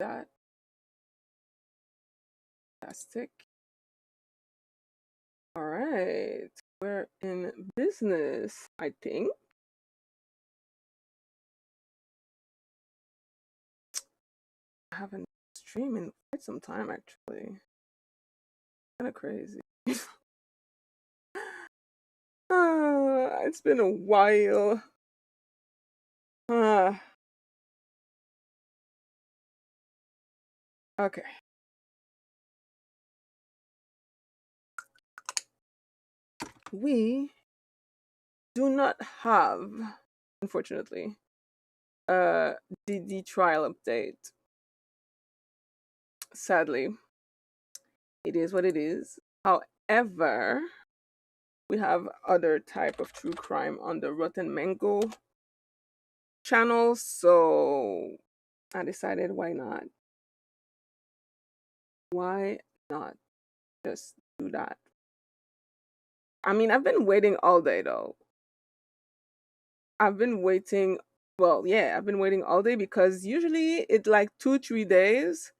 that. Fantastic. All right. We're in business, I think. I haven't streamed in quite some time, actually. Kind of crazy. It's been a while. Uh, okay. We do not have, unfortunately, the trial update. Sadly, it is what it is. However, we have other type of true crime on the Rotten Mango channel, so I decided why not? Why not just do that? I mean, I've been waiting all day though. I've been waiting. Well, yeah, I've been waiting all day because usually it's like 2-3 days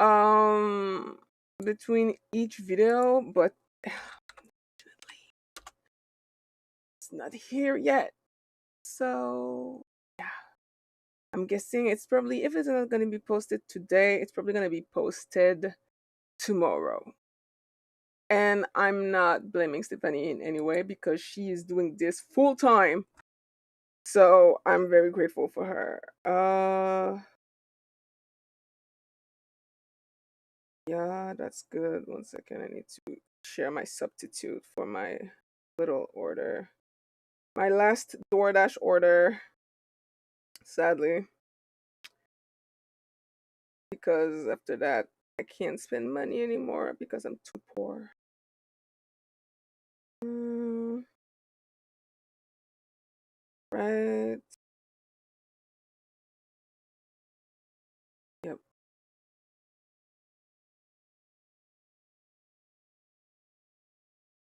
um between each video, but it's not here yet. So yeah, I'm guessing it's probably, if it's not going to be posted today, it's probably going to be posted tomorrow. And I'm not blaming Stephanie in any way because she is doing this full time. So I'm very grateful for her. Yeah, that's good. 1 second, I need to share my substitute for my little order. My last DoorDash order, sadly. Because after that, I can't spend money anymore because I'm too poor. Right. Yep.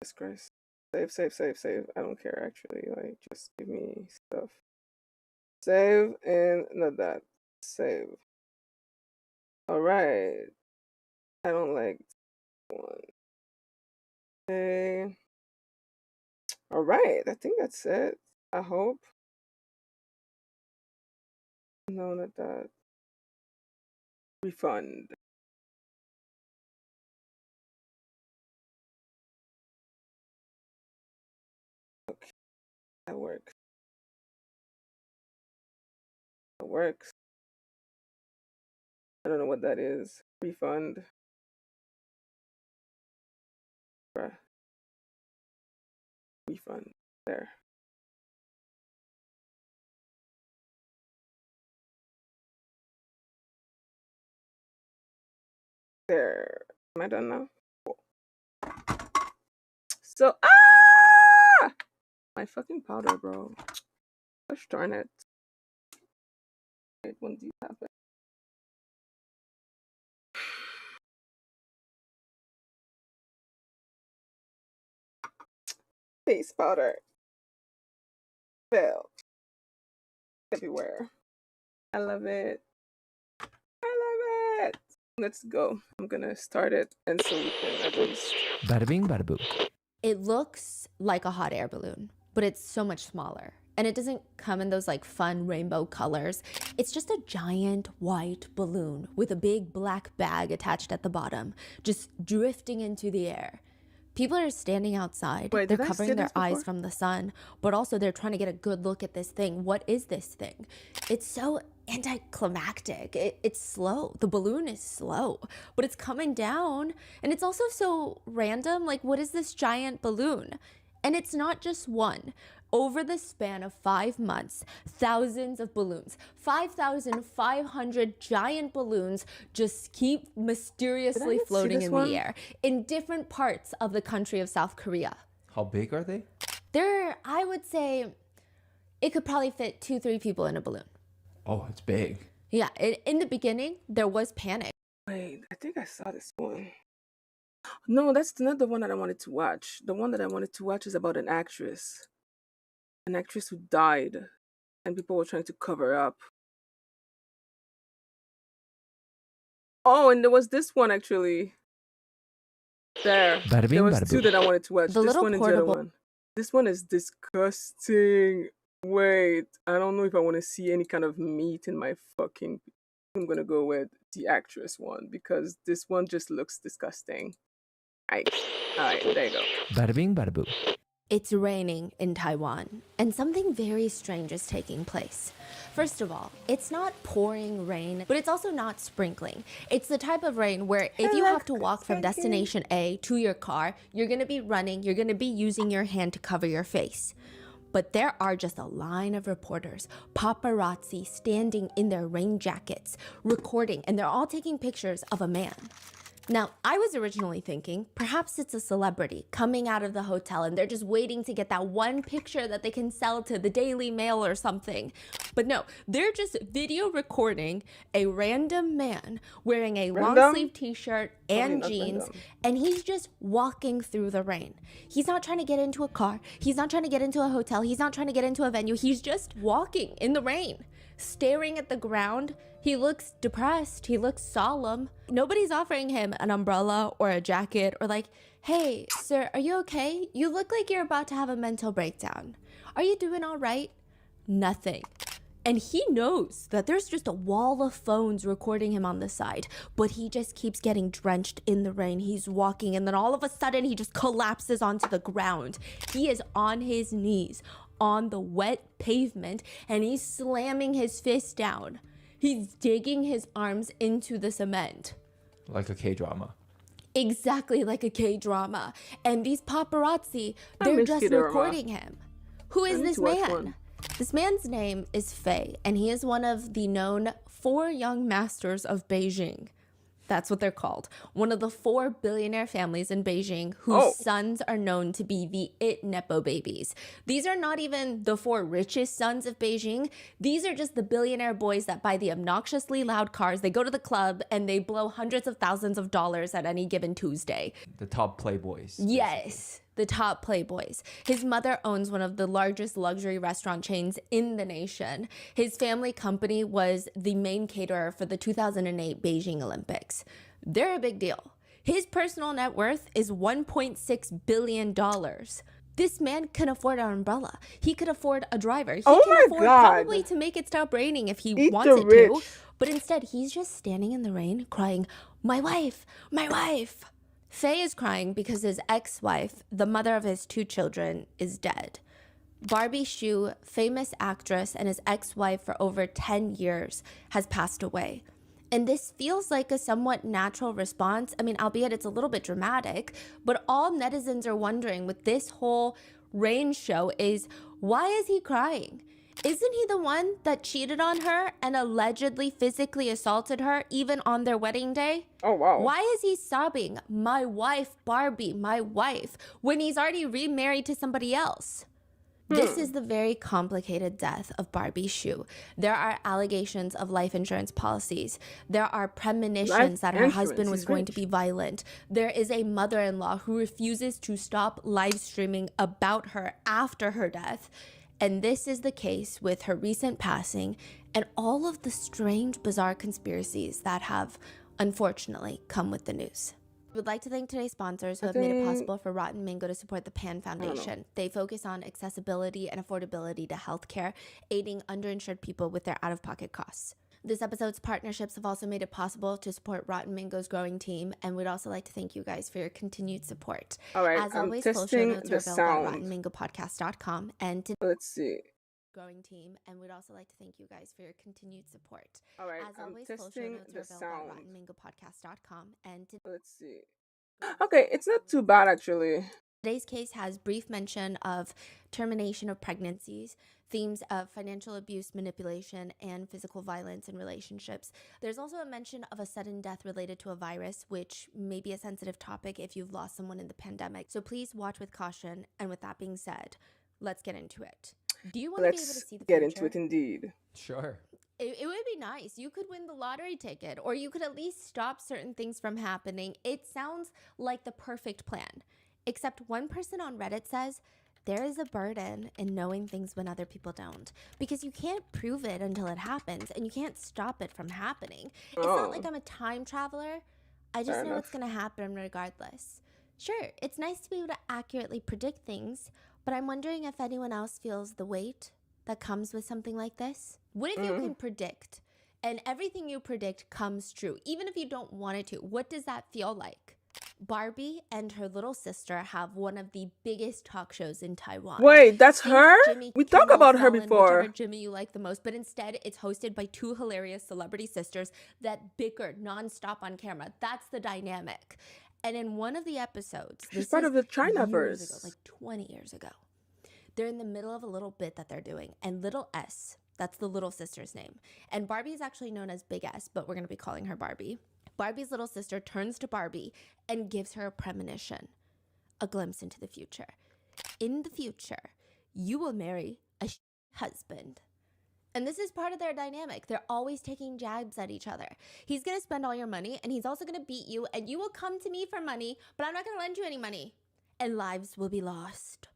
Jesus Christ. Save. I don't care actually. Like, just give me stuff. Save and not that. Save. Alright. I don't like one. Okay. Alright. I think that's it. I hope. No, not that. Refund. Okay. That works. That works. I don't know what that is. Refund. Bruh. Refund. There. There. Am I done now? Cool. So, my fucking powder, bro. Gosh darn it. Wait, when do you have it? Face powder. Fail. Everywhere. I love it. I love it. Let's go. I'm gonna start it and so we can at least. Bada bing, bada boom. It looks like a hot air balloon, but it's so much smaller. And it doesn't come in those like fun rainbow colors. It's just a giant white balloon with a big black bag attached at the bottom, just drifting into the air. People are standing outside. Wait, they're did I say covering their this before? eyes from the sun, but also they're trying to get a good look at this thing. What is this thing? It's so anticlimactic. It's slow. The balloon is slow, but it's coming down. And it's also so random. Like, what is this giant balloon? And it's not just one. Over the span of 5 months, thousands of balloons, 5,500 giant balloons just keep mysteriously not see floating this in one? the air in different parts of the country of South Korea. How big are they? I would say, it could probably fit 2-3 people in a balloon. Oh, it's big. Yeah, in the beginning, there was panic. Wait, I think I saw this one. No, that's not the one that I wanted to watch. The one that I wanted to watch is about an actress. An actress who died and people were trying to cover up. Oh, and there was this one actually. There. Bada There bing, was bada two boom. that I wanted to watch. The This little one and the other portable one. This one is disgusting. Wait, I don't know if I want to see any kind of meat in my fucking. I'm gonna go with the actress one because this one just looks disgusting. Alright, there you go. Bada bing, bada boom. It's raining in Taiwan, and something very strange is taking place. First of all, it's not pouring rain, but it's also not sprinkling. It's the type of rain where if you have to walk from destination A to your car, you're gonna be running, you're gonna be using your hand to cover your face. But there are just a line of reporters, paparazzi standing in their rain jackets, recording, and they're all taking pictures of a man. Now, I was originally thinking perhaps it's a celebrity coming out of the hotel and they're just waiting to get that one picture that they can sell to the Daily Mail or something. But no, they're just video recording a random man wearing a long sleeve t-shirt and jeans, and he's just walking through the rain. He's not trying to get into a car. He's not trying to get into a hotel. He's not trying to get into a venue. He's just walking in the rain, staring at the ground. He looks depressed. He looks solemn. Nobody's offering him an umbrella or a jacket or like, hey, sir, are you okay? You look like you're about to have a mental breakdown. Are you doing all right? Nothing. And he knows that there's just a wall of phones recording him on the side, but he just keeps getting drenched in the rain. He's walking, and then all of a sudden he just collapses onto the ground. He is on his knees on the wet pavement, and he's slamming his fist down. He's digging his arms into the cement. Like a K-drama. Exactly like a K-drama. And these paparazzi, they're just recording him. Who is this man? This man's name is Faye, and he is one of the known 4 young masters of Beijing. That's what they're called. One of the 4 billionaire families in Beijing whose sons are known to be the Nepo babies. These are not even the 4 richest sons of Beijing. These are just the billionaire boys that buy the obnoxiously loud cars. They go to the club and they blow hundreds of thousands of dollars at any given Tuesday. The top playboys. Yes. The top playboys. His mother owns one of the largest luxury restaurant chains in the nation. His family company was the main caterer for the 2008 Beijing Olympics. They're a big deal. His personal net worth is $1.6 billion. This man can afford an umbrella. He could afford a driver. He can afford probably to make it stop raining if he wants it to. But instead, he's just standing in the rain crying, "My wife, my wife." Faye is crying because his ex-wife, the mother of his 2 children, is dead. Barbie Shu, famous actress and his ex-wife for over 10 years, has passed away. And this feels like a somewhat natural response. I mean, albeit it's a little bit dramatic, but all netizens are wondering with this whole rain show is, why is he crying? Isn't he the one that cheated on her and allegedly physically assaulted her even on their wedding day? Oh, wow. Why is he sobbing, "My wife, Barbie, my wife," when he's already remarried to somebody else? This is the very complicated death of Barbie Shu. There are allegations of life insurance policies. There are premonitions that her husband was going to be violent. There is a mother-in-law who refuses to stop live streaming about her after her death. And this is the case with her recent passing and all of the strange, bizarre conspiracies that have, unfortunately, come with the news. We would like to thank today's sponsors who have made it possible for Rotten Mango to support the PAN Foundation. They focus on accessibility and affordability to healthcare, aiding underinsured people with their out-of-pocket costs. This episode's partnerships have also made it possible to support Rotten Mango's growing team, and we'd also like to thank you guys for your continued support. All right, as always, full show notes are available at RottenMangoPodcast.com. And let's see. Growing team, and we'd also like to thank you guys for your continued support. All right, as always, full show notes are available at RottenMangoPodcast.com. And let's see. Okay, it's not too bad actually. Today's case has brief mention of termination of pregnancies, themes of financial abuse, manipulation, and physical violence in relationships. There's also a mention of a sudden death related to a virus, which may be a sensitive topic if you've lost someone in the pandemic. So please watch with caution. And with that being said, let's get into it. Do you want to be able to see the future? Let's get into it indeed. Sure. It would be nice. You could win the lottery ticket, or you could at least stop certain things from happening. It sounds like the perfect plan. Except one person on Reddit says There is a burden in knowing things when other people don't, because you can't prove it until it happens, and you can't stop it from happening. It's not like I'm a time traveler. I just know what's going to happen regardless. Sure, it's nice to be able to accurately predict things, but I'm wondering if anyone else feels the weight that comes with something like this. What if you can predict, and everything you predict comes true, even if you don't want it to? What does that feel like? Barbie and her little sister have one of the biggest talk shows in Taiwan. Wait, that's Think her? Jimmy We talked Kimmel, about her Fallon, before. Whichever Jimmy you like the most, but instead it's hosted by two hilarious celebrity sisters that bicker nonstop on camera. That's the dynamic. And in one of the episodes, She's part of the Chinaverse. years ago, like 20 years ago, they're in the middle of a little bit that they're doing, and little S, that's the little sister's name. And Barbie is actually known as Big S, but we're going to be calling her Barbie. Barbie's little sister turns to Barbie and gives her a premonition, a glimpse into the future. In the future, you will marry a husband. And this is part of their dynamic. They're always taking jabs at each other. He's going to spend all your money, and he's also going to beat you, and you will come to me for money, but I'm not going to lend you any money. And lives will be lost.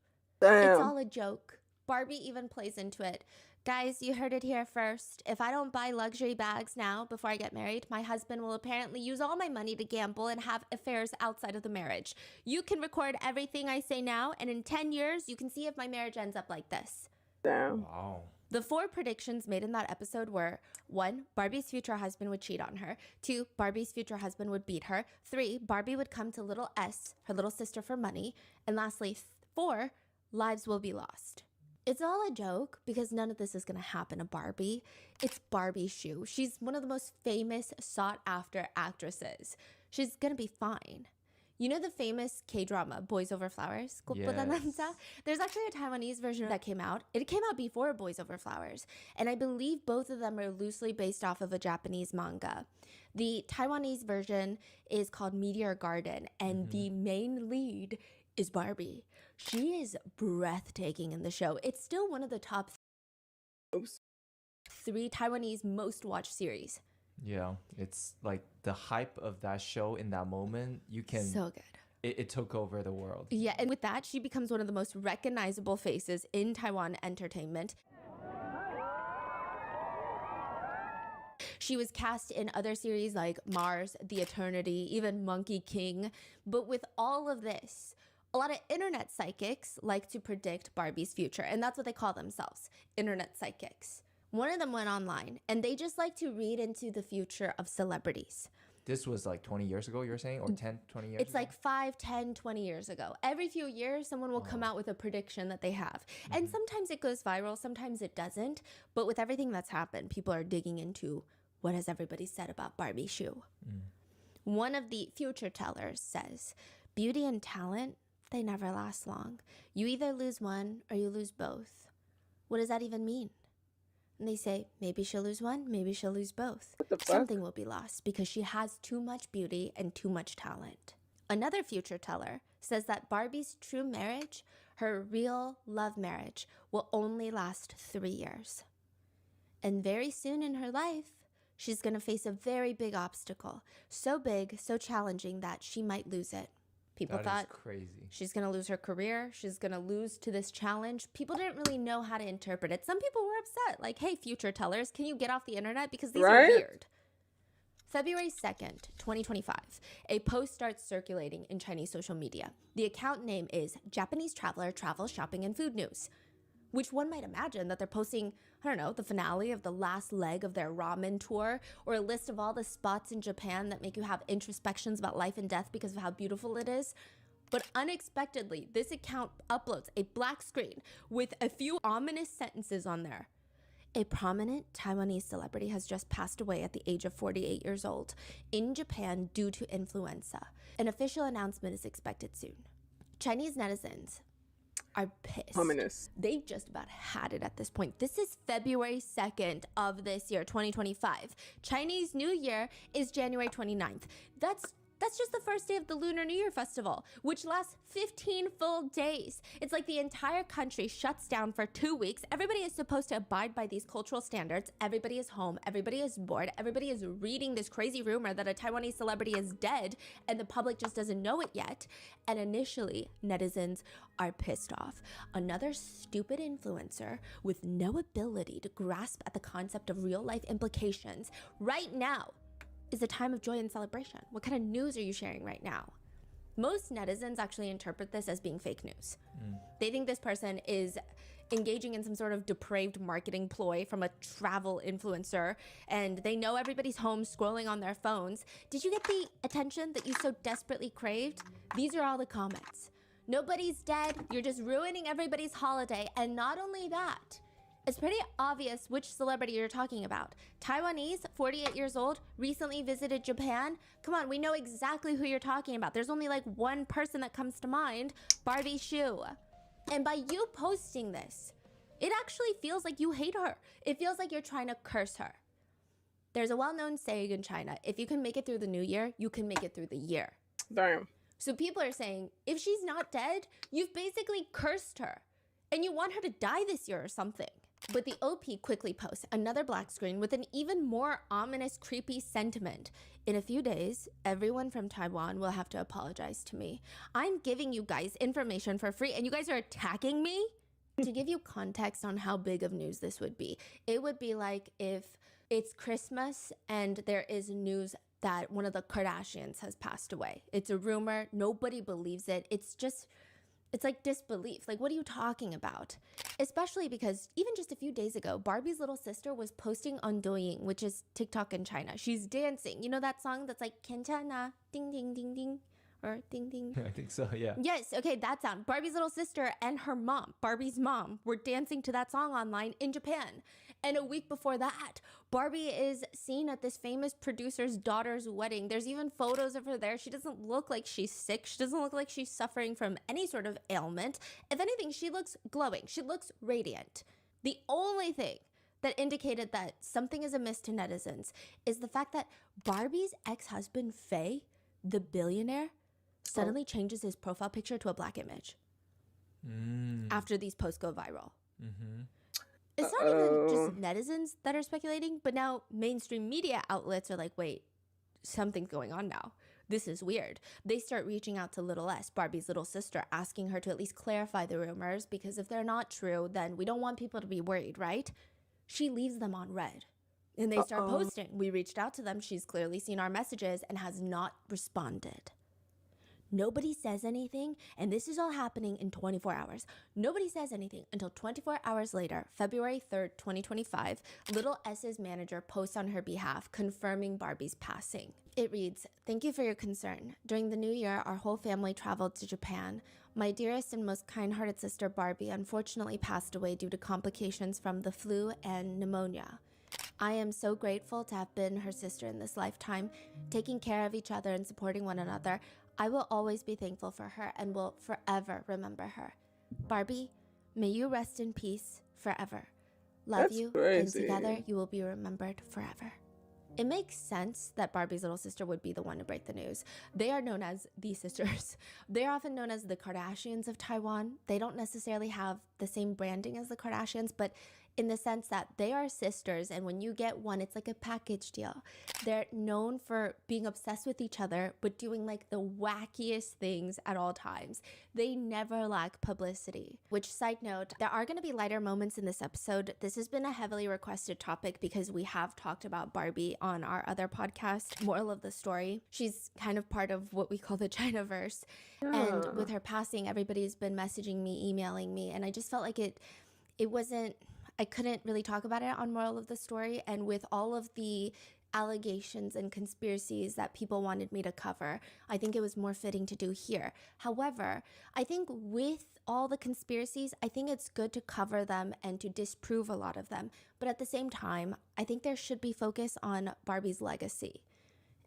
Damn. It's all a joke. Barbie even plays into it. Guys, you heard it here first. If I don't buy luxury bags now before I get married, my husband will apparently use all my money to gamble and have affairs outside of the marriage. You can record everything I say now, and in 10 years, you can see if my marriage ends up like this. Damn. Wow. The 4 predictions made in that episode were 1, Barbie's future husband would cheat on her. 2, Barbie's future husband would beat her. 3, Barbie would come to little S, her little sister, for money. And lastly, 4, lives will be lost. It's all a joke because none of this is going to happen to Barbie. It's Barbie Shu. She's one of the most famous, sought-after actresses. She's going to be fine. You know the famous K-drama, Boys Over Flowers? Yes. There's actually a Taiwanese version that came out. It came out before Boys Over Flowers. And I believe both of them are loosely based off of a Japanese manga. The Taiwanese version is called Meteor Garden, and the main lead is Barbie. She is breathtaking in the show. It's still one of the top 3 Taiwanese most watched series. Yeah, it's like the hype of that show in that moment. You can. So good. It took over the world. Yeah, and with that, she becomes one of the most recognizable faces in Taiwan entertainment. She was cast in other series like Mars, The Eternity, even Monkey King. But with all of this, a lot of internet psychics like to predict Barbie's future, and that's what they call themselves, internet psychics. One of them went online, and they just like to read into the future of celebrities. This was like 20 years ago, you're saying? Or 10, 20 years It's ago? like 5, 10, 20 years ago. Every few years, someone will come out with a prediction that they have. And sometimes it goes viral, sometimes it doesn't. But with everything that's happened, people are digging into what has everybody said about Barbie Shu. One of the future tellers says, beauty and talent, they never last long. You either lose one or you lose both. What does that even mean? And they say, maybe she'll lose one, maybe she'll lose both. What the fuck? Something will be lost because she has too much beauty and too much talent. Another future teller says that Barbie's true marriage, her real love marriage, will only last 3 years. And very soon in her life, she's going to face a very big obstacle. So big, so challenging that she might lose it. People That thought is crazy. she's going to lose her career. She's going to lose to this challenge. People didn't really know how to interpret it. Some people were upset. Like, hey, future tellers, can you get off the internet? Because these are weird. February 2nd, 2025, a post starts circulating in Chinese social media. The account name is Japanese Traveler Travel, Shopping, and Food News, which one might imagine that they're posting, I don't know, the finale of the last leg of their ramen tour, or a list of all the spots in Japan that make you have introspections about life and death because of how beautiful it is. But unexpectedly, this account uploads a black screen with a few ominous sentences on there. A prominent Taiwanese celebrity has just passed away at the age of 48 years old in Japan due to influenza. An official announcement is expected soon. Chinese netizens are pissed. Ominous. They've just about had it at this point. This is February 2nd of this year, 2025. Chinese New Year is January 29th. That's That's just the first day of the Lunar New Year festival, which lasts 15 full days. It's like the entire country shuts down for 2 weeks. Everybody is supposed to abide by these cultural standards. Everybody is home. Everybody is bored. Everybody is reading this crazy rumor that a Taiwanese celebrity is dead, and the public just doesn't know it yet. And initially, netizens are pissed off. Another stupid influencer with no ability to grasp at the concept of real-life implications right now is a time of joy and celebration. What kind of news are you sharing right now? Most netizens actually interpret this as being fake news. They think this person is engaging in some sort of depraved marketing ploy from a travel influencer, and they know everybody's home scrolling on their phones. Did you get the attention that you so desperately craved? These are all the comments. Nobody's dead, you're just ruining everybody's holiday, and not only that, it's pretty obvious which celebrity you're talking about. Taiwanese, 48 years old, recently visited Japan. Come on, we know exactly who you're talking about. There's only like one person that comes to mind, Barbie Shu. And by you posting this, it actually feels like you hate her. It feels like you're trying to curse her. There's a well-known saying in China, if you can make it through the new year, you can make it through the year. Damn. So people are saying, if she's not dead, you've basically cursed her. And you want her to die this year or something. But the OP quickly posts another black screen with an even more ominous, creepy sentiment. In a few days, everyone from Taiwan will have to apologize to me. I'm giving you guys information for free and you guys are attacking me? To give you context on how big of news this would be, it would be like if it's Christmas and there is news that one of the Kardashians has passed away. It's a rumor, nobody believes it. It's like disbelief. Like, what are you talking about? Especially because even just a few days ago, Barbie's little sister was posting on Douyin, which is TikTok in China. She's dancing. You know that song that's like, Kenchana, ding, ding, ding, ding, or ding, ding? I think so, yeah. Yes, okay, that sound. Barbie's little sister and her mom, Barbie's mom, were dancing to that song online in Japan. And a week before that, Barbie is seen at this famous producer's daughter's wedding. There's even photos of her there. She doesn't look like she's sick. She doesn't look like she's suffering from any sort of ailment. If anything, she looks glowing. She looks radiant. The only thing that indicated that something is amiss to netizens is the fact that Barbie's ex-husband, Faye, the billionaire, suddenly changes his profile picture to a black image after these posts go viral. It's not even just netizens that are speculating, but now mainstream media outlets are like, wait, something's going on now. This is weird. They start reaching out to Little S, Barbie's little sister, asking her to at least clarify the rumors, because if they're not true, then we don't want people to be worried, right? She leaves them on red. And they start posting. We reached out to them. She's clearly seen our messages and has not responded. Nobody says anything, and this is all happening in 24 hours. Nobody says anything until 24 hours later, February 3rd, 2025, Little S's manager posts on her behalf, confirming Barbie's passing. It reads, "Thank you for your concern. During the new year, our whole family traveled to Japan. My dearest and most kind-hearted sister, Barbie, unfortunately passed away due to complications from the flu and pneumonia. I am so grateful to have been her sister in this lifetime, taking care of each other and supporting one another. I will always be thankful for her and will forever remember her. Barbie, may you rest in peace forever. Love That's you, crazy. and together you will be remembered forever." It makes sense that Barbie's little sister would be the one to break the news. They are known as the sisters. They're often known as the Kardashians of Taiwan. They don't necessarily have the same branding as the Kardashians, but in the sense that they are sisters, and when you get one, it's like a package deal. They're known for being obsessed with each other, but doing like the wackiest things at all times. They never lack publicity. Which, side note, there are going to be lighter moments in this episode. This has been a heavily requested topic because we have talked about Barbie on our other podcast, Moral of the Story. She's kind of part of what we call the Chinaverse. And with her passing, everybody's been messaging me, emailing me, and I just felt like it wasn't, I couldn't really talk about it on Moral of the Story. And with all of the allegations and conspiracies that people wanted me to cover, I think it was more fitting to do here. However, I think with all the conspiracies, I think it's good to cover them and to disprove a lot of them. But at the same time, I think there should be focus on Barbie's legacy.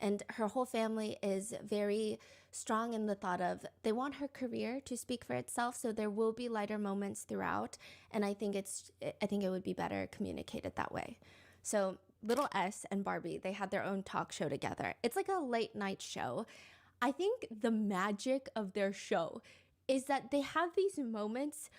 And her whole family is very strong in the thought of they want her career to speak for itself. So there will be lighter moments throughout. And I think it would be better communicated that way. So Little S and Barbie, they had their own talk show together. It's like a late night show. I think the magic of their show is that they have these moments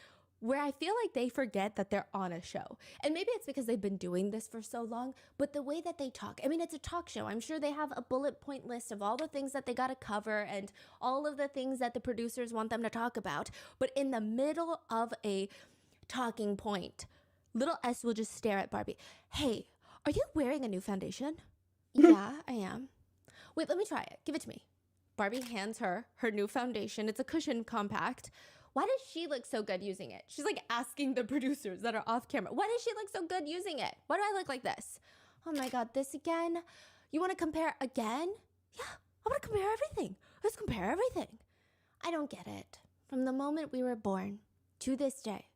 where I feel like they forget that they're on a show. And maybe it's because they've been doing this for so long, but the way that they talk, I mean, it's a talk show. I'm sure they have a bullet point list of all the things that they got to cover and all of the things that the producers want them to talk about. But in the middle of a talking point, little S will just stare at Barbie. Hey, are you wearing a new foundation? Yeah, I am. Wait, let me try it. Give it to me. Barbie hands her new foundation. It's a cushion compact. Why does she look so good using it? She's like asking the producers that are off camera. Why does she look so good using it? Why do I look like this? Oh my God, this again? You want to compare again? Yeah, I want to compare everything. Let's compare everything. I don't get it. From the moment we were born to this day,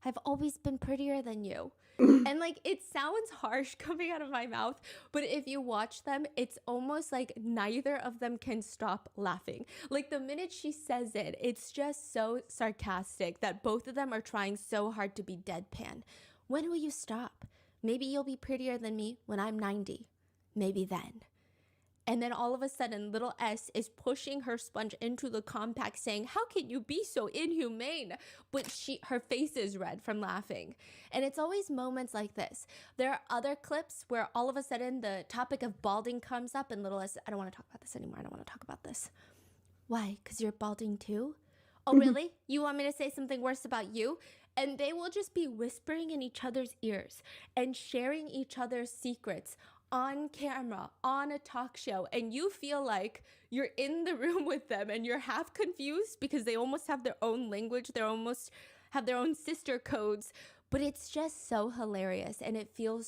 I've always been prettier than you. And like, it sounds harsh coming out of my mouth, but if you watch them, it's almost like neither of them can stop laughing. Like the minute she says it, it's just so sarcastic that both of them are trying so hard to be deadpan. When will you stop? Maybe you'll be prettier than me when I'm 90. Maybe then. And then all of a sudden, little S is pushing her sponge into the compact saying, how can you be so inhumane? But her face is red from laughing. And it's always moments like this. There are other clips where all of a sudden the topic of balding comes up and little S, I don't want to talk about this anymore. I don't want to talk about this. Why? Because you're balding too? Oh, really? You want me to say something worse about you? And they will just be whispering in each other's ears and sharing each other's secrets on camera, on a talk show, and you feel like you're in the room with them and you're half confused because they almost have their own language, they almost have their own sister codes, but it's just so hilarious and it feels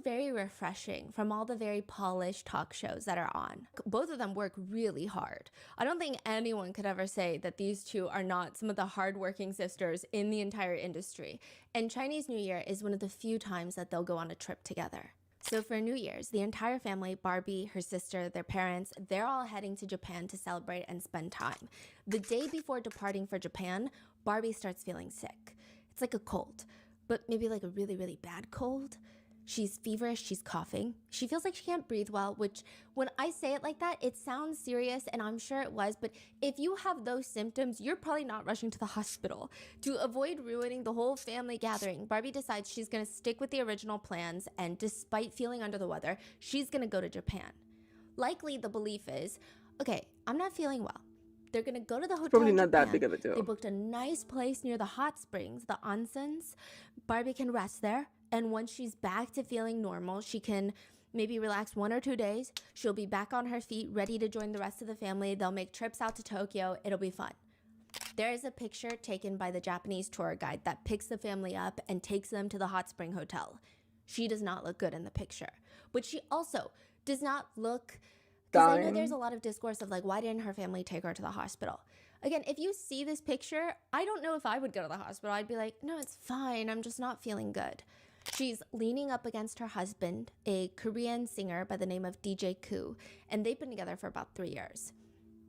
very refreshing from all the very polished talk shows that are on. Both of them work really hard. I don't think anyone could ever say that these two are not some of the hardworking sisters in the entire industry. And Chinese New Year is one of the few times that they'll go on a trip together. So for New Year's, the entire family, Barbie, her sister, their parents, they're all heading to Japan to celebrate and spend time. The day before departing for Japan, Barbie starts feeling sick. It's like a cold, but maybe like a really, really bad cold. She's feverish, she's coughing. She feels like she can't breathe well, which when I say it like that, it sounds serious, and I'm sure it was, but if you have those symptoms, you're probably not rushing to the hospital. To avoid ruining the whole family gathering, Barbie decides she's gonna stick with the original plans, and despite feeling under the weather, she's gonna go to Japan. Likely the belief is, okay, I'm not feeling well. They're gonna go to the hotel Probably in not that Japan. big of a deal. They booked a nice place near the hot springs, the onsens. Barbie can rest there. And once she's back to feeling normal, she can maybe relax 1 or 2 days. She'll be back on her feet, ready to join the rest of the family. They'll make trips out to Tokyo. It'll be fun. There is a picture taken by the Japanese tour guide that picks the family up and takes them to the hot spring hotel. She does not look good in the picture. But she also does not look... Because I know there's a lot of discourse of like, why didn't her family take her to the hospital? Again, if you see this picture, I don't know if I would go to the hospital. I'd be like, no, it's fine. I'm just not feeling good. She's leaning up against her husband, a Korean singer by the name of DJ Coup, and they've been together for about 3 years.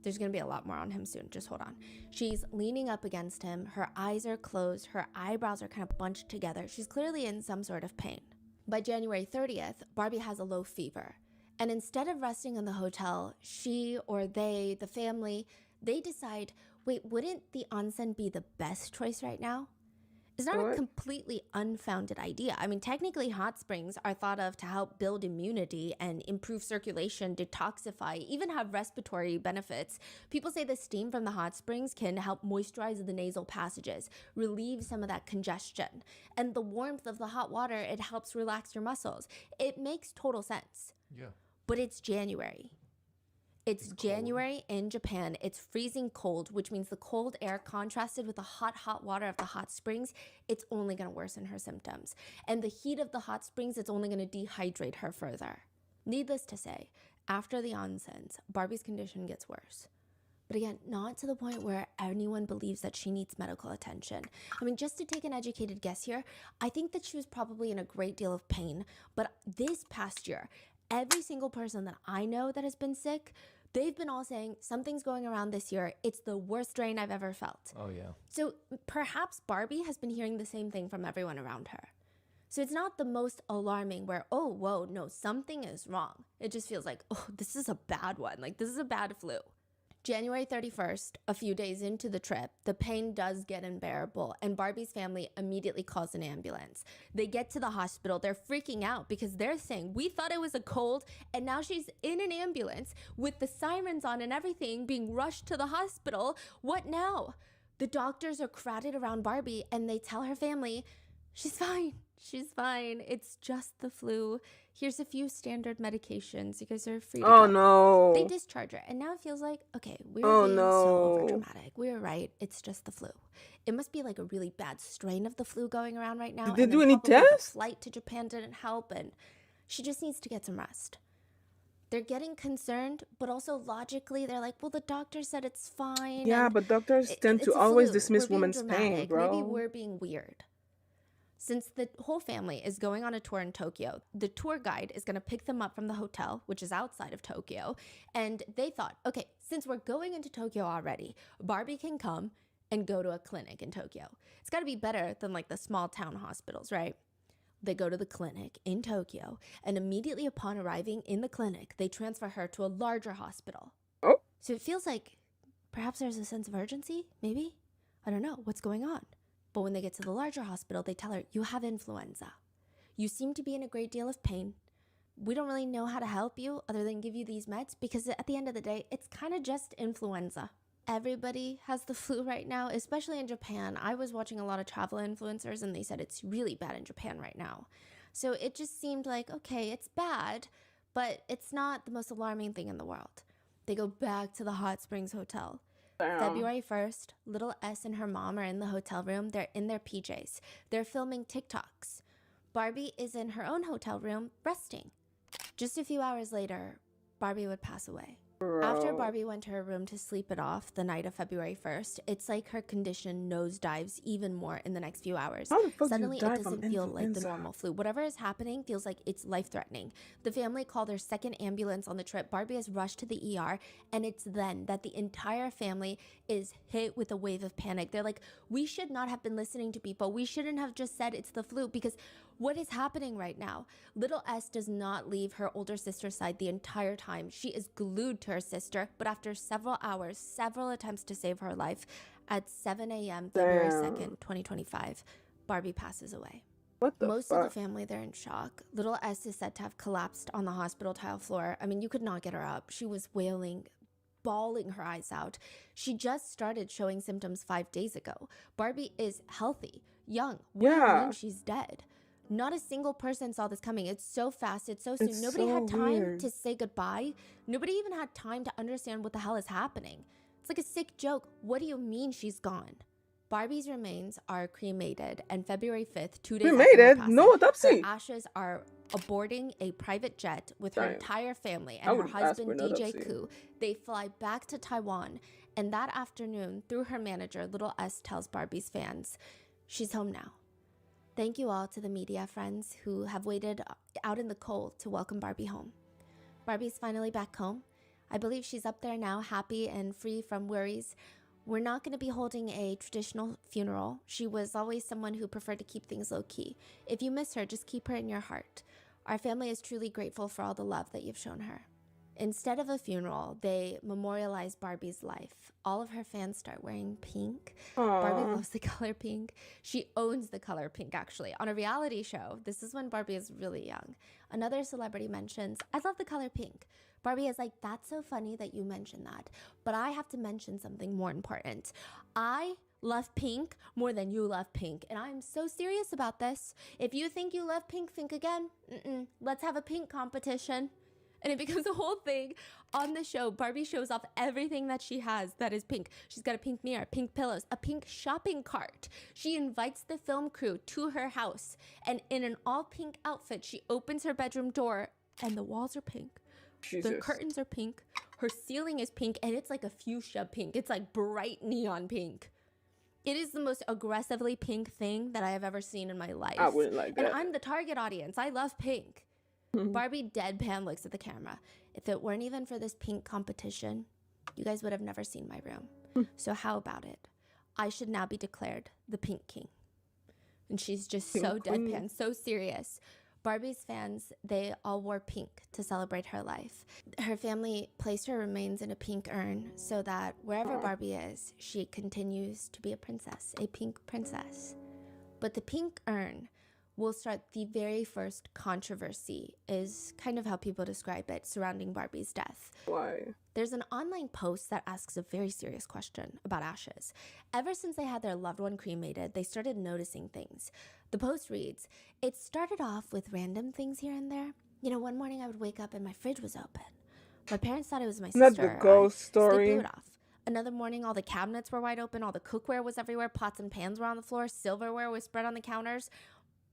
There's going to be a lot more on him soon. Just hold on. She's leaning up against him. Her eyes are closed. Her eyebrows are kind of bunched together. She's clearly in some sort of pain. By January 30th, Barbie has a low fever. And instead of resting in the hotel, she or they, the family, they decide, wait, wouldn't the onsen be the best choice right now? It's not a completely unfounded idea. I mean, technically hot springs are thought of to help build immunity and improve circulation, detoxify, even have respiratory benefits. People say the steam from the hot springs can help moisturize the nasal passages, relieve some of that congestion. And the warmth of the hot water, it helps relax your muscles. It makes total sense. Yeah. But it's January. It's January in Japan. It's freezing cold, which means the cold air contrasted with the hot water of the hot springs, it's only going to worsen her symptoms. And the heat of the hot springs, it's only going to dehydrate her further. Needless to say, after the onsens, Barbie's condition gets worse. But again, not to the point where anyone believes that she needs medical attention. I mean, just to take an educated guess here, I think that she was probably in a great deal of pain. But this past year, every single person that I know that has been sick, they've been all saying something's going around this year. It's the worst strain I've ever felt. Oh, yeah. So perhaps Barbie has been hearing the same thing from everyone around her. So it's not the most alarming where, oh, whoa, no, something is wrong. It just feels like, oh, this is a bad one. Like, this is a bad flu. January 31st, a few days into the trip, the pain does get unbearable, and Barbie's family immediately calls an ambulance. They get to the hospital. They're freaking out because they're saying, we thought it was a cold, and now she's in an ambulance with the sirens on and everything, being rushed to the hospital. What now? The doctors are crowded around Barbie, and they tell her family, she's fine. She's fine. It's just the flu. Here's a few standard medications. You guys are free to Oh go. no. They discharge her, and now it feels like, okay, we were Oh being so no. overdramatic. We were right. It's just the flu. It must be like a really bad strain of the flu going around right now. Did they and do then any probably tests? The flight to Japan didn't help, and she just needs to get some rest. They're getting concerned, but also logically, they're like, well, the doctor said it's fine. Yeah, and but doctors tend it's to a always flu. dismiss We're being women's pain, dramatic. bro. Maybe we're being weird. Since the whole family is going on a tour in Tokyo, the tour guide is going to pick them up from the hotel, which is outside of Tokyo. And they thought, okay, since we're going into Tokyo already, Barbie can come and go to a clinic in Tokyo. It's got to be better than like the small town hospitals, right? They go to the clinic in Tokyo, and immediately upon arriving in the clinic, they transfer her to a larger hospital. Oh. So it feels like perhaps there's a sense of urgency, maybe? I don't know. What's going on? But when they get to the larger hospital, they tell her, you have influenza. You seem to be in a great deal of pain. We don't really know how to help you other than give you these meds because at the end of the day, it's kind of just influenza. Everybody has the flu right now, especially in Japan. I was watching a lot of travel influencers and they said it's really bad in Japan right now. So it just seemed like, okay, it's bad, but it's not the most alarming thing in the world. They go back to the Hot Springs Hotel. Damn. February 1st, little S and her mom are in the hotel room. They're in their PJs. They're filming TikToks. Barbie is in her own hotel room resting. Just a few hours later, Barbie would pass away. Bro. After Barbie went to her room to sleep it off the night of February 1st, it's like her condition nosedives even more in the next few hours. How the fuck Suddenly, do you die it doesn't from feel like the influenza? normal flu. Whatever is happening feels like it's life-threatening. The family called their second ambulance on the trip. Barbie is rushed to the ER, and it's then that the entire family is hit with a wave of panic. They're like, we should not have been listening to people. We shouldn't have just said it's the flu because what is happening right now? Little S does not leave her older sister's side the entire time. She is glued to her sister, but after several hours, several attempts to save her life, at 7 a.m. February 2nd, 2025, Barbie passes away. What the Most fuck? of the family, they're in shock. Little S is said to have collapsed on the hospital tile floor. I mean, you could not get her up. She was wailing, bawling her eyes out. She just started showing symptoms 5 days ago. Barbie is healthy, young. We Yeah. knew she's dead. Not a single person saw this coming. It's so fast. It's so soon. It's Nobody so had time weird. to say goodbye. Nobody even had time to understand what the hell is happening. It's like a sick joke. What do you mean she's gone? Barbie's remains are cremated, and February 5th, 2 days after her Cremated? passing, No her autopsy. ashes are aboarding a private jet with her Damn. entire family I and her wouldn't ask husband, for an DJ autopsy. Coup. They fly back to Taiwan, and that afternoon, through her manager, Little S tells Barbie's fans, she's home now. Thank you all to the media friends who have waited out in the cold to welcome Barbie home. Barbie's finally back home. I believe she's up there now, happy and free from worries. We're not going to be holding a traditional funeral. She was always someone who preferred to keep things low-key. If you miss her, just keep her in your heart. Our family is truly grateful for all the love that you've shown her. Instead of a funeral, they memorialize Barbie's life. All of her fans start wearing pink. Barbie Aw. loves the color pink. She owns the color pink, actually. On a reality show, this is when Barbie is really young. Another celebrity mentions, I love the color pink. Barbie is like, that's so funny that you mentioned that. But I have to mention something more important. I love pink more than you love pink. And I'm so serious about this. If you think you love pink, think again. Let's have a pink competition. And it becomes a whole thing on the show. Barbie shows off everything that she has that is pink. She's got a pink mirror, pink pillows, a pink shopping cart. She invites the film crew to her house. And in an all pink outfit, she opens her bedroom door and the walls are pink. Jesus. The curtains are pink. Her ceiling is pink and it's like a fuchsia pink. It's like bright neon pink. It is the most aggressively pink thing that I have ever seen in my life. I wouldn't like And that. I'm the target audience. I love pink. Barbie deadpan looks at the camera. If it weren't even for this pink competition, you guys would have never seen my room. So how about it? I should now be declared the Pink King. And she's just Pink so queen. deadpan, so serious. Barbie's fans, they all wore pink to celebrate her life. Her family placed her remains in a pink urn so that wherever Barbie is, she continues to be a princess, a pink princess. But the pink urn will start the very first controversy, is kind of how people describe it, surrounding Barbie's death. Why? There's an online post that asks a very serious question about ashes. Ever since they had their loved one cremated, they started noticing things. The post reads, "It started off with random things here and there. You know, one morning I would wake up and my fridge was open. My parents thought it was my Not sister. the ghost So they story. blew it off. Another morning, all the cabinets were wide open, all the cookware was everywhere, pots and pans were on the floor, silverware was spread on the counters.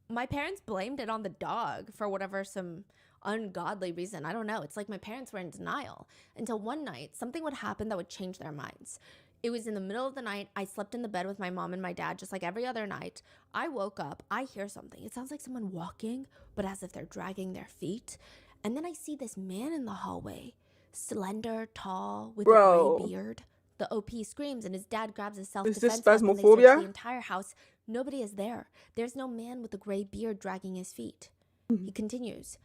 My parents blamed it on the dog for whatever, some ungodly reason. I don't know. It's like my parents were in denial until one night something would happen that would change their minds. It was in the middle of the night. I slept in the bed with my mom and my dad just like every other night. I woke up. I hear something. It sounds like someone walking, but as if they're dragging their feet. And then I see this man in the hallway, slender, tall, with a Bro. gray beard. The OP screams and his dad grabs his Is self-defense this weapon. They search phasmophobia? the entire house. Nobody is there. There's no man with a gray beard dragging his feet. He continues.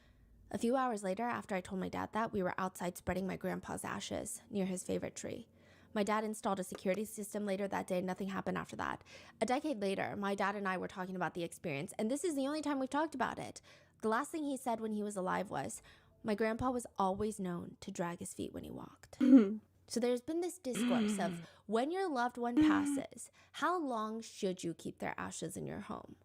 A few hours later, after I told my dad that, we were outside spreading my grandpa's ashes near his favorite tree. My dad installed a security system later that day. Nothing happened after that. A decade later, my dad and I were talking about the experience, and this is the only time we've talked about it. The last thing he said when he was alive was, my grandpa was always known to drag his feet when he walked. So there's been this discourse of when your loved one passes, how long should you keep their ashes in your home?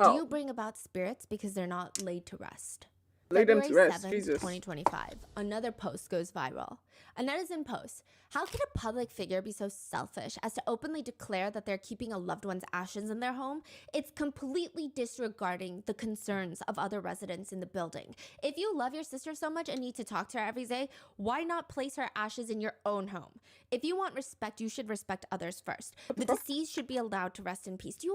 Do you bring about spirits because they're not laid to rest? Lay them to February rest, 7th, Jesus. 2025, another post goes viral. A netizen posts, how can a public figure be so selfish as to openly declare that they're keeping a loved one's ashes in their home? It's completely disregarding the concerns of other residents in the building. If you love your sister so much and need to talk to her every day, why not place her ashes in your own home? If you want respect, you should respect others first. The deceased should be allowed to rest in peace. Do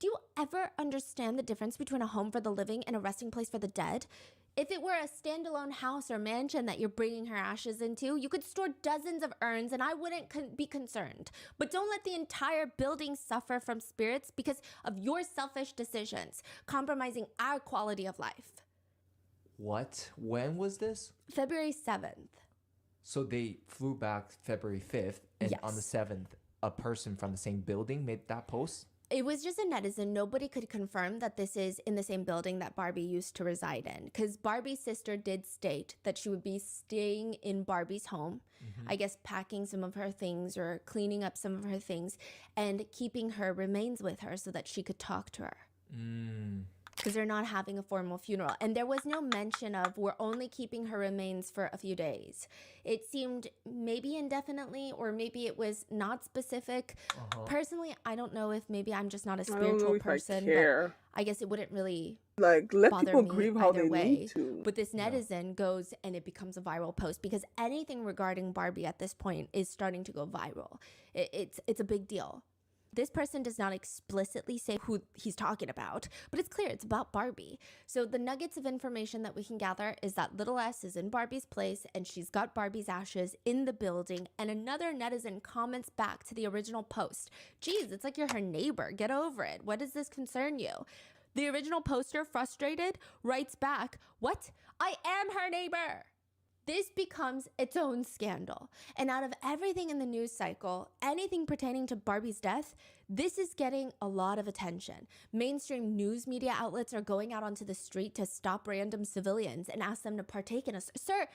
you ever understand the difference between a home for the living and a resting place for the dead? If it were a standalone house or mansion that you're bringing her ashes into, you could store dozens of urns and I wouldn't be concerned. But don't let the entire building suffer from spirits because of your selfish decisions, compromising our quality of life. What? When was this? February 7th. So they flew back February 5th, and on the 7th, a person from the same building made that post? It was just a netizen. Nobody could confirm that this is in the same building that Barbie used to reside in, because Barbie's sister did state that she would be staying in Barbie's home, I guess packing some of her things or cleaning up some of her things and keeping her remains with her so that she could talk to her. Because they're not having a formal funeral. And there was no mention of we're only keeping her remains for a few days. It seemed maybe indefinitely, or maybe it was not specific. Personally, I don't know if maybe I'm just not a I don't spiritual know if person, I care. but I guess it wouldn't really Like, let bother people me grieve how either they way. need to. But this netizen goes and it becomes a viral post because anything regarding Barbie at this point is starting to go viral. It's a big deal. This person does not explicitly say who he's talking about, but it's clear it's about Barbie. So the nuggets of information that we can gather is that little S is in Barbie's place and she's got Barbie's ashes in the building. And another netizen comments back to the original post. Geez, it's like you're her neighbor. Get over it. What does this concern you? The original poster, frustrated, writes back, what? I am her neighbor. This becomes its own scandal. And out of everything in the news cycle, anything pertaining to Barbie's death, this is getting a lot of attention. Mainstream news media outlets are going out onto the street to stop random civilians and ask them to partake in a... Sir,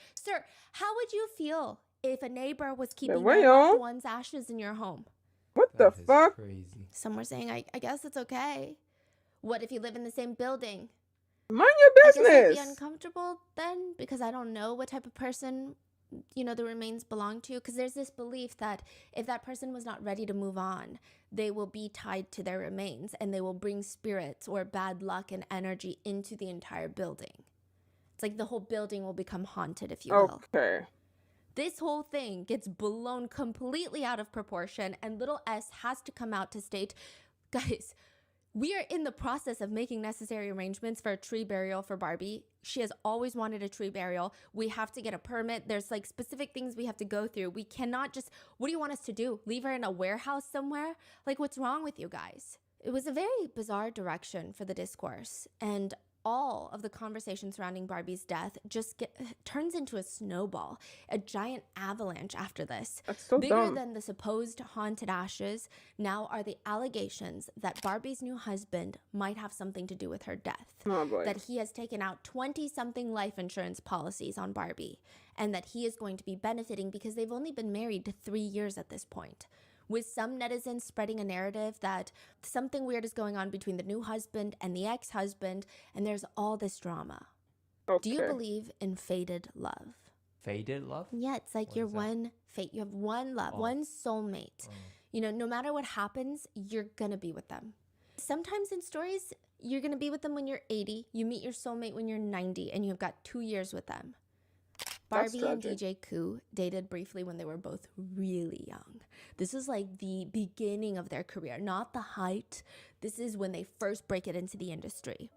how would you feel if a neighbor was keeping your loved one's ashes in your home? What the fuck? Crazy. Some were saying, I guess it's okay. What if you live in the same building? Mind your I guess I'd be business. uncomfortable then because I don't know what type of person, the remains belong to. Because there's this belief that if that person was not ready to move on, they will be tied to their remains and they will bring spirits or bad luck and energy into the entire building. It's like the whole building will become haunted, if you will. Okay. This whole thing gets blown completely out of proportion and little S has to come out to state, guys, we are in the process of making necessary arrangements for a tree burial for Barbie. She has always wanted a tree burial. We have to get a permit. There's like specific things we have to go through. We cannot just, what do you want us to do? Leave her in a warehouse somewhere? Like, what's wrong with you guys? It was a very bizarre direction for the discourse, and all of the conversation surrounding Barbie's death just turns into a snowball, a giant avalanche after this. That's so Bigger dumb. than the supposed haunted ashes now are the allegations that Barbie's new husband might have something to do with her death. Oh boy. That he has taken out 20-something life insurance policies on Barbie, and that he is going to be benefiting because they've only been married to 3 years at this point. With some netizens spreading a narrative that something weird is going on between the new husband and the ex-husband, and there's all this drama. Okay. Do you believe in fated love? Fated love? Yeah, it's like your one fate. You have one love, one soulmate. You know, no matter what happens, you're going to be with them. Sometimes in stories, you're going to be with them when you're 80. You meet your soulmate when you're 90, and you've got 2 years with them. Barbie and DJ Coup dated briefly when they were both really young. This is like the beginning of their career, not the height. This is when they first break it into the industry.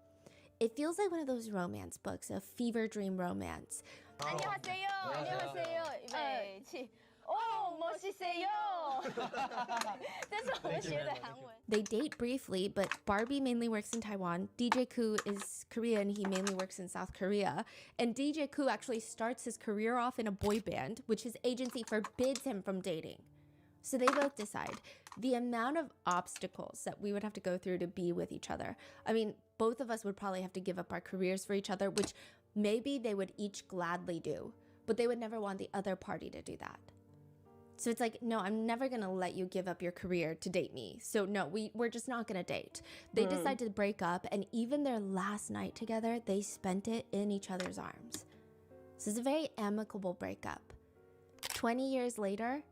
It feels like one of those romance books, a fever dream romance. They date briefly, but Barbie mainly works in Taiwan. DJ Coup is Korean. He mainly works in South Korea. And DJ Coup actually starts his career off in a boy band, which his agency forbids him from dating. So they both decide. The amount of obstacles that we would have to go through to be with each other. I mean, both of us would probably have to give up our careers for each other, which maybe they would each gladly do, but they would never want the other party to do that. So it's like, no, I'm never going to let you give up your career to date me. So no, we're just not going to date. They decide to break up, and even their last night together, they spent it in each other's arms. So it's a very amicable breakup. 20 years later,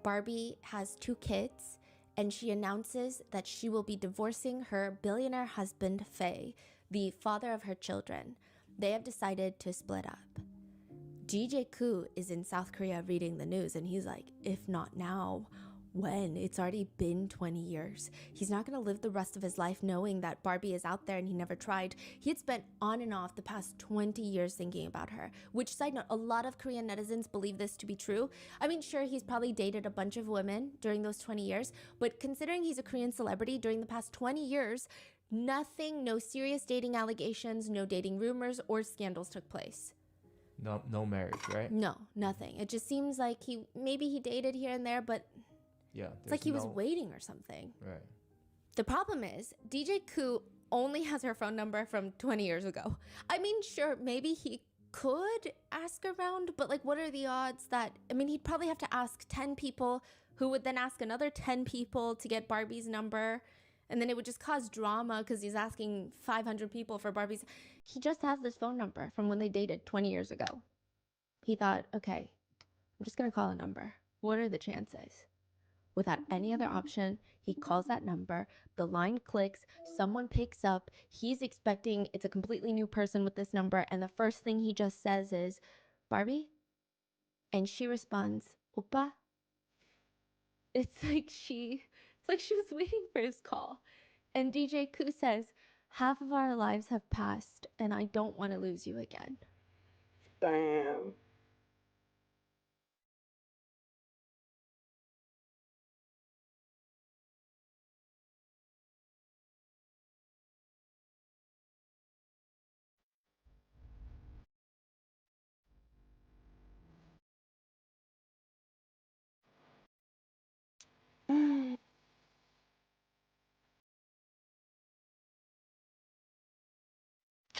Barbie has 2 kids, and she announces that she will be divorcing her billionaire husband, Faye, the father of her children. They have decided to split up. DJ Coup is in South Korea reading the news, and he's like, if not now, when? It's already been 20 years. He's not going to live the rest of his life knowing that Barbie is out there and he never tried. He had spent on and off the past 20 years thinking about her, which, side note, a lot of Korean netizens believe this to be true. I mean, sure, he's probably dated a bunch of women during those 20 years, but considering he's a Korean celebrity during the past 20 years, nothing, no serious dating allegations, no dating rumors or scandals took place. No marriage, right? No, nothing. It just seems like maybe he dated here and there, but yeah, it's like he was waiting or something. Right. The problem is, DJ Coup only has her phone number from 20 years ago. I mean, sure, maybe he could ask around, but like, what are the odds that, I mean, he'd probably have to ask 10 people who would then ask another 10 people to get Barbie's number. And then it would just cause drama because he's asking 500 people for Barbie's. He just has this phone number from when they dated 20 years ago. He thought, okay, I'm just going to call a number. What are the chances? Without any other option, he calls that number. The line clicks. Someone picks up. He's expecting it's a completely new person with this number. And the first thing he just says is, Barbie? And she responds, Oppa? It's like she was waiting for his call. And DJ Coup says, half of our lives have passed, and I don't want to lose you again. Damn.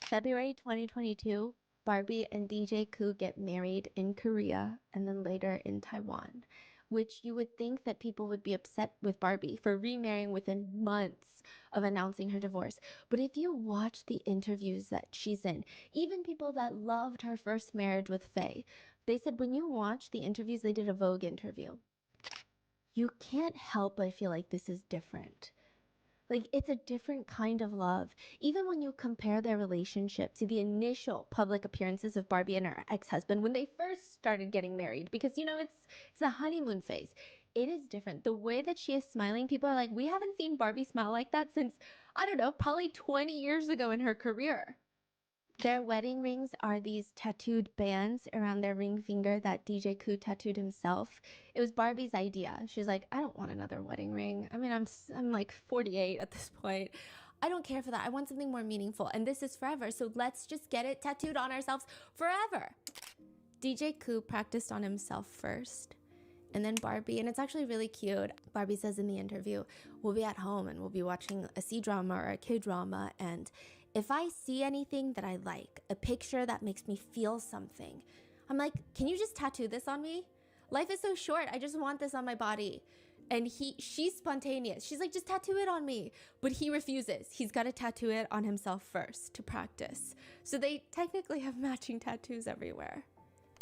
February 2022, Barbie and DJ Coup get married in Korea and then later in Taiwan, which you would think that people would be upset with Barbie for remarrying within months of announcing her divorce. But if you watch the interviews that she's in, even people that loved her first marriage with Faye, they said when you watch the interviews, they did a Vogue interview, you can't help but feel like this is different. Like, it's a different kind of love. Even when you compare their relationship to the initial public appearances of Barbie and her ex-husband when they first started getting married, because, you know, it's the honeymoon phase. It is different. The way that she is smiling, people are like, we haven't seen Barbie smile like that since, I don't know, probably 20 years ago in her career. Their wedding rings are these tattooed bands around their ring finger that DJ Coup tattooed himself. It was Barbie's idea. She's like, I don't want another wedding ring. I mean, I'm like 48 at this point. I don't care for that. I want something more meaningful. And this is forever. So let's just get it tattooed on ourselves forever. DJ Coup practiced on himself first. And then Barbie, and it's actually really cute. Barbie says in the interview, we'll be at home and we'll be watching a C-drama or a K-drama, and if I see anything that I like, a picture that makes me feel something, I'm like, can you just tattoo this on me? Life is so short. I just want this on my body. And she's spontaneous. She's like, just tattoo it on me. But he refuses. He's got to tattoo it on himself first to practice. So they technically have matching tattoos everywhere.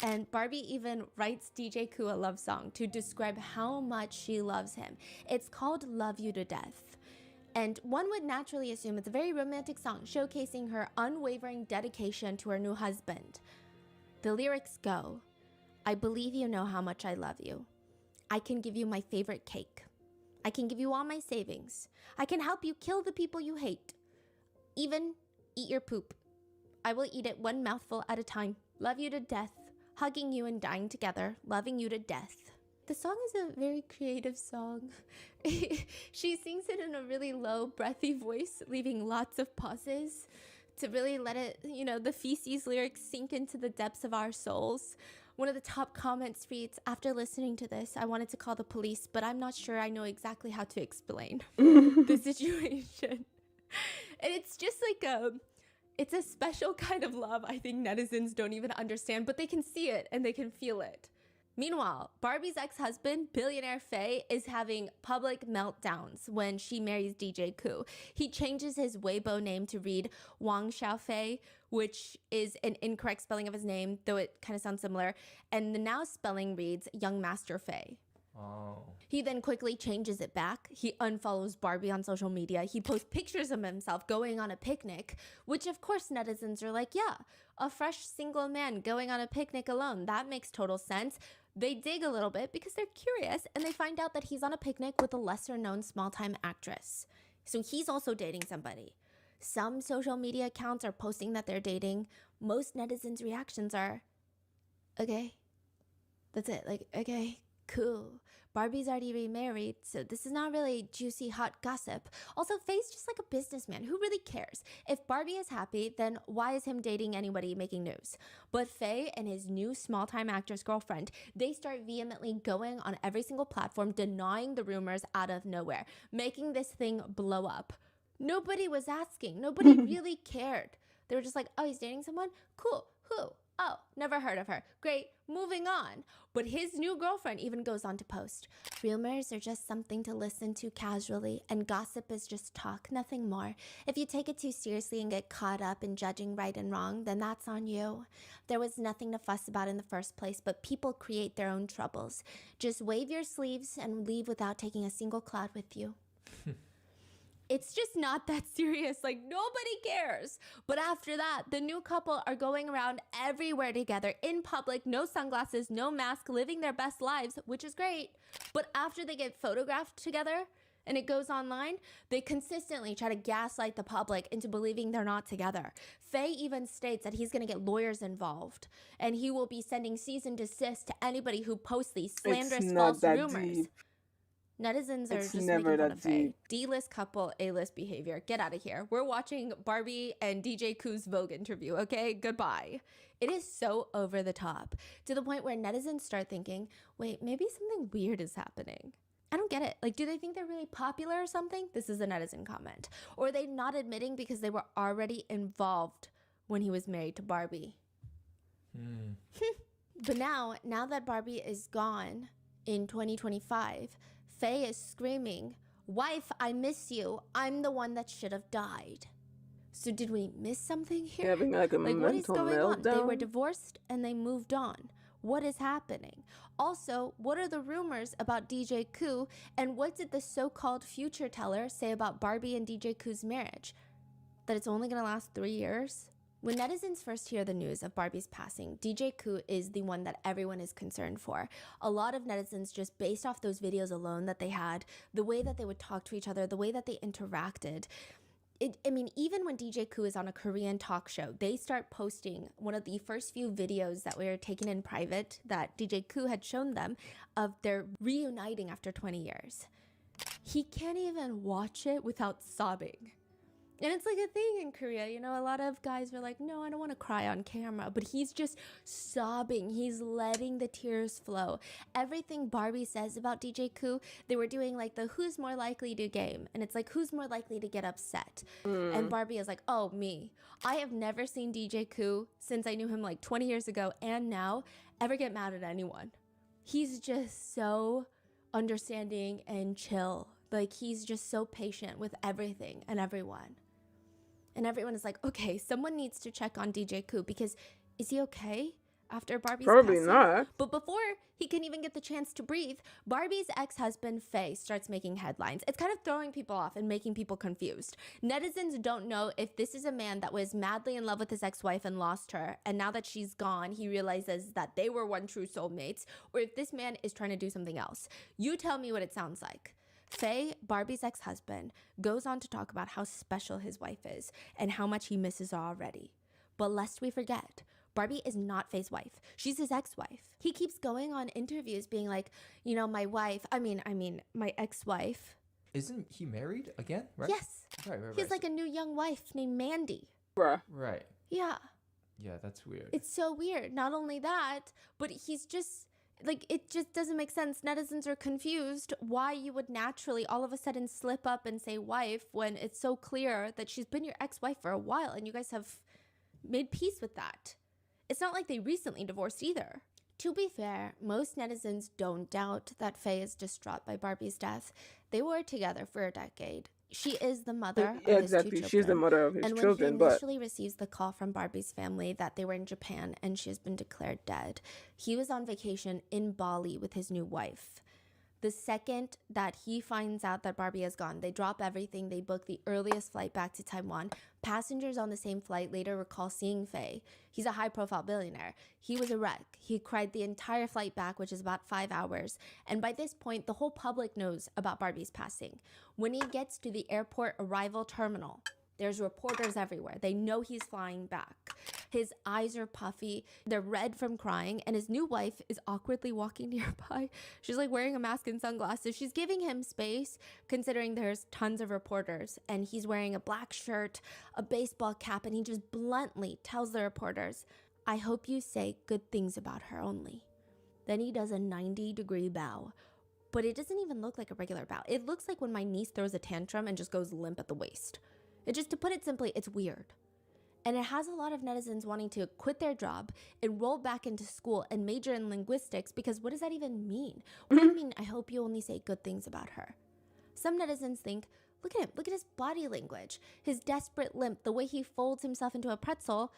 And Barbie even writes DJ Coup a love song to describe how much she loves him. It's called Love You to Death. And one would naturally assume it's a very romantic song showcasing her unwavering dedication to her new husband. The lyrics go, I believe you know how much I love you. I can give you my favorite cake. I can give you all my savings. I can help you kill the people you hate. Even eat your poop. I will eat it one mouthful at a time. Love you to death. Hugging you and dying together. Loving you to death. The song is a very creative song. She sings it in a really low, breathy voice, leaving lots of pauses to really let it, the feces lyrics sink into the depths of our souls. One of the top comments reads, after listening to this, I wanted to call the police, but I'm not sure I know exactly how to explain the situation. And it's just like it's a special kind of love I think netizens don't even understand, but they can see it and they can feel it. Meanwhile, Barbie's ex-husband, billionaire Faye, is having public meltdowns when she marries DJ Coup. He changes his Weibo name to read Wang Xiaofei, which is an incorrect spelling of his name, though it kind of sounds similar. And the now spelling reads Young Master Faye. Oh. He then quickly changes it back. He unfollows Barbie on social media. He posts pictures of himself going on a picnic, which of course netizens are like, yeah, a fresh single man going on a picnic alone. That makes total sense. They dig a little bit because they're curious, and they find out that he's on a picnic with a lesser-known small-time actress. So he's also dating somebody. Some social media accounts are posting that they're dating. Most netizens' reactions are, okay, that's it. Like, okay, cool. Barbie's already remarried, so this is not really juicy, hot gossip. Also, Faye's just like a businessman. Who really cares? If Barbie is happy, then why is him dating anybody making news? But Faye and his new small-time actress girlfriend, they start vehemently going on every single platform, denying the rumors out of nowhere, making this thing blow up. Nobody was asking. Nobody really cared. They were just like, oh, he's dating someone? Cool. Who? Oh, never heard of her. Great, moving on. But his new girlfriend even goes on to post, rumors are just something to listen to casually, and gossip is just talk, nothing more. If you take it too seriously and get caught up in judging right and wrong, then that's on you. There was nothing to fuss about in the first place, but people create their own troubles. Just wave your sleeves and leave without taking a single cloud with you. It's just not that serious. Like, nobody cares. But after that, the new couple are going around everywhere together in public, no sunglasses, no mask, living their best lives, which is great. But after they get photographed together and it goes online, they consistently try to gaslight the public into believing they're not together. Faye even states that he's going to get lawyers involved, and he will be sending cease and desist to anybody who posts these slanderous false rumors. Deep. Netizens are just making fun of Faye. D-list couple, A-list behavior. Get out of here. We're watching Barbie and DJ Cou's Vogue interview, okay? Goodbye. It is so over the top, to the point where netizens start thinking, wait, maybe something weird is happening. I don't get it. Like, do they think they're really popular or something? This is a netizen comment. Or are they not admitting because they were already involved when he was married to Barbie? But now that Barbie is gone in 2025, Faye is screaming, wife, I miss you. I'm the one that should have died. So did we miss something here? Having like a what is going meltdown? on? They were divorced and they moved on. What is happening? Also, what are the rumors about DJ Coup, and what did the so-called future teller say about Barbie and DJ Cou's marriage? That it's only going to last 3 years? When netizens first hear the news of Barbie's passing, DJ Coup is the one that everyone is concerned for. A lot of netizens, just based off those videos alone that they had, the way that they would talk to each other, the way that they interacted, Even when DJ Coup is on a Korean talk show, they start posting one of the first few videos that were taken in private that DJ Coup had shown them of their reuniting after 20 years. He can't even watch it without sobbing. And it's like a thing in Korea, a lot of guys are like, no, I don't want to cry on camera, but he's just sobbing. He's letting the tears flow. Everything Barbie says about DJ Coup, they were doing like the who's more likely to game. And it's like, who's more likely to get upset? And Barbie is like, oh, me. I have never seen DJ Coup since I knew him like 20 years ago and now ever get mad at anyone. He's just so understanding and chill. Like he's just so patient with everything and everyone. And everyone is like, okay, someone needs to check on DJ Coup because is he okay after Barbie's Probably passing? not. But before he can even get the chance to breathe, Barbie's ex-husband, Faye, starts making headlines. It's kind of throwing people off and making people confused. Netizens don't know if this is a man that was madly in love with his ex-wife and lost her, and now that she's gone, he realizes that they were one true soulmates, or if this man is trying to do something else. You tell me what it sounds like. Faye, Barbie's ex-husband, goes on to talk about how special his wife is and how much he misses her already. But lest we forget, Barbie is not Faye's wife. She's his ex-wife. He keeps going on interviews being like, my ex-wife. Isn't he married again, right? Yes. Right. He's like a new young wife named Mandy. Bruh. Right. Yeah. Yeah, that's weird. It's so weird. Not only that, but he's just... like, it just doesn't make sense. Netizens are confused why you would naturally all of a sudden slip up and say wife when it's so clear that she's been your ex-wife for a while and you guys have made peace with that. It's not like they recently divorced either. To be fair, most netizens don't doubt that Faye is distraught by Barbie's death. They were together for a decade. She is the mother of his two children. She's the mother of his children. And when he initially receives the call from Barbie's family that they were in Japan and she has been declared dead, he was on vacation in Bali with his new wife. The second that he finds out that Barbie is gone, they drop everything. They book the earliest flight back to Taiwan. Passengers on the same flight later recall seeing Faye. He's a high-profile billionaire. He was a wreck. He cried the entire flight back, which is about 5 hours. And by this point, the whole public knows about Barbie's passing. When he gets to the airport arrival terminal, there's reporters everywhere. They know he's flying back. His eyes are puffy. They're red from crying. And his new wife is awkwardly walking nearby. She's like wearing a mask and sunglasses. She's giving him space considering there's tons of reporters. And he's wearing a black shirt, a baseball cap. And he just bluntly tells the reporters, I hope you say good things about her only. Then he does a 90-degree bow. But it doesn't even look like a regular bow. It looks like when my niece throws a tantrum and just goes limp at the waist. To put it simply, it's weird. And it has a lot of netizens wanting to quit their job, enroll back into school, and major in linguistics because what does that even mean? What do you mean, I hope you only say good things about her? Some netizens think, look at him, look at his body language, his desperate limp, the way he folds himself into a pretzel.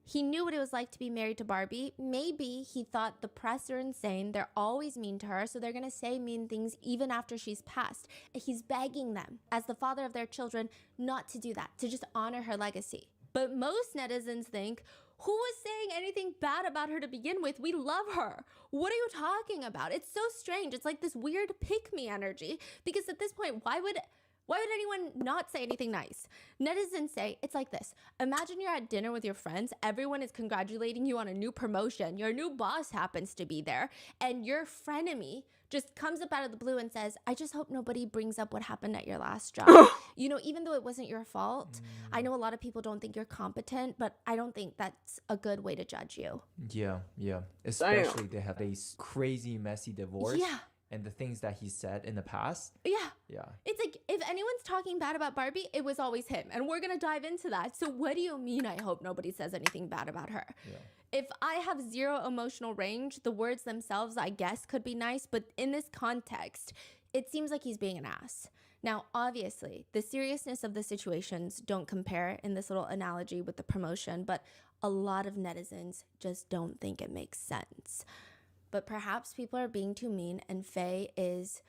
He knew what it was like to be married to Barbie. Maybe he thought the press are insane. They're always mean to her, so they're going to say mean things even after she's passed. He's begging them, as the father of their children, not to do that, to just honor her legacy. But most netizens think, who was saying anything bad about her to begin with? We love her. What are you talking about? It's so strange. It's like this weird pick-me energy, because at this point, why would anyone not say anything nice? Netizens say it's like this. Imagine you're at dinner with your friends. Everyone is congratulating you on a new promotion. Your new boss happens to be there. And your frenemy just comes up out of the blue and says, I just hope nobody brings up what happened at your last job. Even though it wasn't your fault. I know a lot of people don't think you're competent, but I don't think that's a good way to judge you. Yeah. Especially they have a crazy, messy divorce. Yeah. And the things that he said in the past. Yeah. Yeah. It's like, if anyone's talking bad about Barbie, it was always him. And we're going to dive into that. So what do you mean, I hope nobody says anything bad about her? Yeah. If I have zero emotional range, the words themselves, I guess, could be nice. But in this context, it seems like he's being an ass. Now, obviously, the seriousness of the situations don't compare in this little analogy with the promotion. But a lot of netizens just don't think it makes sense. But perhaps people are being too mean, and Faye is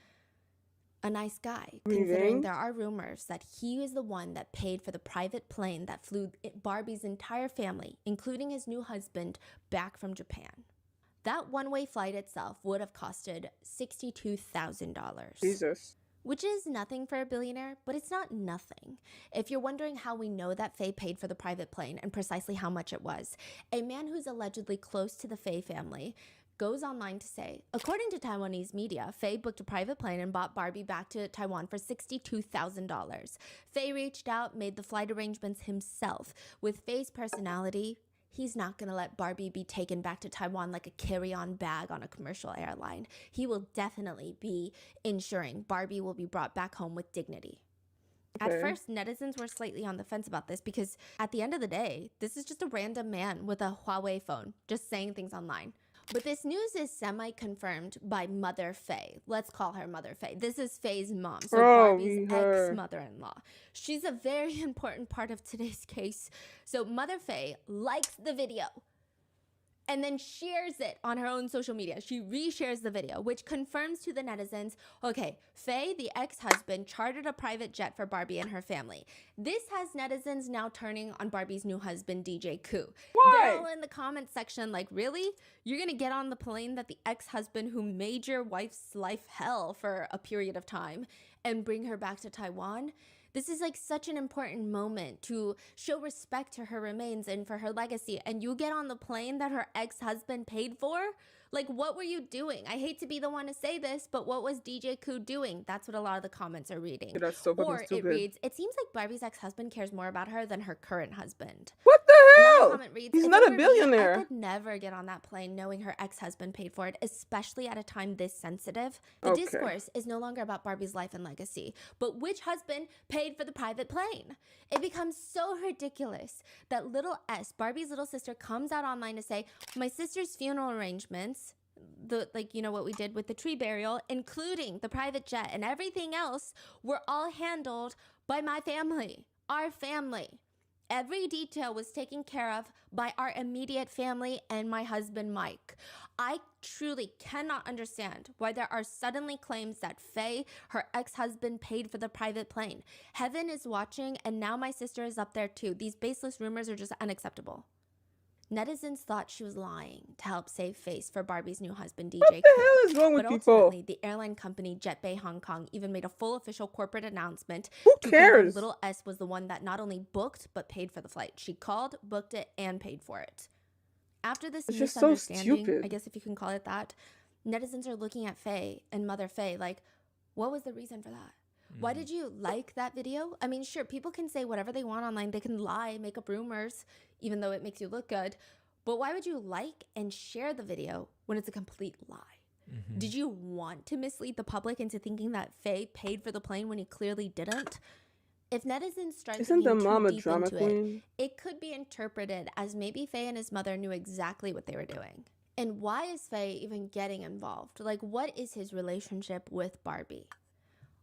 a nice guy, considering there are rumors that he is the one that paid for the private plane that flew Barbie's entire family, including his new husband, back from Japan. That one-way flight itself would have costed $62,000. Jesus. which is nothing for a billionaire, but it's not nothing. If you're wondering how we know that Faye paid for the private plane and precisely how much it was, a man who's allegedly close to the Faye family goes online to say, according to Taiwanese media, Faye booked a private plane and bought Barbie back to Taiwan for $62,000. Faye reached out, made the flight arrangements himself. With Faye's personality, he's not going to let Barbie be taken back to Taiwan like a carry-on bag on a commercial airline. He will definitely be ensuring Barbie will be brought back home with dignity. Okay. At first, netizens were slightly on the fence about this because at the end of the day, this is just a random man with a Huawei phone just saying things online. But this news is semi-confirmed by Mother Faye. Let's call her Mother Faye. This is Faye's mom, so Barbie's ex-mother-in-law. She's a very important part of today's case. So Mother Faye likes the video and then shares it on her own social media. She reshares the video, which confirms to the netizens, okay, Faye, the ex-husband, chartered a private jet for Barbie and her family. This has netizens now turning on Barbie's new husband, DJ Coup. Why? They're all in the comment section like, really? You're gonna get on the plane that the ex-husband who made your wife's life hell for a period of time and bring her back to Taiwan? This is like such an important moment to show respect to her remains and for her legacy. And you get on the plane that her ex-husband paid for? Like, what were you doing? I hate to be the one to say this, but what was DJ Coup doing? That's what a lot of the comments are reading. Yeah, that's so fucking or stupid. It reads, it seems like Barbie's ex-husband cares more about her than her current husband. What the Another hell? comment reads, He's "If not it a were me, billionaire. I could never get on that plane knowing her ex-husband paid for it, especially at a time this sensitive." The Okay. discourse is no longer about Barbie's life and legacy, but which husband paid for the private plane. It becomes so ridiculous that little S, Barbie's little sister, comes out online to say, my sister's funeral arrangements, what we did with the tree burial, including the private jet and everything else, were all handled by my family, our family. Every detail was taken care of by our immediate family and my husband, Mike. I truly cannot understand why there are suddenly claims that Faye, her ex-husband, paid for the private plane. Heaven is watching, and now my sister is up there too. These baseless rumors are just unacceptable. Netizens thought she was lying to help save face for Barbie's new husband, DJ Coup. What the hell is wrong with But people? ultimately, the airline company JetBay Hong Kong even made a full official corporate announcement Who to cares? confirm little S was the one that not only booked but paid for the flight. She called, booked it, and paid for it. After this It's just so misunderstanding, stupid. I guess if you can call it that, netizens are looking at Faye and Mother Faye like, what was the reason for that? Why did you like that video? I mean, sure, people can say whatever they want online. They can lie, make up rumors, even though it makes you look good. But why would you like and share the video when it's a complete lie? Mm-hmm. Did you want to mislead the public into thinking that Faye paid for the plane when he clearly didn't? If netizens start Isn't the digging mom too a deep drama into queen? it could be interpreted as maybe Faye and his mother knew exactly what they were doing. And why is Faye even getting involved? Like, what is his relationship with Barbie?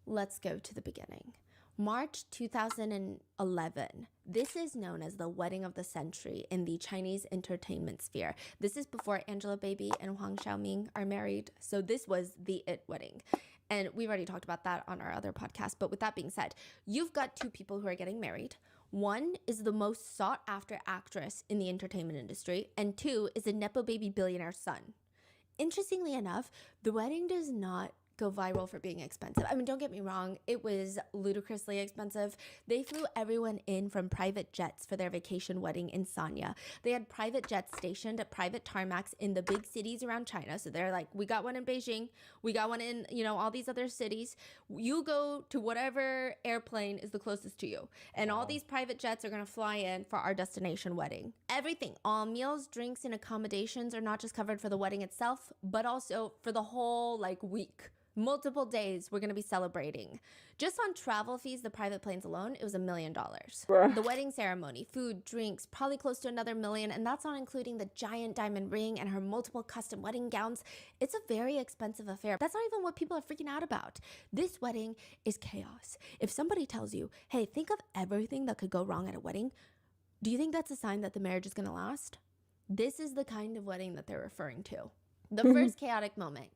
Let's go to the beginning. March 2011. This is known as the wedding of the century in the Chinese entertainment sphere. This is before Angelababy and Huang Xiaoming are married. So this was the it wedding. And we've already talked about that on our other podcast. But with that being said, you've got two people who are getting married. One is the most sought after actress in the entertainment industry. And two is a Nepo baby billionaire son. Interestingly enough, the wedding does not go viral for being expensive. I mean, don't get me wrong, it was ludicrously expensive. They flew everyone in from private jets for their vacation wedding in Sanya. They had private jets stationed at private tarmacs in the big cities around China. So they're like, we got one in Beijing, we got one in, all these other cities. You go to whatever airplane is the closest to you. And all these private jets are gonna fly in for our destination wedding. Everything, all meals, drinks, and accommodations are not just covered for the wedding itself, but also for the whole week. Multiple days we're going to be celebrating. Just on travel fees, the private planes alone, it was $1 million. Bruh. The wedding ceremony, food, drinks, probably close to another $1 million, and that's not including the giant diamond ring and her multiple custom wedding gowns. It's a very expensive affair. That's not even what people are freaking out about. This wedding is chaos. If somebody tells you, hey, think of everything that could go wrong at a wedding, do you think that's a sign that the marriage is going to last? This is the kind of wedding that they're referring to. The first chaotic moment.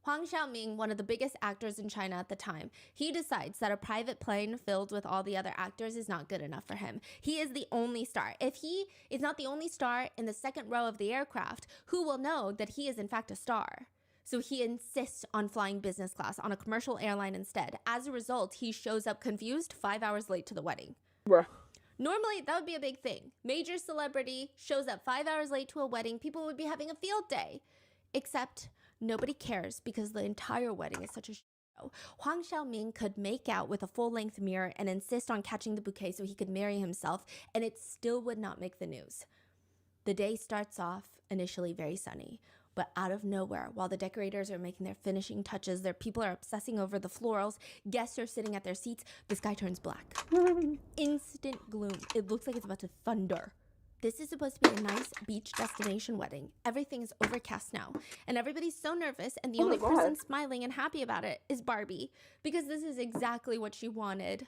Huang Xiaoming, one of the biggest actors in China at the time, he decides that a private plane filled with all the other actors is not good enough for him. He is the only star. If he is not the only star in the second row of the aircraft, who will know that he is in fact a star? So he insists on flying business class on a commercial airline instead. As a result, he shows up confused 5 hours late to the wedding. Bruh. Normally, that would be a big thing. Major celebrity shows up 5 hours late to a wedding. People would be having a field day. Except nobody cares because the entire wedding is such a show. Huang Xiaoming could make out with a full-length mirror and insist on catching the bouquet so he could marry himself, and it still would not make the news. The day starts off initially very sunny, but out of nowhere, while the decorators are making their finishing touches, their people are obsessing over the florals, guests are sitting at their seats, the sky turns black. Instant gloom. It looks like it's about to thunder. This is supposed to be a nice beach destination wedding. Everything is overcast now, and everybody's so nervous, and the only person smiling and happy about it is Barbie, because this is exactly what she wanted.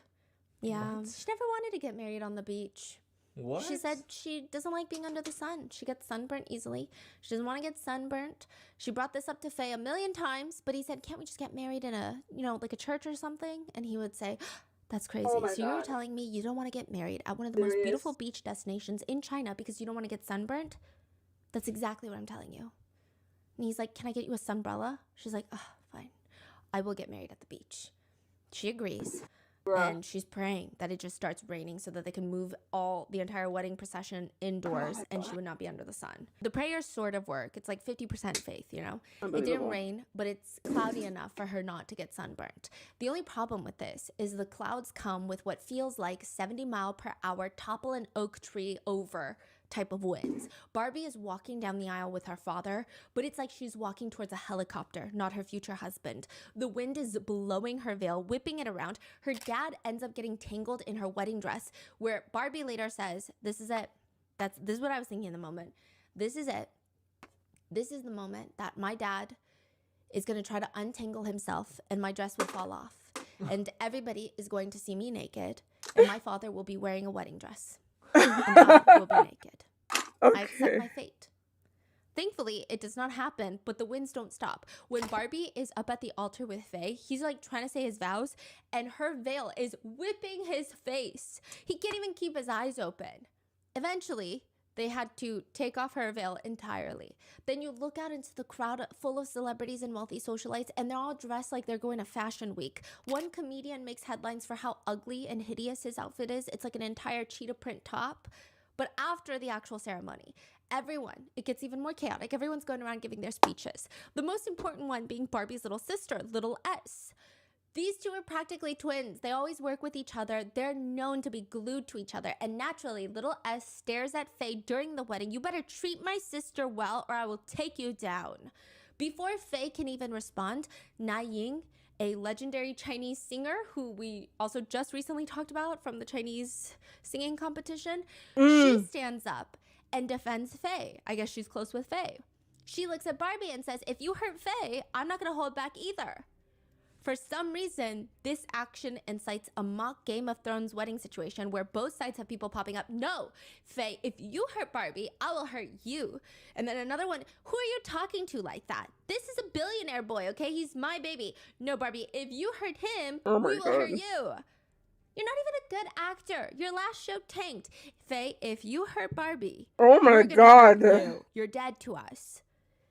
Yeah, What? she never wanted to get married on the beach. What? She said she doesn't like being under the sun. She gets sunburnt easily. She doesn't want to get sunburnt. She brought this up to Faye a million times, but he said, can't we just get married in a, like a church or something? And he would say, that's crazy. Oh my So you're God. telling me you don't want to get married at one of the most beautiful beach destinations in China because you don't want to get sunburnt? That's exactly what I'm telling you. And he's like, can I get you a sunbrella? She's like, oh, fine. I will get married at the beach. She agrees. Bruh. And she's praying that it just starts raining so that they can move the entire wedding procession indoors and she would not be under the sun. The prayers sort of work. It's like 50% faith, It didn't Unbelievable. rain, but it's cloudy enough for her not to get sunburnt. The only problem with this is the clouds come with what feels like 70 mile per hour topple an oak tree over type of winds. Barbie is walking down the aisle with her father, but it's like she's walking towards a helicopter, not her future husband. The wind is blowing her veil, whipping it around. Her dad ends up getting tangled in her wedding dress, where Barbie later says, this is it. This is what I was thinking in the moment. This is it. This is the moment that my dad is going to try to untangle himself and my dress will fall off. And everybody is going to see me naked and my father will be wearing a wedding dress. And Dad will be naked. I accept my fate. Thankfully, it does not happen, but the winds don't stop. When Barbie is up at the altar with Faye, he's like trying to say his vows, and her veil is whipping his face. He can't even keep his eyes open. Eventually, they had to take off her veil entirely. Then you look out into the crowd full of celebrities and wealthy socialites, and they're all dressed like they're going to Fashion Week. One comedian makes headlines for how ugly and hideous his outfit is. It's like an entire cheetah print top. But after the actual ceremony, it gets even more chaotic. Everyone's going around giving their speeches. The most important one being Barbie's little sister, Little S. These two are practically twins. They always work with each other. They're known to be glued to each other. And naturally, Little S stares at Faye during the wedding. You better treat my sister well or I will take you down. Before Faye can even respond, Na Ying, a legendary Chinese singer who we also just recently talked about from the Chinese singing competition, she stands up and defends Faye. I guess she's close with Faye. She looks at Barbie and says, if you hurt Faye, I'm not going to hold back either. For some reason, this action incites a mock Game of Thrones wedding situation where both sides have people popping up. No, Faye, if you hurt Barbie, I will hurt you. And then another one, who are you talking to like that? This is a billionaire boy, okay? He's my baby. No, Barbie, if you hurt him, we will hurt you. You're not even a good actor. Your last show tanked. Faye, if you hurt Barbie, Oh my we're gonna God. hurt you. You're dead to us.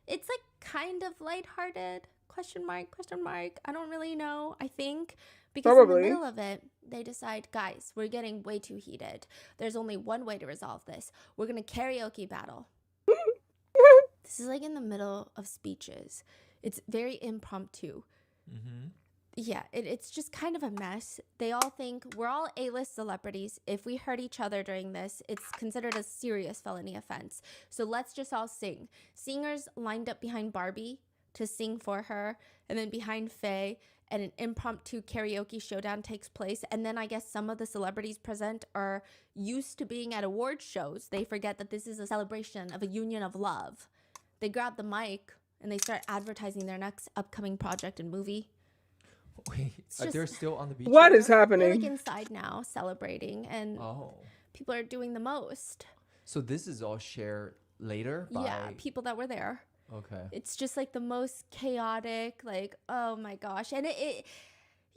It's like kind of lighthearted. Question mark. I don't really know, I think. Because Probably. in the middle of it, they decide, guys, we're getting way too heated. There's only one way to resolve this. We're going to karaoke battle. This is like in the middle of speeches. It's very impromptu. Mm-hmm. Yeah, it's just kind of a mess. They all think we're all A-list celebrities. If we hurt each other during this, it's considered a serious felony offense. So let's just all sing. Singers lined up behind Barbie to sing for her, and then behind Faye, and an impromptu karaoke showdown takes place. And then I guess some of the celebrities present are used to being at award shows. They forget that this is a celebration of a union of love. They grab the mic and they start advertising their next upcoming project and movie. Wait, they're still on the beach? What right is now? They're happening? like inside now celebrating, and people are doing the most. So this is all shared later by... Yeah, people that were there. Okay. It's just like the most chaotic, like, oh my gosh. And it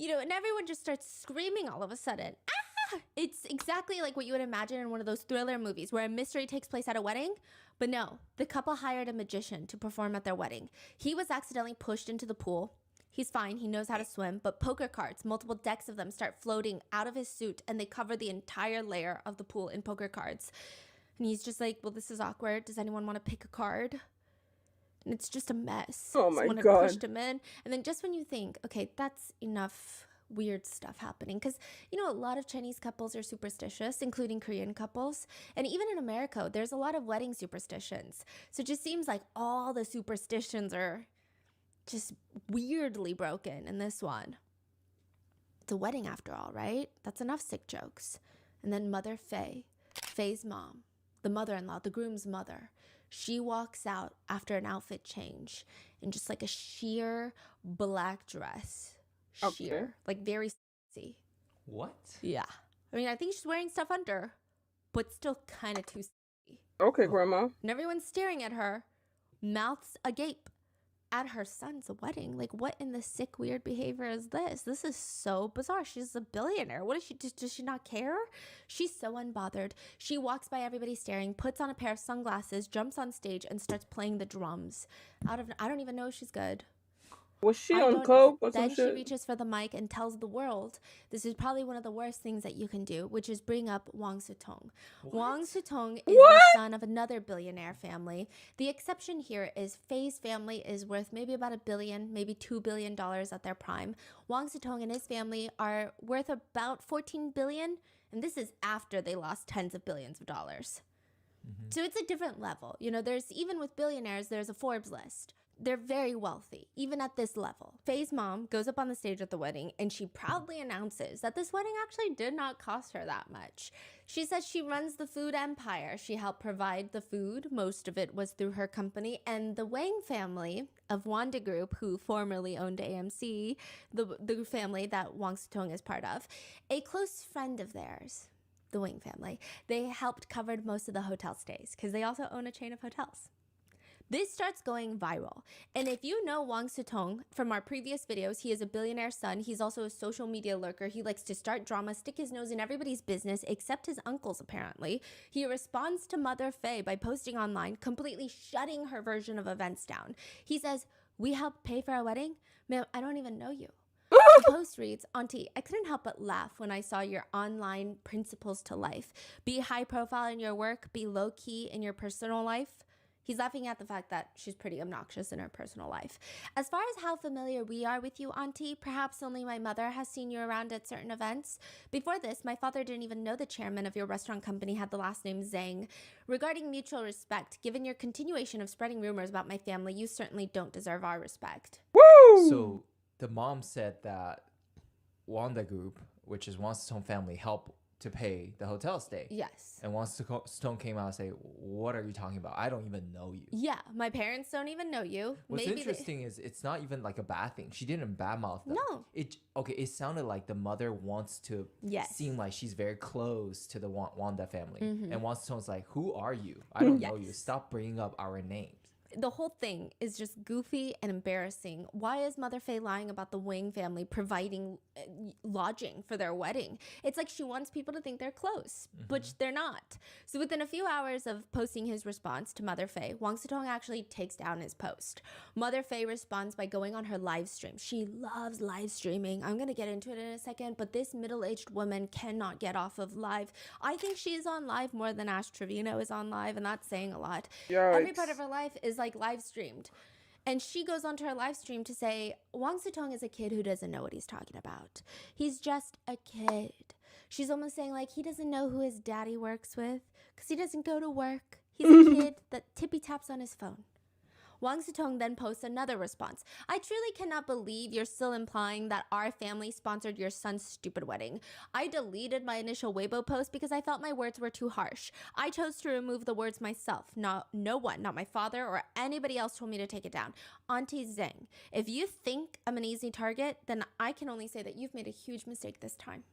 and everyone just starts screaming all of a sudden. Ah! It's exactly like what you would imagine in one of those thriller movies where a mystery takes place at a wedding, But no, the couple hired a magician to perform at their wedding. He was accidentally pushed into the pool. He's fine. He knows how to swim. But poker cards, multiple decks of them, start floating out of his suit, and they cover the entire layer of the pool in poker cards. And he's just like, well, this is awkward. Does anyone want to pick a card? And it's just a mess. Oh my Someone had God. pushed him in. And then just when you think, okay, that's enough weird stuff happening. Because, you know, a lot of Chinese couples are superstitious, including Korean couples. And even in America, there's a lot of wedding superstitions. So it just seems like all the superstitions are just weirdly broken in this one. It's a wedding after all, right? That's enough sick jokes. And then Mother Faye's mom, the mother-in-law, the groom's mother, she walks out after an outfit change in just like a sheer black dress. Sheer. Like very sexy. What? Yeah. I mean, I think she's wearing stuff under, but still kind of too sexy. Okay, Grandma. And everyone's staring at her, mouths agape, at her son's wedding. Like, what in the sick, weird behavior is this? This is so bizarre. She's a billionaire. What is she? Does she not care? She's so unbothered. She walks by everybody staring, puts on a pair of sunglasses, jumps on stage, and starts playing the drums. I don't even know if she's good. Was she on coke or some Then she shit? reaches for the mic and tells the world, this is probably one of the worst things that you can do, which is bring up Wang Sutong. Wang Sutong is the son of another billionaire family. The exception here is Faye's family is worth maybe about $1 billion, maybe $2 billion at their prime. Wang Sutong and his family are worth about $14 billion, and this is after they lost tens of billions of dollars. So it's a different level. You know, there's even with billionaires, there's a Forbes list. They're very wealthy, even at this level. Faye's mom goes up on the stage at the wedding and she proudly announces that this wedding actually did not cost her that much. She says she runs the food empire. She helped provide the food. Most of it was through her company. And the Wang family of Wanda Group, who formerly owned AMC, the family that Wang Sutong is part of, a close friend of theirs, the Wang family, they helped cover most of the hotel stays because they also own a chain of hotels. This starts going viral. And if you know Wang Sutong from our previous videos, he is a billionaire son. He's also a social media lurker. He likes to start drama, stick his nose in everybody's business, except his uncle's apparently. He responds to Mother Faye by posting online, completely shutting her version of events down. He says, "We helped pay for our wedding? Ma'am, I don't even know you." The post reads, "Auntie, I couldn't help but laugh when I saw your online principles to life. Be high profile in your work, be low key in your personal life." He's laughing at the fact that she's pretty obnoxious in her personal life. As far as how familiar we are with you, Auntie, perhaps only my mother has seen you around at certain events. Before this, my father didn't even know the chairman of your restaurant company had the last name Zhang. Regarding mutual respect, given your continuation of spreading rumors about my family, you certainly don't deserve our respect. Woo! So the mom said that Wanda Group, which is Wang Sutong family, helped to pay the hotel stay. Yes. And Wang Sutong came out and say, "What are you talking about? I don't even know you." Yeah, my parents don't even know you. What's Maybe interesting is it's not even like a bad thing. She didn't badmouth them. No. It sounded like the mother wants to Yes. seem like she's very close to the Wanda family. Mhm. And Wang Sutong's like, "Who are you? I don't know you. Yes. Stop bringing up our names." The whole thing is just goofy and embarrassing. Why is Mother Faye lying about the Wang family providing lodging for their wedding? It's like she wants people to think they're close, but they're not. So within a few hours of posting his response to Mother Faye, Wang Sutong actually takes down his post. Mother Faye responds by going on her live stream. She loves live streaming. I'm going to get into it in a second, but this middle-aged woman cannot get off of live. I think she is on live more than Ash Trevino is on live, and that's saying a lot. Yikes. Every part of her life is like live streamed. And she goes onto her live stream to say, Wang Sutong is a kid who doesn't know what he's talking about. He's just a kid. She's almost saying like he doesn't know who his daddy works with because he doesn't go to work. He's a kid that tippy taps on his phone. Wang Sutong then posts another response. "I truly cannot believe you're still implying that our family sponsored your son's stupid wedding. I deleted my initial Weibo post because I felt my words were too harsh. I chose to remove the words myself. No one, not my father or anybody else told me to take it down. Auntie Zhang, if you think I'm an easy target, then I can only say that you've made a huge mistake this time."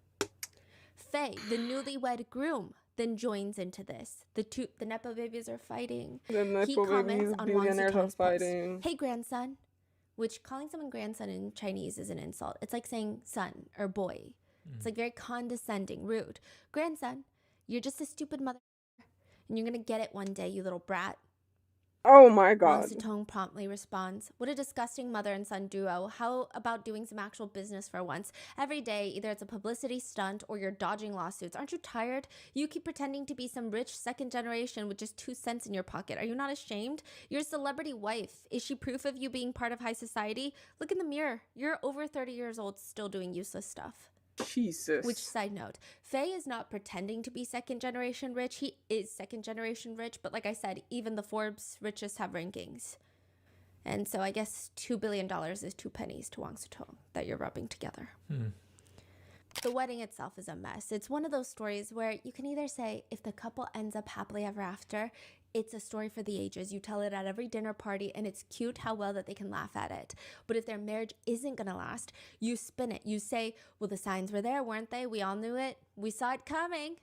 Faye, the newlywed groom, then joins into this. The Nepo babies are fighting. The Nepo He comments babies, on Wang billionaires are Sutong's fighting. post. "Hey, grandson," which calling someone grandson in Chinese is an insult. It's like saying son or boy. It's like very condescending, rude. "Grandson, you're just a stupid mother and you're going to get it one day, you little brat. Oh my Wang God. Sutong promptly responds, "What a disgusting mother and son duo. How about doing some actual business for once? Every day, either it's a publicity stunt or you're dodging lawsuits. Aren't you tired? You keep pretending to be some rich second generation with just 2 cents in your pocket. Are you not ashamed? Your celebrity wife. Is she proof of you being part of high society? Look in the mirror. You're over 30 years old still doing useless stuff." Jesus. Which, side note, Faye is not pretending to be second generation rich. He is second generation rich. But like I said, even the Forbes richest have rankings. And so I guess $2 billion is 2 pennies to Wang Sutong that you're rubbing together. The wedding itself is a mess. It's one of those stories where you can either say if the couple ends up happily ever after, it's a story for the ages. You tell it at every dinner party and it's cute how well that they can laugh at it. But if their marriage isn't going to last, you spin it. You say, well, the signs were there, weren't they? We all knew it. We saw it coming.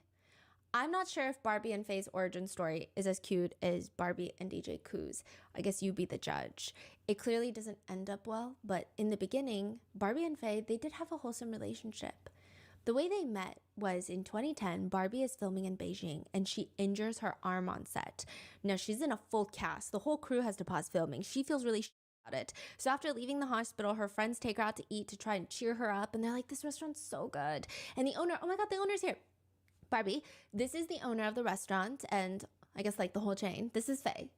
I'm not sure if Barbie and Faye's origin story is as cute as Barbie and DJ Coup's. I guess you be the judge. It clearly doesn't end up well, but in the beginning, Barbie and Faye, they did have a wholesome relationship. The way they met was in 2010, Barbie is filming in Beijing and she injures her arm on set. Now she's in a full cast. The whole crew has to pause filming. She feels really about it. So after leaving the hospital, her friends take her out to eat to try and cheer her up. And they're like, this restaurant's so good. And the owner, oh my God, the owner's here. Barbie, this is the owner of the restaurant and I guess like the whole chain. This is Faye.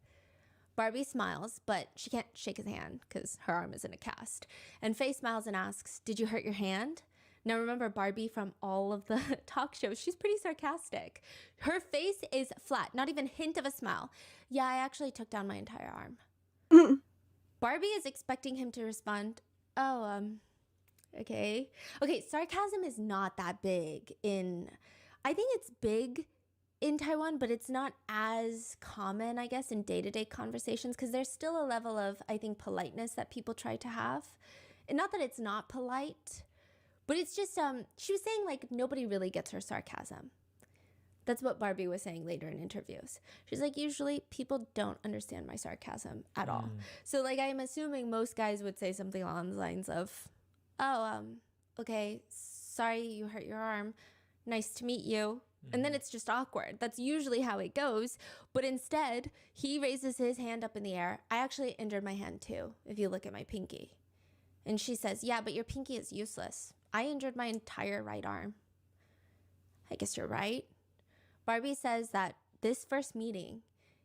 Barbie smiles, but she can't shake his hand because her arm is in a cast. And Faye smiles and asks, did you hurt your hand? Now remember, Barbie from all of the talk shows, she's pretty sarcastic. Her face is flat, not even a hint of a smile. Yeah, I actually took down my entire arm. Barbie is expecting him to respond, oh, okay. Okay, sarcasm is not that big I think it's big in Taiwan, but it's not as common, I guess, in day-to-day conversations because there's still a level of, I think, politeness that people try to have. And not that it's not polite, but it's just, she was saying, like, nobody really gets her sarcasm. That's what Barbie was saying later in interviews. She's like, usually people don't understand my sarcasm at all. So, like, I'm assuming most guys would say something along the lines of, oh, okay, sorry you hurt your arm. Nice to meet you. And then it's just awkward. That's usually how it goes. But instead, he raises his hand up in the air. I actually injured my hand too, if you look at my pinky. And she says, yeah, but your pinky is useless. I injured my entire right arm. I guess you're right. Barbie says that this first meeting,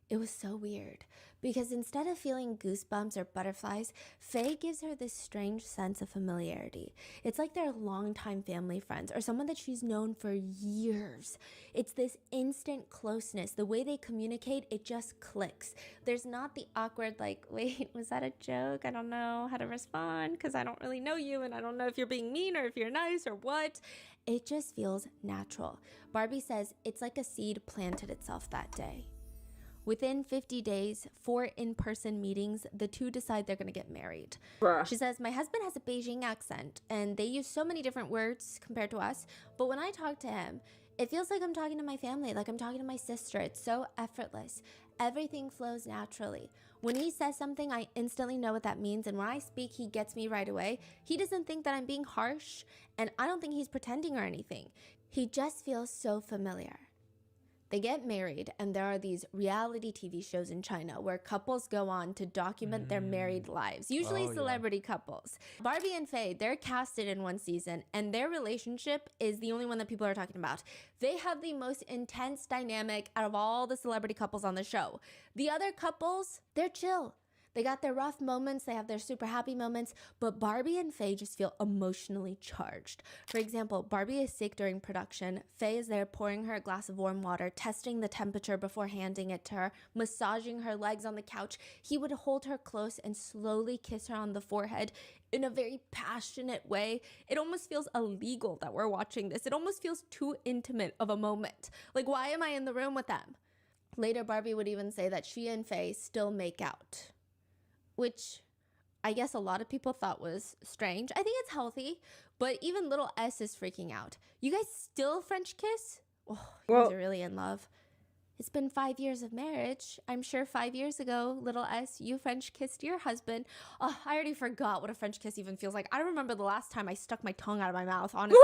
it was so weird because instead of feeling goosebumps or butterflies, Faye gives her this strange sense of familiarity. It's like they're longtime family friends or someone that she's known for years. It's this instant closeness. The way they communicate, it just clicks. There's not the awkward, like, wait, was that a joke? I don't know how to respond because I don't really know you and I don't know if you're being mean or if you're nice or what. It just feels natural. Barbie says it's like a seed planted itself that day. Within 50 days, 4 in-person meetings, the two decide they're going to get married. Bruh. She says, my husband has a Beijing accent, and they use so many different words compared to us. But when I talk to him, it feels like I'm talking to my family, like I'm talking to my sister. It's so effortless. Everything flows naturally. When he says something, I instantly know what that means. And when I speak, he gets me right away. He doesn't think that I'm being harsh, and I don't think he's pretending or anything. He just feels so familiar. They get married, and there are these reality TV shows in China where couples go on to document their married lives, usually celebrity couples. Barbie and Faye, they're casted in one season, and their relationship is the only one that people are talking about. They have the most intense dynamic out of all the celebrity couples on the show. The other couples, they're chill. They got their rough moments, they have their super happy moments, but Barbie and Faye just feel emotionally charged. For example, Barbie is sick during production. Faye is there pouring her a glass of warm water, testing the temperature before handing it to her, massaging her legs on the couch. He would hold her close and slowly kiss her on the forehead in a very passionate way. It almost feels illegal that we're watching this. It almost feels too intimate of a moment. Like, why am I in the room with them? Later, Barbie would even say that she and Faye still make out, which I guess a lot of people thought was strange. I think it's healthy, but even little S is freaking out. You guys still French kiss? Oh, you guys are really in love. It's been 5 years of marriage. I'm sure 5 years ago, little S, you French kissed your husband. Oh, I already forgot what a French kiss even feels like. I don't remember the last time I stuck my tongue out of my mouth, honestly.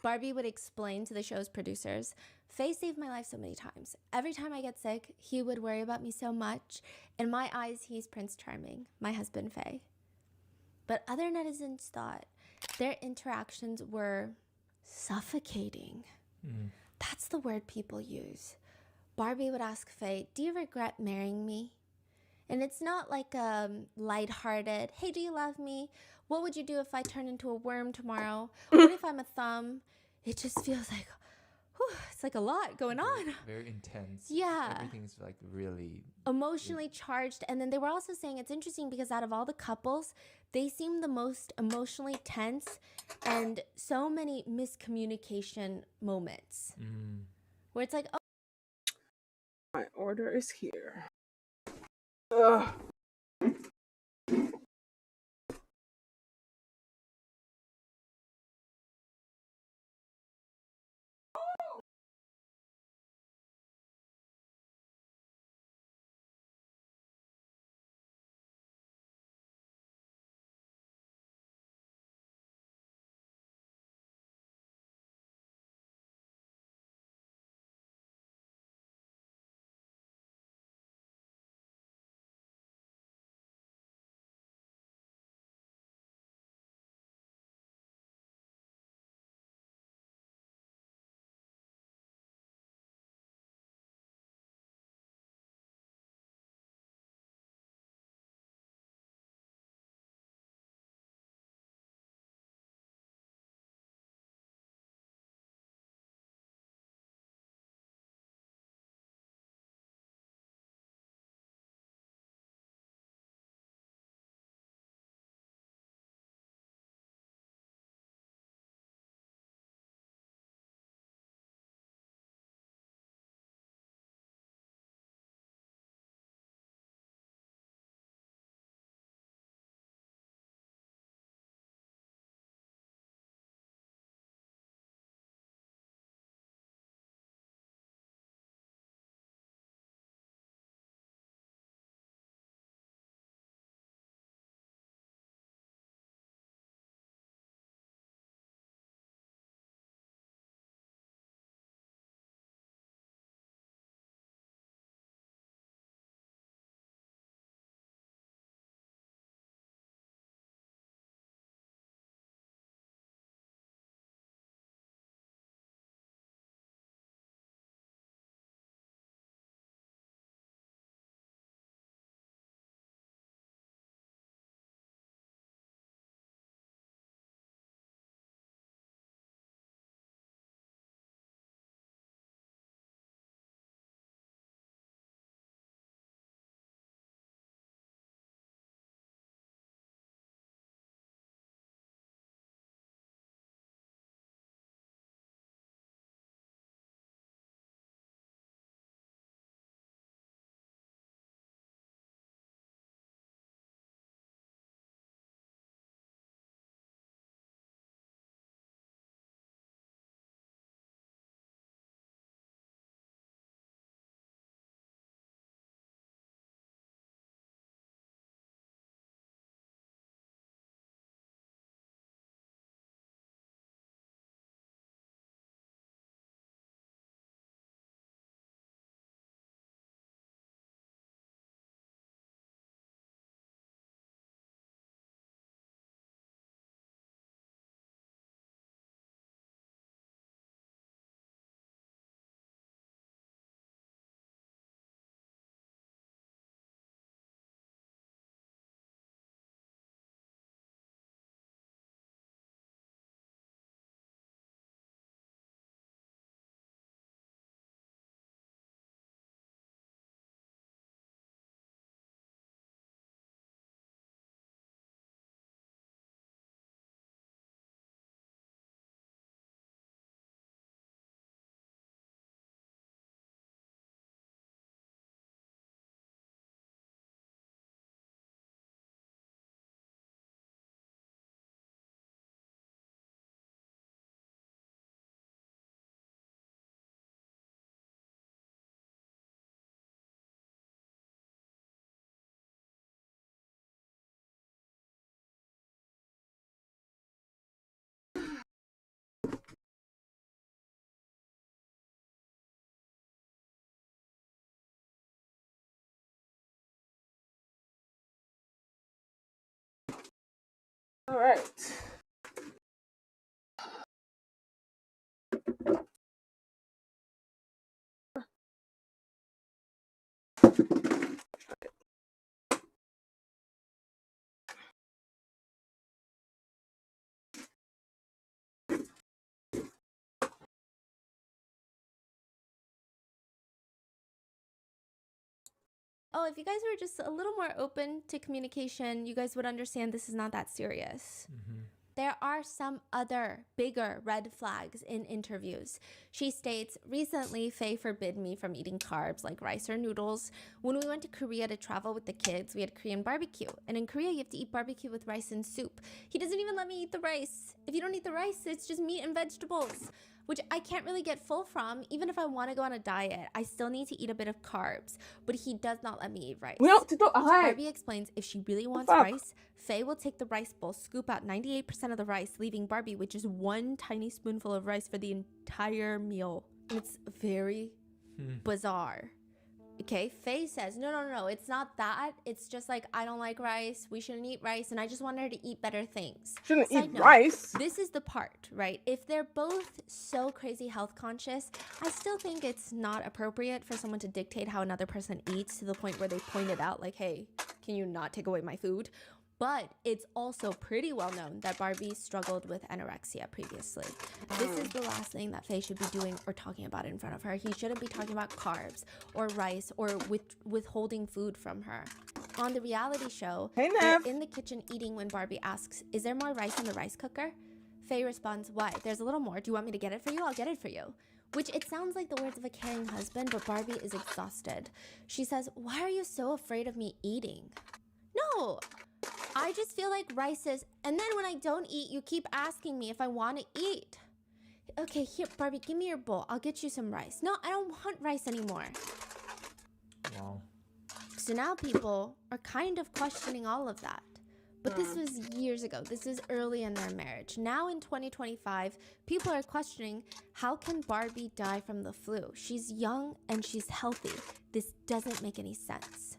Barbie would explain to the show's producers, Faye saved my life so many times. Every time I get sick, he would worry about me so much. In my eyes, he's Prince Charming, my husband Faye. But other netizens thought their interactions were suffocating. That's the word people use. Barbie would ask Faye, do you regret marrying me? And it's not like a lighthearted, hey, do you love me? What would you do if I turned into a worm tomorrow? What if I'm a thumb? It just feels like, whew, it's like a lot going on. Very intense. Yeah. Everything's like really emotionally charged. And then they were also saying it's interesting because out of all the couples, they seem the most emotionally tense and so many miscommunication moments where it's like, oh, My order is here. Ugh. All right. Oh, if you guys were just a little more open to communication, you guys would understand this is not that serious. Mm-hmm. There are some other bigger red flags in interviews. She states, recently, Faye forbid me from eating carbs like rice or noodles. When we went to Korea to travel with the kids, we had Korean barbecue. And in Korea, you have to eat barbecue with rice and soup. He doesn't even let me eat the rice. If you don't eat the rice, it's just meat and vegetables, which I can't really get full from. Even if I want to go on a diet, I still need to eat a bit of carbs. But he does not let me eat rice. Barbie explains if she really wants rice, Faye will take the rice bowl, scoop out 98% of the rice, leaving Barbie with just one tiny spoonful of rice for the entire meal. And it's very bizarre. Okay, Faye says, no, it's not that. It's just like, I don't like rice. We shouldn't eat rice. And I just want her to eat better things. Shouldn't eat rice. This is the part, right? If they're both so crazy health conscious, I still think it's not appropriate for someone to dictate how another person eats to the point where they point it out like, hey, can you not take away my food? But it's also pretty well known that Barbie struggled with anorexia previously. This is the last thing that Faye should be doing or talking about in front of her. He shouldn't be talking about carbs or rice or withholding food from her. On the reality show, they're in the kitchen eating when Barbie asks, is there more rice in the rice cooker? Faye responds, why? There's a little more. Do you want me to get it for you? I'll get it for you. Which it sounds like the words of a caring husband, but Barbie is exhausted. She says, why are you so afraid of me eating? No, I just feel like rice is, and then when I don't eat, you keep asking me if I want to eat. Okay, here, Barbie, give me your bowl. I'll get you some rice. No, I don't want rice anymore. Wow. So now people are kind of questioning all of that. But this was years ago. This is early in their marriage. Now in 2025, people are questioning, how can Barbie die from the flu? She's young and she's healthy. This doesn't make any sense.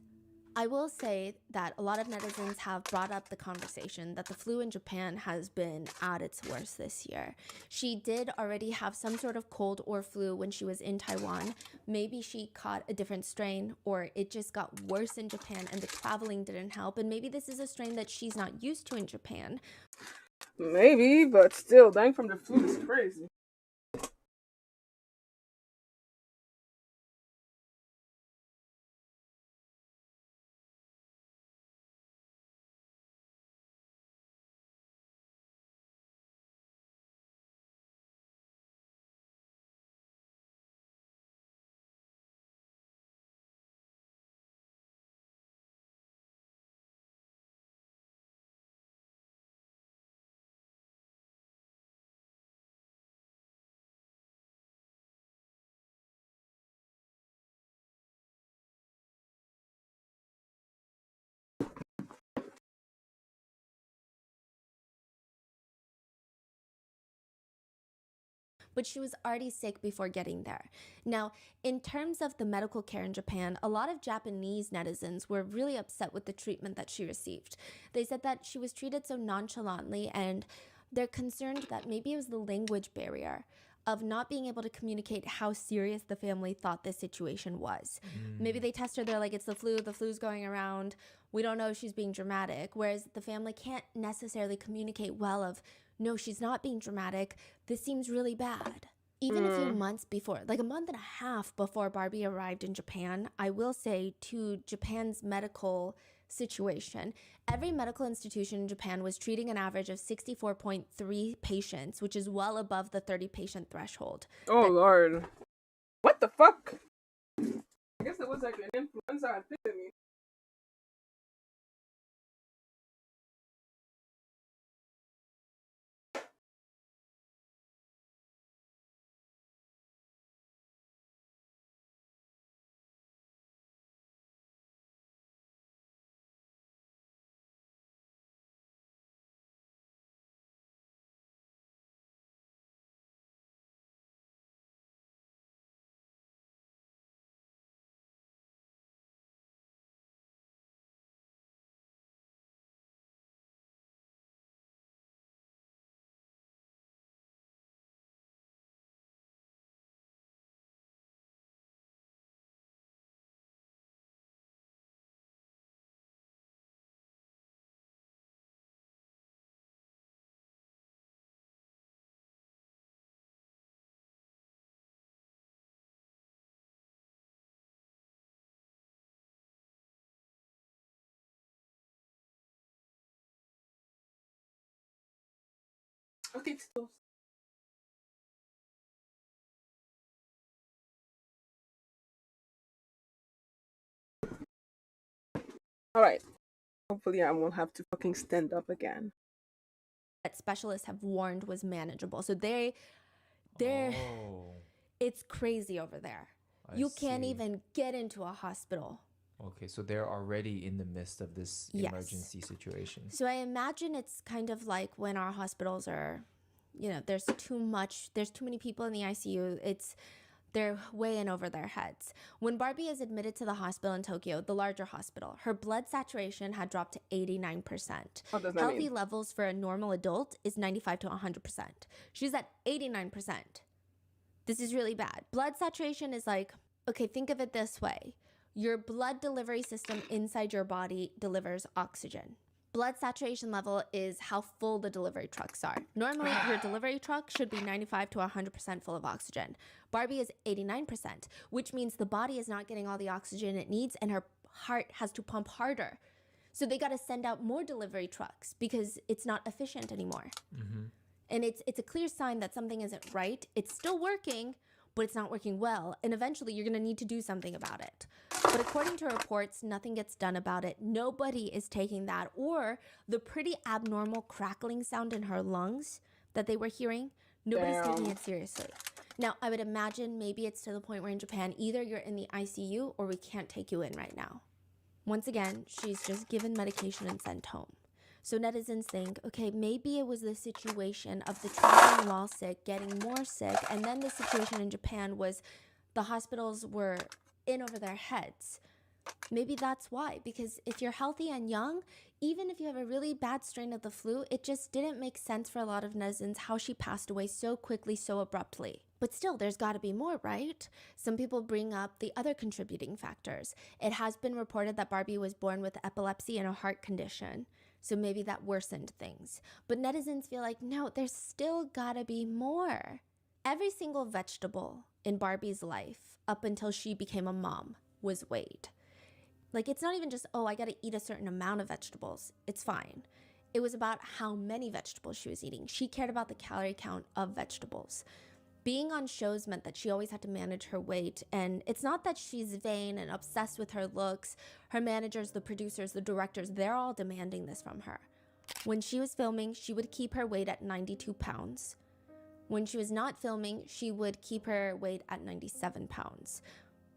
I will say that a lot of netizens have brought up the conversation that the flu in Japan has been at its worst this year. She did already have some sort of cold or flu when she was in Taiwan. Maybe she caught a different strain, or it just got worse in Japan and the traveling didn't help. And maybe this is a strain that she's not used to in Japan. Maybe, but still, dying from the flu is crazy. But she was already sick before getting there. Now, in terms of the medical care in Japan, a lot of Japanese netizens were really upset with the treatment that she received. They said that she was treated so nonchalantly, and they're concerned that maybe it was the language barrier of not being able to communicate how serious the family thought this situation was. Maybe they test her, they're like, it's the flu's going around, we don't know if she's being dramatic, whereas the family can't necessarily communicate well of, no, she's not being dramatic, this seems really bad. Even a few months before, like a month and a half before Barbie arrived in Japan, I will say to Japan's medical situation, every medical institution in Japan was treating an average of 64.3 patients, which is well above the 30 patient threshold. Oh, Lord. What the fuck? I guess it was like an influenza epidemic. Okay, still. All right. Hopefully, I won't have to fucking stand up again. That specialists have warned was manageable. So they're Oh, it's crazy over there. You can't see. even get into a hospital. Okay, so they're already in the midst of this Yes. emergency situation. So I imagine it's kind of like when our hospitals are, there's too many people in the ICU. They're way in over their heads. When Barbie is admitted to the hospital in Tokyo, the larger hospital, her blood saturation had dropped to 89%. What does that Healthy mean? levels for a normal adult is 95 to 100%. She's at 89%. This is really bad. Blood saturation is like, okay, think of it this way. Your blood delivery system inside your body delivers oxygen. Blood saturation level is how full the delivery trucks are. Normally, your delivery truck should be 95 to 100% full of oxygen. Barbie is 89%, which means the body is not getting all the oxygen it needs and her heart has to pump harder. So they got to send out more delivery trucks because it's not efficient anymore. Mm-hmm. And it's a clear sign that something isn't right. It's still working, but it's not working well. And eventually you're going to need to do something about it. But according to reports, nothing gets done about it. Nobody is taking that or the pretty abnormal crackling sound in her lungs that they were hearing. Nobody's taking it seriously. Now, I would imagine maybe it's to the point where in Japan, either you're in the ICU or we can't take you in right now. Once again, she's just given medication and sent home. So netizens think, okay, maybe it was the situation of the traveling while sick, getting more sick, and then the situation in Japan was the hospitals were in over their heads. Maybe that's why, because if you're healthy and young, even if you have a really bad strain of the flu, it just didn't make sense for a lot of netizens how she passed away so quickly, so abruptly. But still, there's got to be more, right? Some people bring up the other contributing factors. It has been reported that Barbie was born with epilepsy and a heart condition. So maybe that worsened things. But netizens feel like, no, there's still gotta be more. Every single vegetable in Barbie's life, up until she became a mom, was weighed. Like, it's not even just, oh, I gotta eat a certain amount of vegetables. It's fine. It was about how many vegetables she was eating. She cared about the calorie count of vegetables. Being on shows meant that she always had to manage her weight, and it's not that she's vain and obsessed with her looks. Her managers, the producers, the directors, they're all demanding this from her. When she was filming, she would keep her weight at 92 pounds. When she was not filming, she would keep her weight at 97 pounds,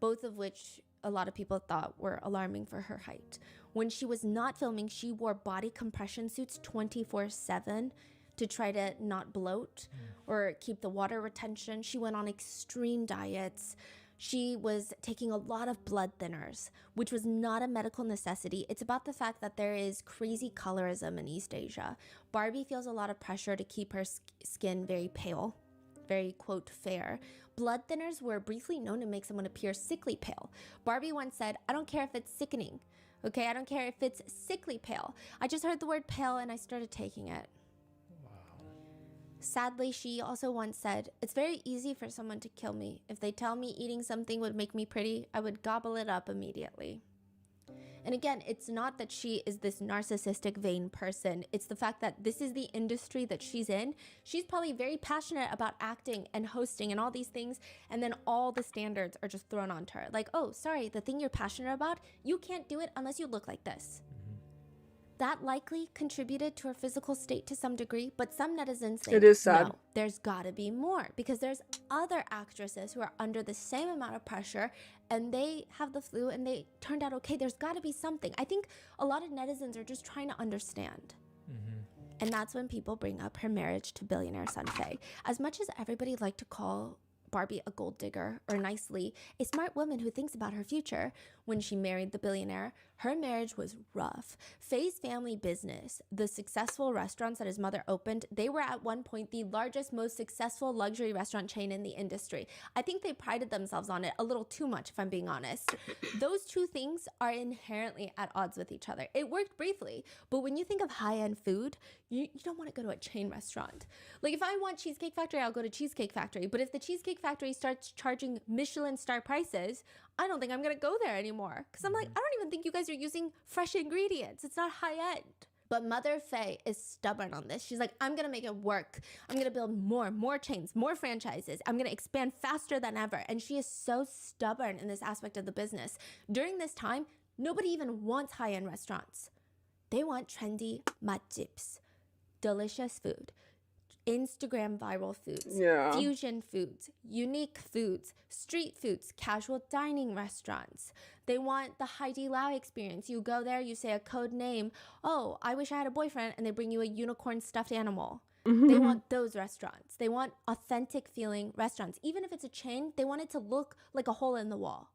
both of which a lot of people thought were alarming for her height. When she was not filming, she wore body compression suits 24/7 to try to not bloat or keep the water retention. She went on extreme diets. She was taking a lot of blood thinners, which was not a medical necessity. It's about the fact that there is crazy colorism in East Asia. Barbie feels a lot of pressure to keep her skin very pale, very, quote, fair. Blood thinners were briefly known to make someone appear sickly pale. Barbie once said, I don't care if it's sickening, okay? I don't care if it's sickly pale. I just heard the word pale and I started taking it. Sadly, she also once said, it's very easy for someone to kill me. If they tell me eating something would make me pretty, I would gobble it up immediately. And again, it's not that she is this narcissistic, vain person. It's the fact that this is the industry that she's in. She's probably very passionate about acting and hosting and all these things. And then all the standards are just thrown onto her. Like, oh, sorry, the thing you're passionate about, you can't do it unless you look like this. That likely contributed to her physical state to some degree, but some netizens think, It is sad. no, there's gotta be more because there's other actresses who are under the same amount of pressure and they have the flu and they turned out okay. There's gotta be something. I think a lot of netizens are just trying to understand. And that's when people bring up her marriage to billionaire Sun Faye. As much as everybody liked to call Barbie a gold digger, or nicely, a smart woman who thinks about her future, when she married the billionaire, her marriage was rough. Faye's family business, the successful restaurants that his mother opened, they were at one point the largest, most successful luxury restaurant chain in the industry. I think they prided themselves on it a little too much, if I'm being honest. Those two things are inherently at odds with each other. It worked briefly, but when you think of high-end food, you don't want to go to a chain restaurant. Like, if I want Cheesecake Factory, I'll go to Cheesecake Factory. But if the Cheesecake Factory starts charging Michelin star prices, I don't think I'm going to go there anymore. Because I'm like, I don't even think you guys are using fresh ingredients. It's not high end. But Mother Faye is stubborn on this. She's like, I'm going to make it work. I'm going to build more chains, more franchises. I'm going to expand faster than ever. And she is so stubborn in this aspect of the business. During this time, nobody even wants high-end restaurants. They want trendy 맛집s, delicious food, Instagram viral foods, fusion foods, unique foods, street foods, casual dining restaurants. They want the Heidi Lau experience. You go there, you say a code name. Oh, I wish I had a boyfriend, and they bring you a unicorn stuffed animal. They want those restaurants. They want authentic feeling restaurants. Even if it's a chain, they want it to look like a hole in the wall.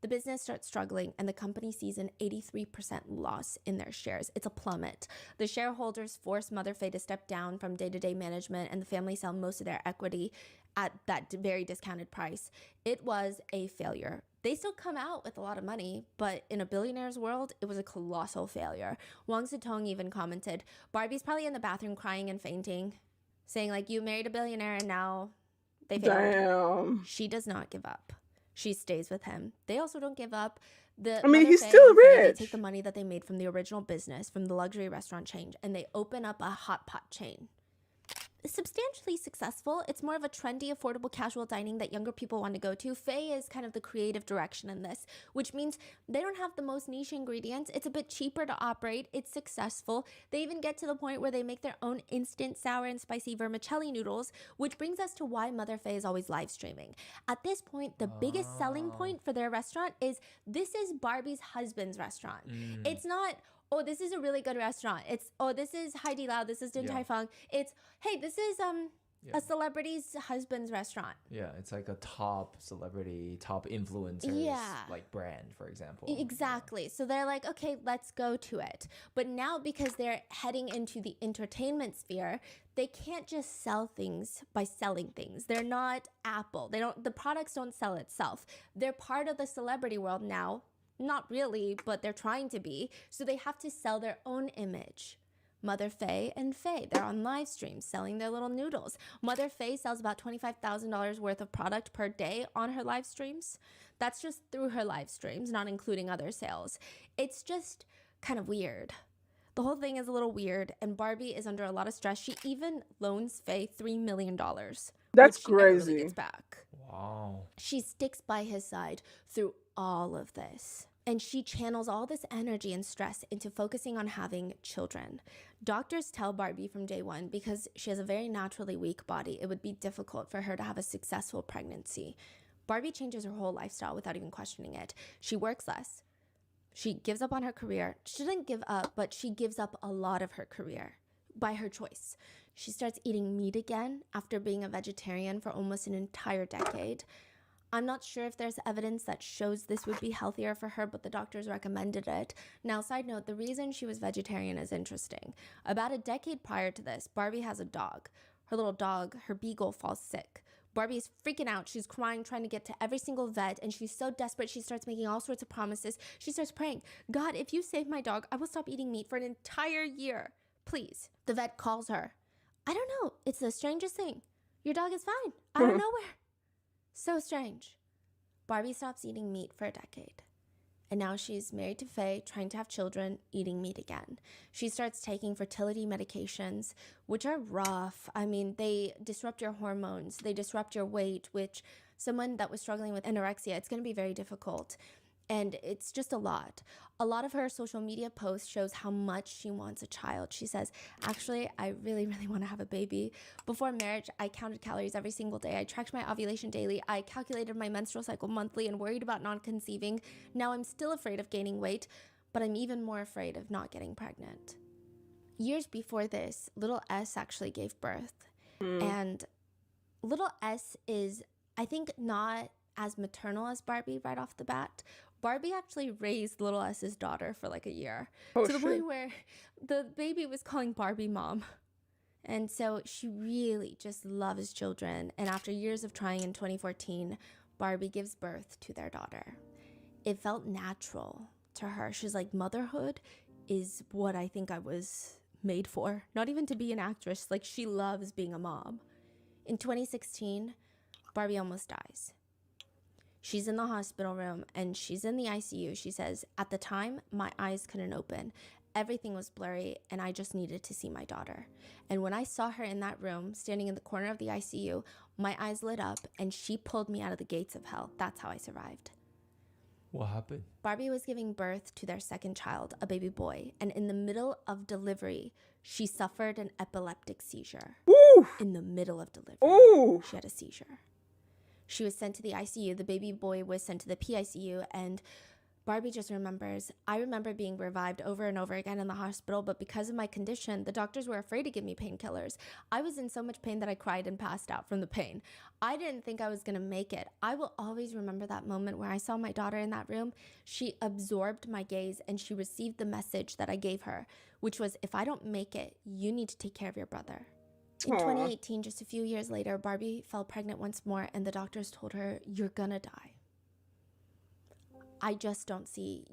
The business starts struggling, and the company sees an 83% loss in their shares. It's a plummet. The shareholders force Mother Faye to step down from day-to-day management, and the family sell most of their equity at that very discounted price. It was a failure. They still come out with a lot of money, but in a billionaire's world, it was a colossal failure. Wang Zitong even commented, Barbie's probably in the bathroom crying and fainting, saying like, you married a billionaire and now they failed. Damn. She does not give up. She stays with him. They also don't give up. He's still rich. They take the money that they made from the original business, from the luxury restaurant chain, and they open up a hot pot chain. Substantially successful. It's more of a trendy, affordable, casual dining that younger people want to go to. Faye is kind of the creative direction in this, which means they don't have the most niche ingredients. It's a bit cheaper to operate. It's successful. They even get to the point where they make their own instant sour and spicy vermicelli noodles, which brings us to why Mother Faye is always live streaming. At this point, the biggest selling point for their restaurant is this is Barbie's husband's restaurant. It's not, oh, this is a really good restaurant. It's, oh, this is Heidi Lau. This is Din Tai Fung. It's, hey, this is a celebrity's husband's restaurant. Yeah, it's like a top celebrity, top influencer, like brand, for example. Exactly. So they're like, okay, let's go to it. But now because they're heading into the entertainment sphere, they can't just sell things by selling things. They're not Apple. The products don't sell itself. They're part of the celebrity world now. Not really, but they're trying to be. So they have to sell their own image. Mother Faye and Faye, they're on live streams selling their little noodles. Mother Faye sells about $25,000 worth of product per day on her live streams. That's just through her live streams, not including other sales. It's just kind of weird. The whole thing is a little weird, and Barbie is under a lot of stress. She even loans Faye $3 million. That's which she never crazy. really gets back. Wow. She sticks by his side through all of this. And she channels all this energy and stress into focusing on having children. Doctors tell Barbie from day one, because she has a very naturally weak body, it would be difficult for her to have a successful pregnancy. Barbie changes her whole lifestyle without even questioning it. She works less. She gives up on her career. She didn't give up, but she gives up a lot of her career by her choice. She starts eating meat again after being a vegetarian for almost an entire decade. I'm not sure if there's evidence that shows this would be healthier for her, but the doctors recommended it. Now, side note, the reason she was vegetarian is interesting. About a decade prior to this, Barbie has a dog. Her little dog, her beagle, falls sick. Barbie is freaking out. She's crying, trying to get to every single vet, and she's so desperate, she starts making all sorts of promises. She starts praying, God, if you save my dog, I will stop eating meat for an entire year. Please. The vet calls her. I don't know. It's the strangest thing. Your dog is fine. Out of nowhere. So strange. Barbie stops eating meat for a decade. And now she's married to Faye, trying to have children, eating meat again. She starts taking fertility medications, which are rough. I mean, they disrupt your hormones. They disrupt your weight, which someone that was struggling with anorexia, it's going to be very difficult. And it's just a lot. A lot of her social media posts shows how much she wants a child. She says, actually, I really, really want to have a baby. Before marriage, I counted calories every single day. I tracked my ovulation daily. I calculated my menstrual cycle monthly and worried about not conceiving. Now I'm still afraid of gaining weight, but I'm even more afraid of not getting pregnant. Years before this, little S actually gave birth. And little S is, I think, not as maternal as Barbie right off the bat. Barbie actually raised little S's daughter for like a year to the point where the baby was calling Barbie mom. And so she really just loves children. And after years of trying in 2014, Barbie gives birth to their daughter. It felt natural to her. She's like, motherhood is what I think I was made for. Not even to be an actress. Like, she loves being a mom. In 2016, Barbie almost dies. She's in the hospital room and she's in the ICU. She says, at the time, my eyes couldn't open. Everything was blurry, and I just needed to see my daughter. And when I saw her in that room, standing in the corner of the ICU, my eyes lit up, and she pulled me out of the gates of hell. That's how I survived. What happened? Barbie was giving birth to their second child, a baby boy, and in the middle of delivery, she suffered an epileptic seizure. Ooh. In the middle of delivery, Ooh. she had a seizure. She was sent to the ICU. The baby boy was sent to the PICU, and Barbie just remembers, I remember being revived over and over again in the hospital, but because of my condition, the doctors were afraid to give me painkillers. I was in so much pain that I cried and passed out from the pain. I didn't think I was going to make it. I will always remember that moment where I saw my daughter in that room. She absorbed my gaze and she received the message that I gave her, which was, if I don't make it, you need to take care of your brother. In 2018, just a few years later, Barbie fell pregnant once more and the doctors told her, you're gonna die. I just don't see,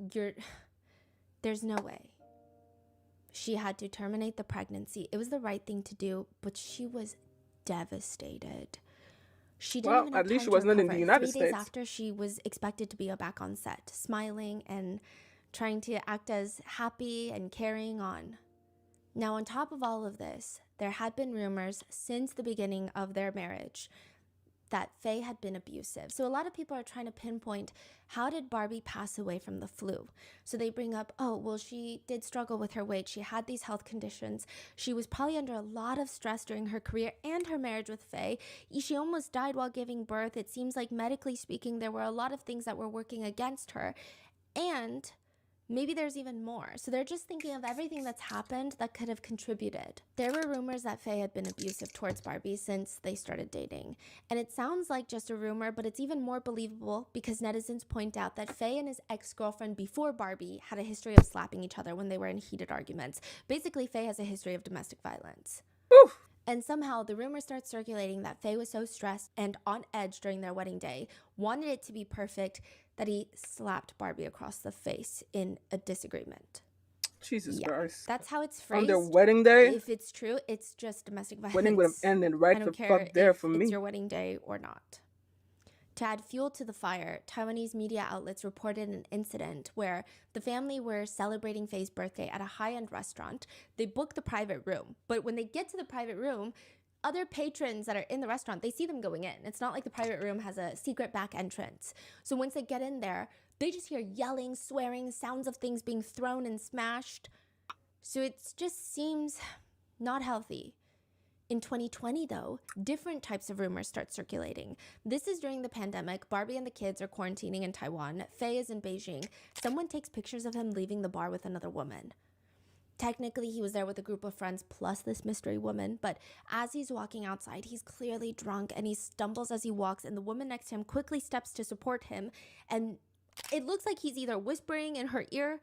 there's no way. She had to terminate the pregnancy. It was the right thing to do, but she was devastated. She didn't even have at least time she to was not in the recover. United 3 days States. after, she was expected to be back on set, smiling and trying to act as happy and carrying on. Now, on top of all of this, there had been rumors since the beginning of their marriage that Faye had been abusive. So a lot of people are trying to pinpoint, how did Barbie pass away from the flu? So they bring up, oh, well, she did struggle with her weight. She had these health conditions. She was probably under a lot of stress during her career and her marriage with Faye. She almost died while giving birth. It seems like medically speaking, there were a lot of things that were working against her. And maybe there's even more. So they're just thinking of everything that's happened that could have contributed. There were rumors that Faye had been abusive towards Barbie since they started dating. And it sounds like just a rumor, but it's even more believable because netizens point out that Faye and his ex-girlfriend before Barbie had a history of slapping each other when they were in heated arguments. Basically, Faye has a history of domestic violence. Oof. And somehow the rumor starts circulating that Faye was so stressed and on edge during their wedding day, wanted it to be perfect, that he slapped Barbie across the face in a disagreement. Jesus Christ. That's how it's On phrased. their wedding day? If it's true, it's just domestic violence. Wedding would have ended I right don't the care fuck there if for it's me. your wedding day or not. To add fuel to the fire, Taiwanese media outlets reported an incident where the family were celebrating Faye's birthday at a high-end restaurant. They booked the private room, but when they get to the private room, other patrons that are in the restaurant, they see them going in. It's not like the private room has a secret back entrance. So once they get in there, they just hear yelling, swearing, sounds of things being thrown and smashed. So it just seems not healthy. In 2020, though, different types of rumors start circulating. This is during the pandemic. Barbie and the kids are quarantining in Taiwan. Faye is in Beijing. Someone takes pictures of him leaving the bar with another woman. Technically, he was there with a group of friends plus this mystery woman, but as he's walking outside, he's clearly drunk and he stumbles as he walks, and the woman next to him quickly steps to support him, and it looks like he's either whispering in her ear,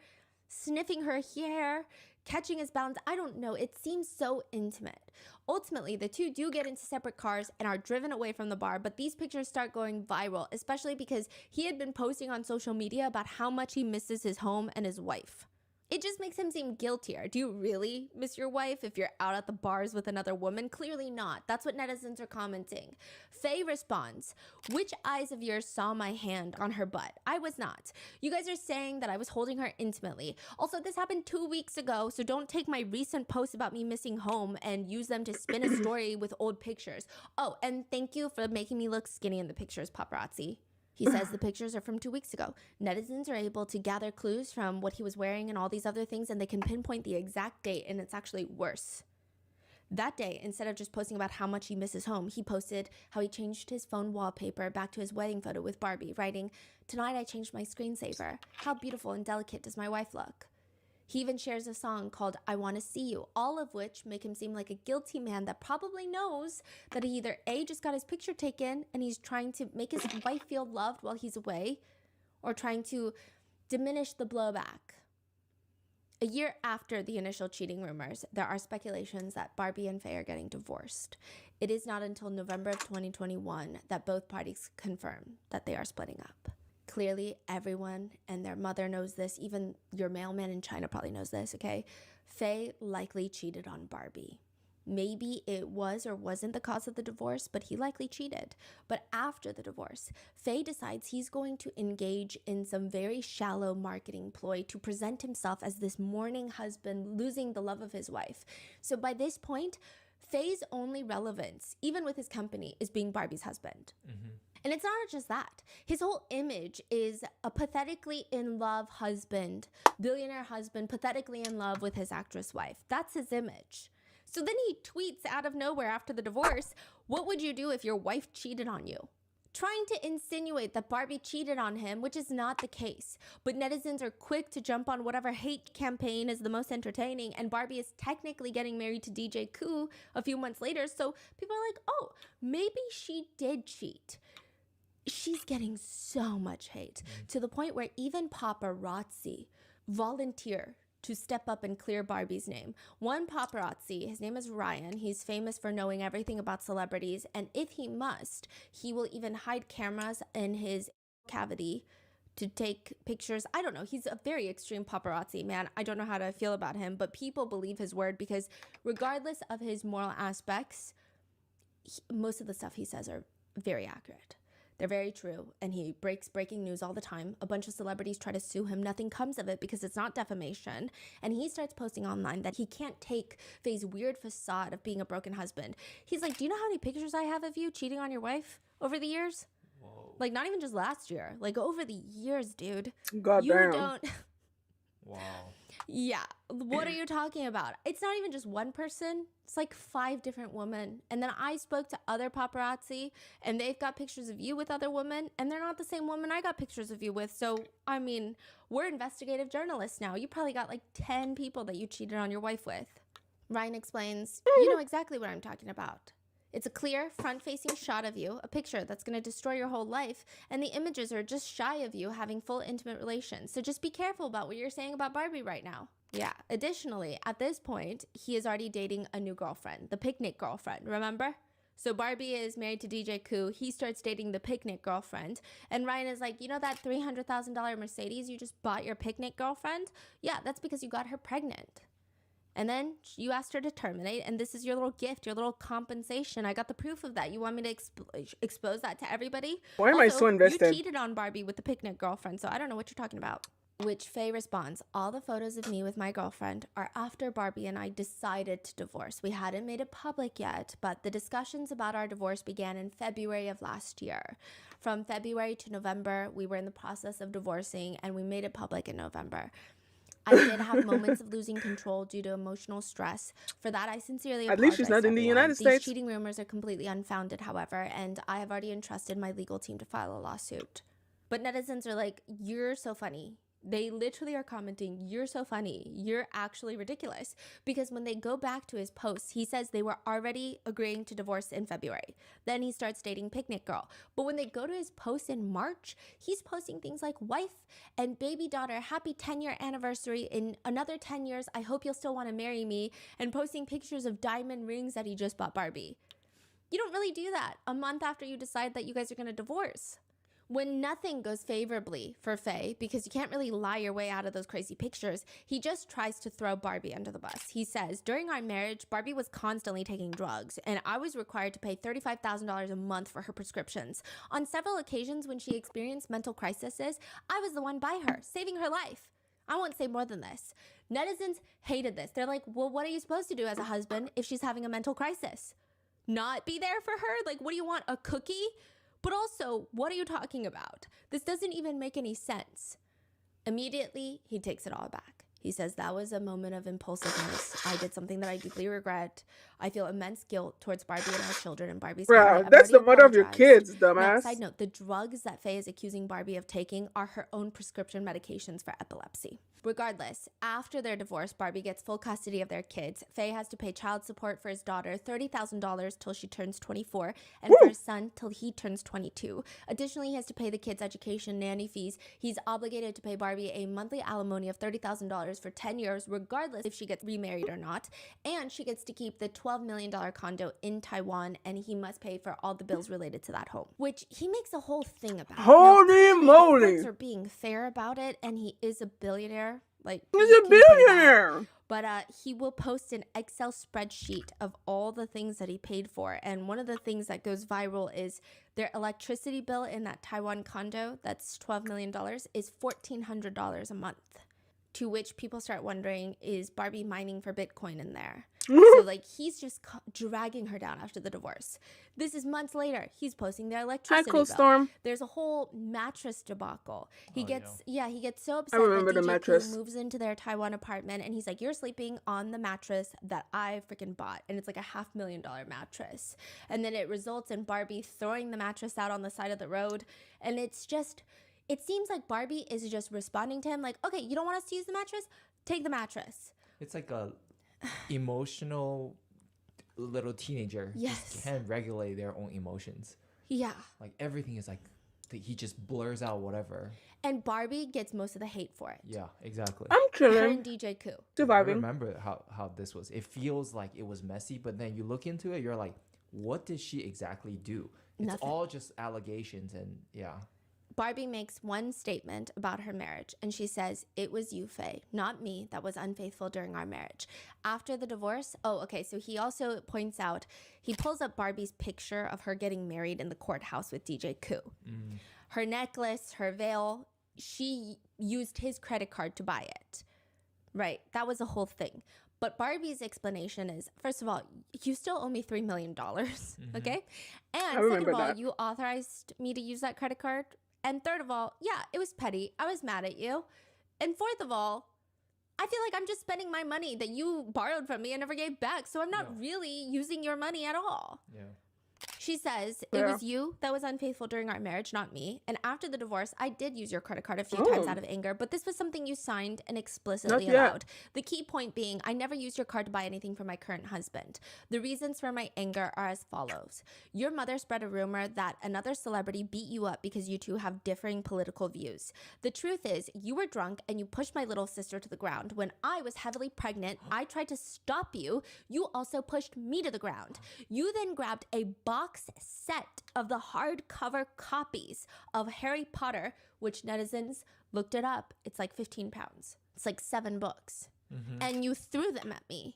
sniffing her hair, catching his balance. I don't know. It seems so intimate. Ultimately, the two do get into separate cars and are driven away from the bar, but these pictures start going viral, especially because he had been posting on social media about how much he misses his home and his wife. It just makes him seem guiltier. Do you really miss your wife if you're out at the bars with another woman? Clearly not. That's what netizens are commenting. Faye responds, which eyes of yours saw my hand on her butt? I was not. You guys are saying that I was holding her intimately. Also, this happened 2 weeks ago, so don't take my recent posts about me missing home and use them to spin a story with old pictures. Oh, and thank you for making me look skinny in the pictures, paparazzi. He says the pictures are from 2 weeks ago. Netizens are able to gather clues from what he was wearing and all these other things, and they can pinpoint the exact date, and it's actually worse. That day, instead of just posting about how much he misses home, he posted how he changed his phone wallpaper back to his wedding photo with Barbie, writing, "Tonight I changed my screensaver. How beautiful and delicate does my wife look?" He even shares a song called I Want to See You, all of which make him seem like a guilty man that probably knows that he either A, just got his picture taken and he's trying to make his wife feel loved while he's away, or trying to diminish the blowback. A year after the initial cheating rumors, there are speculations that Barbie and Faye are getting divorced. It is not until November of 2021 that both parties confirm that they are splitting up. Clearly, everyone and their mother knows this. Even your mailman in China probably knows this, okay? Faye likely cheated on Barbie. Maybe it was or wasn't the cause of the divorce, but he likely cheated. But after the divorce, Faye decides he's going to engage in some very shallow marketing ploy to present himself as this mourning husband losing the love of his wife. So by this point, Faye's only relevance, even with his company, is being Barbie's husband. Mm-hmm. And it's not just that. His whole image is a pathetically in love husband, billionaire husband, pathetically in love with his actress wife. That's his image. So then he tweets out of nowhere after the divorce, what would you do if your wife cheated on you? Trying to insinuate that Barbie cheated on him, which is not the case. But netizens are quick to jump on whatever hate campaign is the most entertaining, and Barbie is technically getting married to DJ Coup a few months later, so people are like, oh, maybe she did cheat. She's getting so much hate, to the point where even paparazzi volunteer to step up and clear Barbie's name. One paparazzi, his name is Ryan, he's famous for knowing everything about celebrities, and if he must, he will even hide cameras in his cavity to take pictures. I don't know, he's a very extreme paparazzi, man. I don't know how to feel about him, but people believe his word because regardless of his moral aspects, most of the stuff he says are very accurate. They're very true, and he breaks breaking news all the time. A bunch of celebrities try to sue him. Nothing comes of it because it's not defamation. And he starts posting online that he can't take Faye's weird facade of being a broken husband. He's like, do you know how many pictures I have of you cheating on your wife over the years? Whoa. Like, not even just last year. Like, over the years, dude. God you damn. don't... Wow. Yeah. What are you talking about? It's not even just one person. It's like 5 different women. And then I spoke to other paparazzi, and they've got pictures of you with other women, and they're not the same woman I got pictures of you with. So, I mean, we're investigative journalists now. You probably got like 10 people that you cheated on your wife with. Ryan explains, you know exactly what I'm talking about. It's a clear, front-facing shot of you, a picture that's going to destroy your whole life, and the images are just shy of you having full intimate relations. So just be careful about what you're saying about Barbie right now. Yeah. Additionally, at this point, he is already dating a new girlfriend, the picnic girlfriend, remember? So Barbie is married to DJ Coup. He starts dating the picnic girlfriend. And Ryan is like, you know that $300,000 Mercedes you just bought your picnic girlfriend? Yeah, that's because you got her pregnant. And then you asked her to terminate, and this is your little gift, your little compensation. I got the proof of that. You want me to expose that to everybody? Why am I so invested? You cheated on Barbie with the picnic girlfriend, so I don't know what you're talking about. Which Faye responds, all the photos of me with my girlfriend are after Barbie and I decided to divorce. We hadn't made it public yet, but the discussions about our divorce began in February of last year. From February to November, we were in the process of divorcing, and we made it public in November. I did have moments of losing control due to emotional stress. For that, I sincerely apologize. At least she's not in the United States. These cheating rumors are completely unfounded, however, and I have already entrusted my legal team to file a lawsuit. But netizens are like, you're so funny. They literally are commenting, you're so funny. You're actually ridiculous. Because when they go back to his posts, he says they were already agreeing to divorce in February. Then he starts dating Picnic Girl. But when they go to his posts in March, he's posting things like wife and baby daughter, happy 10-year anniversary. In another 10 years, I hope you'll still want to marry me. And posting pictures of diamond rings that he just bought Barbie. You don't really do that a month after you decide that you guys are going to divorce. When nothing goes favorably for Faye, because you can't really lie your way out of those crazy pictures, he just tries to throw Barbie under the bus. He says, during our marriage, Barbie was constantly taking drugs, and I was required to pay $35,000 a month for her prescriptions. On several occasions when she experienced mental crises, I was the one by her, saving her life. I won't say more than this. Netizens hated this. They're like, well, what are you supposed to do as a husband if she's having a mental crisis? Not be there for her? Like, what do you want, a cookie? But also, what are you talking about? This doesn't even make any sense. Immediately, he takes it all back. He says, that was a moment of impulsiveness. I did something that I deeply regret. I feel immense guilt towards Barbie and our children and Barbie's family. Bro, that's the mother of your kids, dumbass. Now, side note, the drugs that Faye is accusing Barbie of taking are her own prescription medications for epilepsy. Regardless, after their divorce, Barbie gets full custody of their kids. Faye has to pay child support for his daughter, $30,000 till she turns 24, and for his son till he turns 22. Additionally, he has to pay the kids' education, nanny fees. He's obligated to pay Barbie a monthly alimony of $30,000 for 10 years, regardless if she gets remarried or not. And she gets to keep the $12 million condo in Taiwan, and he must pay for all the bills related to that home, which he makes a whole thing about. Holy moly! Are being fair about it, and he is a billionaire. Like, He's you a can pay that. billionaire. But he will post an Excel spreadsheet of all the things that he paid for. And one of the things that goes viral is their electricity bill in that Taiwan condo, that's $12 million, is $1,400 a month. To which people start wondering, is Barbie mining for Bitcoin in there? So, like, he's just dragging her down after the divorce. This is months later. He's posting their electricity bill. Storm. There's a whole mattress debacle. He gets so upset I remember that the DJ mattress. Coup moves into their Taiwan apartment, and he's like, you're sleeping on the mattress that I freaking bought. And it's like a $500,000 mattress. And then it results in Barbie throwing the mattress out on the side of the road. And it's just... It seems like Barbie is just responding to him like, okay, you don't want us to use the mattress? Take the mattress. It's like a emotional little teenager. Yes. Just can't regulate their own emotions. Yeah. Like everything is like, he just blurs out whatever. And Barbie gets most of the hate for it. Yeah, exactly. I'm Her chilling. and DJ Coup. I Surviving. remember how this was. It feels like it was messy, but then you look into it, you're like, what did she exactly do? It's Nothing. all just allegations and yeah. Barbie makes one statement about her marriage, and she says, it was you, Faye, not me, that was unfaithful during our marriage. After the divorce, so he also points out, he pulls up Barbie's picture of her getting married in the courthouse with DJ Coup. Her necklace, her veil, she used his credit card to buy it. Right, that was the whole thing. But Barbie's explanation is, first of all, you still owe me $3 million, okay? And second of all, that. you authorized me to use that credit card. And third of all, yeah, it was petty. I was mad at you. And fourth of all, I feel like I'm just spending my money that you borrowed from me and never gave back. So I'm not really using your money at all. Yeah. She says, it was you that was unfaithful during our marriage, not me. And after the divorce, I did use your credit card a few times out of anger, but this was something you signed and explicitly allowed. The key point being, I never used your card to buy anything for my current husband. The reasons for my anger are as follows. Your mother spread a rumor that another celebrity beat you up because you two have differing political views. The truth is, you were drunk and you pushed my little sister to the ground. When I was heavily pregnant, I tried to stop you. You also pushed me to the ground. You then grabbed a box set of the hardcover copies of Harry Potter, which netizens looked it up. It's like 15 pounds. It's like 7 books. And you threw them at me.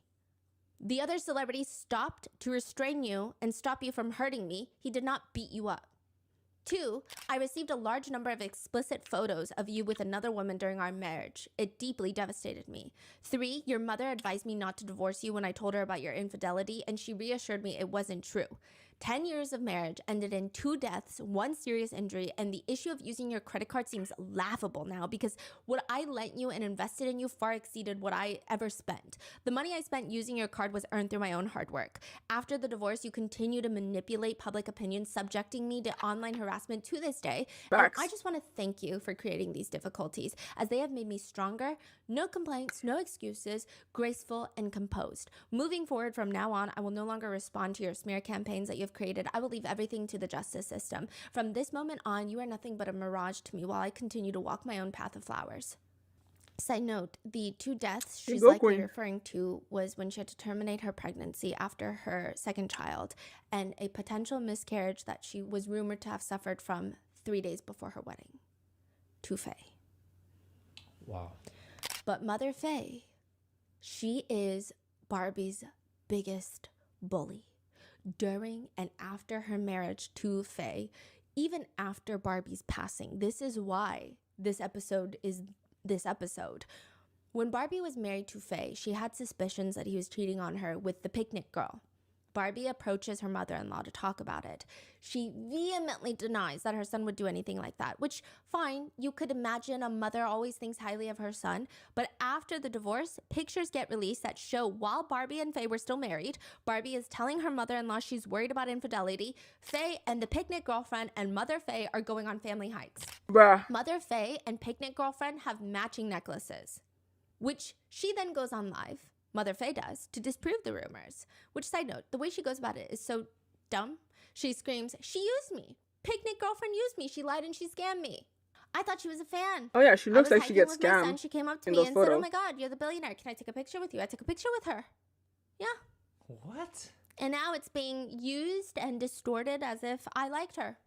The other celebrity stopped to restrain you and stop you from hurting me. He did not beat you up. 2, I received a large number of explicit photos of you with another woman during our marriage. It deeply devastated me. 3, your mother advised me not to divorce you when I told her about your infidelity, and she reassured me it wasn't true. 10 years of marriage ended in 2 deaths, 1 serious injury, and the issue of using your credit card seems laughable now because what I lent you and invested in you far exceeded what I ever spent. The money I spent using your card was earned through my own hard work. After the divorce, you continue to manipulate public opinion, subjecting me to online harassment to this day. And I just want to thank you for creating these difficulties, as they have made me stronger, no complaints, no excuses, graceful, and composed. Moving forward from now on, I will no longer respond to your smear campaigns that you have created. I will leave everything to the justice system. From this moment on, you are nothing but a mirage to me while I continue to walk my own path of flowers. Side note, the 2 deaths she's likely referring to was when she had to terminate her pregnancy after her second child and a potential miscarriage that she was rumored to have suffered from 3 days before her wedding to Faye. Wow. But Mother Faye, she is Barbie's biggest bully. During and after her marriage to Faye, even after Barbie's passing. This is why this episode is this episode. When Barbie was married to Faye, she had suspicions that he was cheating on her with the picnic girl. Barbie approaches her mother-in-law to talk about it. She vehemently denies that her son would do anything like that, which, fine, you could imagine a mother always thinks highly of her son. But after the divorce, pictures get released that show while Barbie and Faye were still married, Barbie is telling her mother-in-law she's worried about infidelity. Faye and the picnic girlfriend and Mother Faye are going on family hikes. Bruh. Mother Faye and picnic girlfriend have matching necklaces, which she then goes on live. Mother Faye does, to disprove the rumors. Which, side note, the way she goes about it is so dumb. She screams, she used me. Picnic girlfriend used me. She lied and she scammed me. I thought she was a fan. Oh yeah, she looks like she gets with my son. scammed. She came up to in me those and photos. said, oh my God, you're the billionaire. Can I take a picture with you? I took a picture with her. Yeah. What? And now it's being used and distorted as if I liked her.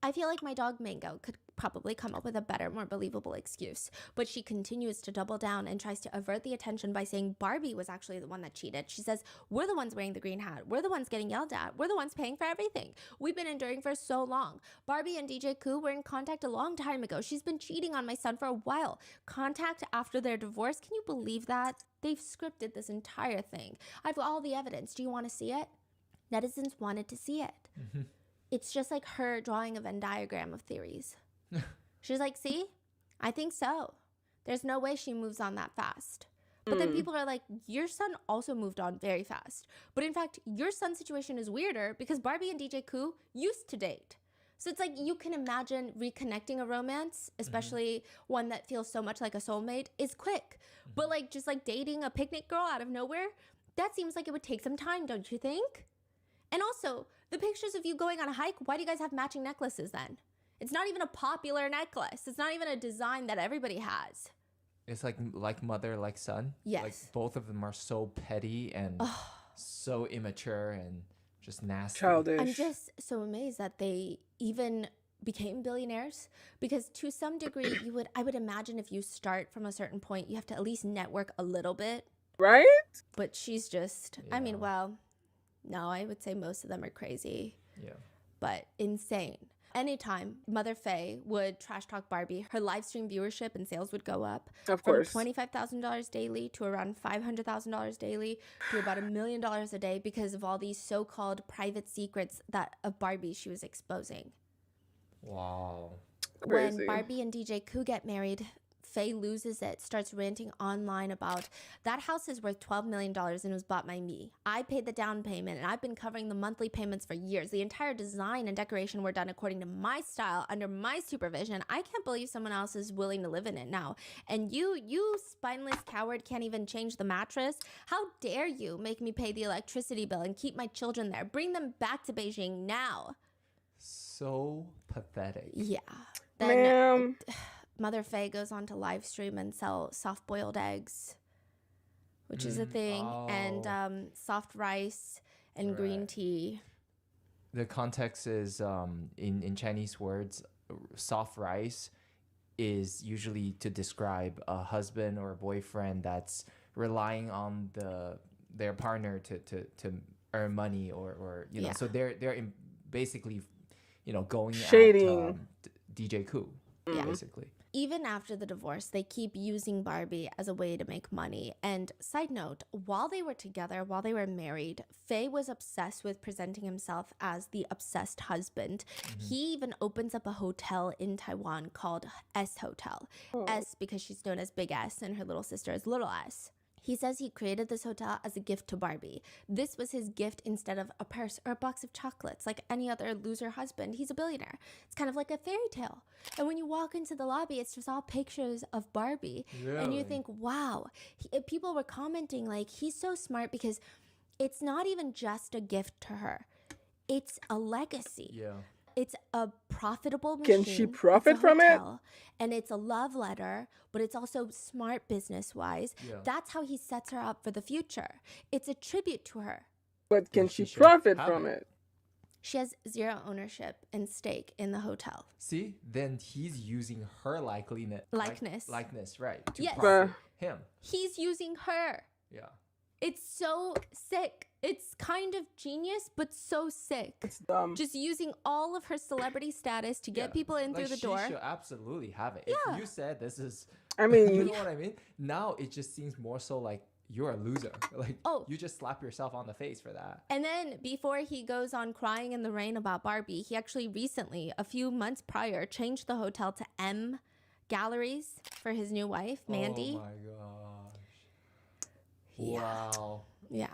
I feel like my dog Mango could probably come up with a better, more believable excuse. But she continues to double down and tries to avert the attention by saying Barbie was actually the one that cheated. She says, we're the ones wearing the green hat. We're the ones getting yelled at. We're the ones paying for everything. We've been enduring for so long. Barbie and DJ Coup were in contact a long time ago. She's been cheating on my son for a while. Contact after their divorce. Can you believe that? They've scripted this entire thing. I've got all the evidence. Do you want to see it? Netizens wanted to see it. Mm-hmm. It's just like her drawing a Venn diagram of theories. She's like, see, I think so. There's no way she moves on that fast. But then people are like, your son also moved on very fast. But in fact, your son's situation is weirder because Barbie and DJ Coup used to date. So it's like you can imagine reconnecting a romance, especially one that feels so much like a soulmate, is quick. But like just like dating a picnic girl out of nowhere, that seems like it would take some time, don't you think? And also, the pictures of you going on a hike, why do you guys have matching necklaces then? It's not even a popular necklace. It's not even a design that everybody has. It's like mother, like son. Yes. Like both of them are so petty and so immature and just nasty. Childish. I'm just so amazed that they even became billionaires, because to some degree I would imagine if you start from a certain point, you have to at least network a little bit. Right? But she's just, I mean, well, no, I would say most of them are crazy. Yeah. But insane. Anytime Mother Faye would trash talk Barbie, her live stream viewership and sales would go up. Of course. From $25,000 daily to around $500,000 daily to about $1 million a day because of all these so-called private secrets that of Barbie she was exposing. Wow. Crazy. When Barbie and DJ Coup get married, Faye loses it, starts ranting online about that house is worth $12 million and was bought by me. I paid the down payment and I've been covering the monthly payments for years. The entire design and decoration were done according to my style, under my supervision. I can't believe someone else is willing to live in it now. And you spineless coward can't even change the mattress. How dare you make me pay the electricity bill and keep my children there? Bring them back to Beijing now. So pathetic. Yeah. Ma'am. Mother Faye goes on to live stream and sell soft-boiled eggs, which is a thing, and soft rice and green tea. The context is in Chinese words, soft rice is usually to describe a husband or a boyfriend that's relying on their partner to earn money or you know. So they're basically going shading at DJ Coup, basically. Even after the divorce, they keep using Barbie as a way to make money. And side note, while they were together, while they were married, Faye was obsessed with presenting himself as the obsessed husband. He even opens up a hotel in Taiwan called S Hotel. S because she's known as Big S and her little sister is Little S. He says he created this hotel as a gift to Barbie. This was his gift instead of a purse or a box of chocolates like any other loser husband. He's a billionaire. It's kind of like a fairy tale. And when you walk into the lobby, it's just all pictures of Barbie. Really? And you think, wow. People were commenting like, he's so smart because it's not even just a gift to her. It's a legacy. Yeah. It's a profitable machine. Can she profit from it? And it's a love letter, but it's also smart business-wise. Yeah. That's how he sets her up for the future. It's a tribute to her. But can she should profit have from it. it? She has zero ownership and stake in the hotel. See, then he's using her likeness, right? To Yes. profit him. He's using her. Yeah. It's so sick. It's kind of genius, but so sick. It's dumb. Just using all of her celebrity status to get people in through the door. She should absolutely have it. Yeah. If you said this is, I mean, you know what I mean? Now it just seems more so like you're a loser. Like, you just slap yourself on the face for that. And then before he goes on crying in the rain about Barbie, he actually recently, a few months prior, changed the hotel to M Galleries for his new wife, Mandy. Oh my gosh. Yeah. Wow. Yeah.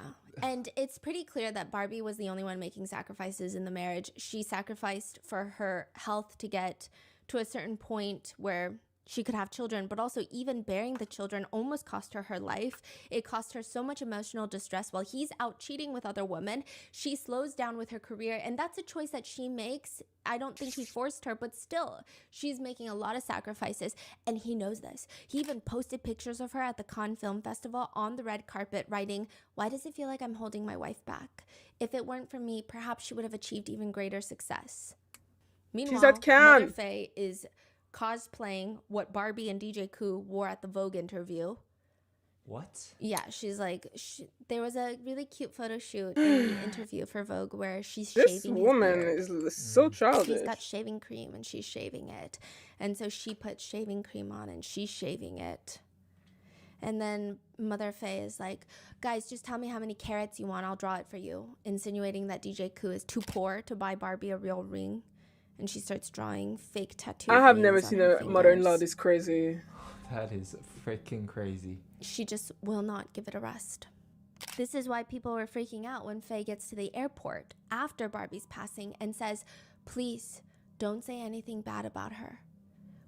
And it's pretty clear that Barbie was the only one making sacrifices in the marriage. She sacrificed for her health to get to a certain point where she could have children, but also even bearing the children almost cost her her life. It cost her so much emotional distress while he's out cheating with other women. She slows down with her career, and that's a choice that she makes. I don't think he forced her, but still, she's making a lot of sacrifices, and he knows this. He even posted pictures of her at the Cannes Film Festival on the red carpet, writing, "Why does it feel like I'm holding my wife back? If it weren't for me, perhaps she would have achieved even greater success." Meanwhile, at Cannes. Mother Faye is cosplaying what Barbie and DJ Coup wore at the Vogue interview. What? Yeah, she's like, there was a really cute photo shoot in the interview for Vogue where she's This shaving his woman beard. is so childish. He's got shaving cream and she's shaving it. And so she puts shaving cream on and she's shaving it. And then Mother Faye is like, guys, just tell me how many carats you want. I'll draw it for you. Insinuating that DJ Coup is too poor to buy Barbie a real ring. And she starts drawing fake tattoos. I have never seen a mother-in-law this crazy. That is freaking crazy. She just will not give it a rest. This is why people were freaking out when Faye gets to the airport after Barbie's passing and says, please don't say anything bad about her.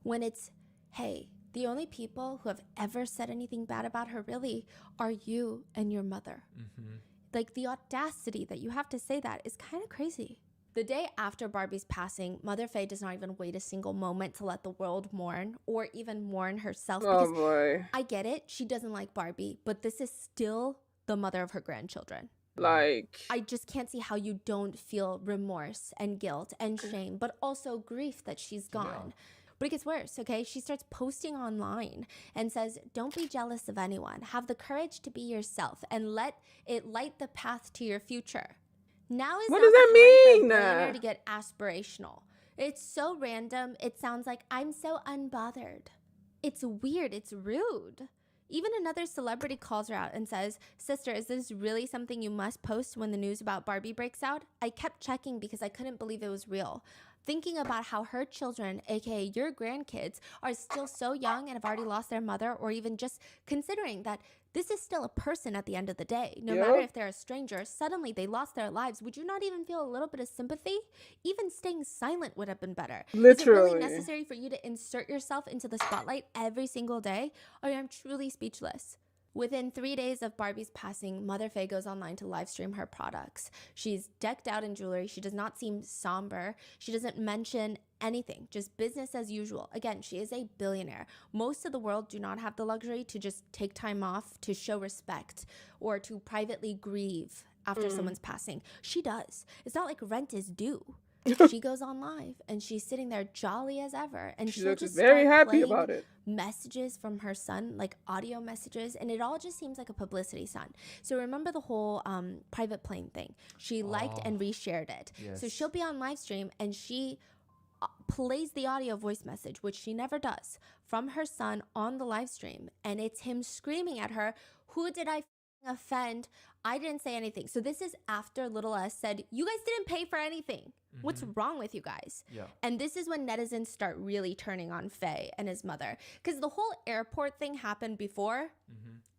When it's, hey, the only people who have ever said anything bad about her really are you and your mother. Mm-hmm. Like, the audacity that you have to say that is kind of crazy. The day after Barbie's passing, Mother Faye does not even wait a single moment to let the world mourn or even mourn herself. Oh boy. I get it. She doesn't like Barbie, but this is still the mother of her grandchildren. Like, I just can't see how you don't feel remorse and guilt and shame, but also grief that she's gone. Yeah. But it gets worse, okay? She starts posting online and says, don't be jealous of anyone. Have the courage to be yourself and let it light the path to your future. Now is what not does that the time mean? for a billionaire to get aspirational. It's so random. It sounds like I'm so unbothered. It's weird. It's rude. Even another celebrity calls her out and says, sister, is this really something you must post when the news about Barbie breaks out? I kept checking because I couldn't believe it was real. Thinking about how her children, aka your grandkids, are still so young and have already lost their mother, or even just considering that this is still a person at the end of the day. No matter if they're a stranger, suddenly they lost their lives. Would you not even feel a little bit of sympathy? Even staying silent would have been better. Literally. Is it really necessary for you to insert yourself into the spotlight every single day? I am truly speechless. Within 3 days of Barbie's passing, Mother Faye goes online to live stream her products. She's decked out in jewelry. She does not seem somber. She doesn't mention anything, just business as usual. Again, she is a billionaire. Most of the world do not have the luxury to just take time off to show respect or to privately grieve after someone's passing. She does. It's not like rent is due. She goes on live and she's sitting there jolly as ever, and she she'll looks just very start happy playing about it. messages from her son, like audio messages, and it all just seems like a publicity stunt. So remember the whole private plane thing? She liked and reshared it. Yes. So she'll be on live stream and she plays the audio voice message, which she never does, from her son on the live stream, and it's him screaming at her, who did I offend? I didn't say anything. So this is after Little S said, you guys didn't pay for anything. What's wrong with you guys? Yeah. And this is when netizens start really turning on Faye and his mother, because the whole airport thing happened before.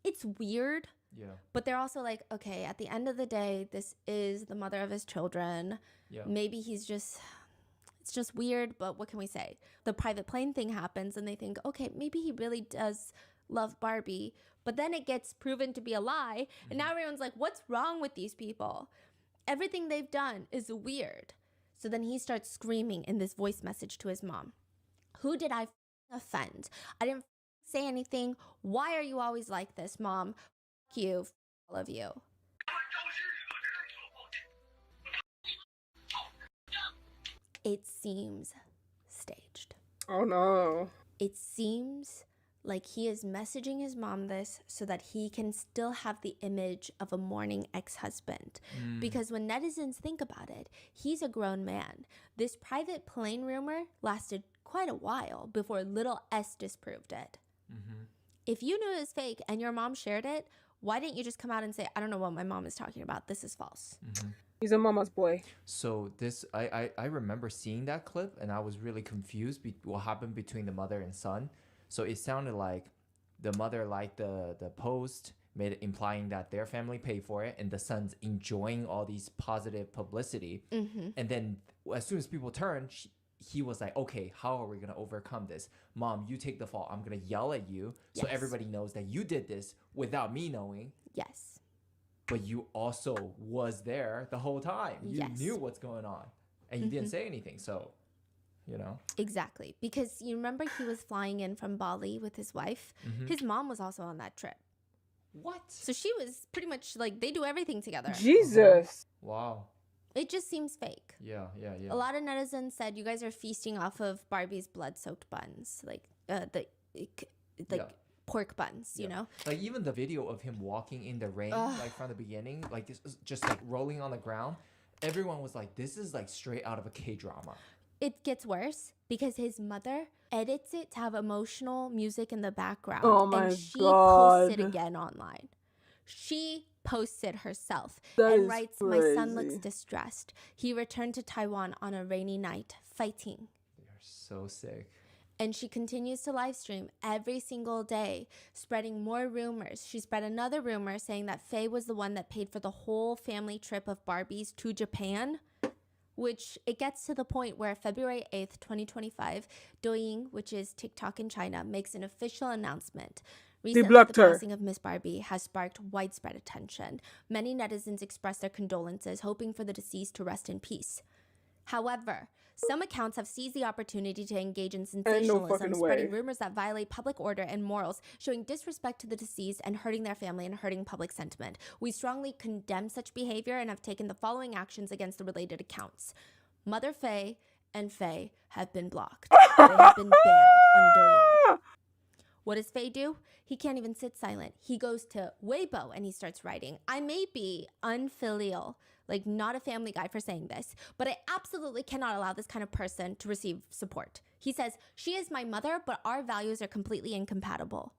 It's weird. Yeah. But they're also like, okay, at the end of the day, this is the mother of his children. Yeah. Maybe it's just weird, but what can we say? The private plane thing happens and they think, okay, maybe he really does love Barbie. But then it gets proven to be a lie. And now everyone's like, what's wrong with these people? Everything they've done is weird. So then he starts screaming in this voice message to his mom. Who did I offend? I didn't say anything. Why are you always like this, Mom? F you, all of you. It seems staged. Oh no. It seems like he is messaging his mom this so that he can still have the image of a mourning ex-husband. Because when netizens think about it, he's a grown man. This private plane rumor lasted quite a while before Little S disproved it. If you knew it was fake and your mom shared it, why didn't you just come out and say, I don't know what my mom is talking about. This is false. He's a mama's boy. So this, I remember seeing that clip and I was really confused what happened between the mother and son. So it sounded like the mother liked the post, made it implying that their family paid for it, and the son's enjoying all these positive publicity. And then as soon as people turn, he was like, okay, how are we going to overcome this? Mom, you take the fall. I'm going to yell at you so everybody knows that you did this without me knowing. Yes. But you also was there the whole time. You knew what's going on and you didn't say anything. So, you know. Exactly. Because you remember he was flying in from Bali with his wife. His mom was also on that trip. What? So she was pretty much like, they do everything together. Jesus. Wow. It just seems fake. Yeah. A lot of netizens said you guys are feasting off of Barbie's blood-soaked buns, like Yeah. pork buns, you know? Like even the video of him walking in the rain, like from the beginning, like just like rolling on the ground, everyone was like, this is like straight out of a K-drama. It gets worse because his mother edits it to have emotional music in the background. Oh my and she God. posts it again online. She posts it herself That and is writes, crazy. "My son looks distressed. He returned to Taiwan on a rainy night, fighting." They are so sick. And she continues to live stream every single day, spreading more rumors. She spread another rumor saying that Faye was the one that paid for the whole family trip of Barbies to Japan, which it gets to the point where February 8th, 2025, Douyin, which is TikTok in China, makes an official announcement. Recently, the blocked her. passing of Miss Barbie has sparked widespread attention. Many netizens expressed their condolences, hoping for the deceased to rest in peace. However, some accounts have seized the opportunity to engage in sensationalism, fucking spreading way. rumors that violate public order and morals, showing disrespect to the deceased and hurting their family and hurting public sentiment. We strongly condemn such behavior and have taken the following actions against the related accounts. Mother Faye and Faye have been blocked. They have been banned on Douyin. What does Faye do? He can't even sit silent. He goes to Weibo and he starts writing. I may be unfilial, like not a family guy for saying this, but I absolutely cannot allow this kind of person to receive support. He says, she is my mother, but our values are completely incompatible.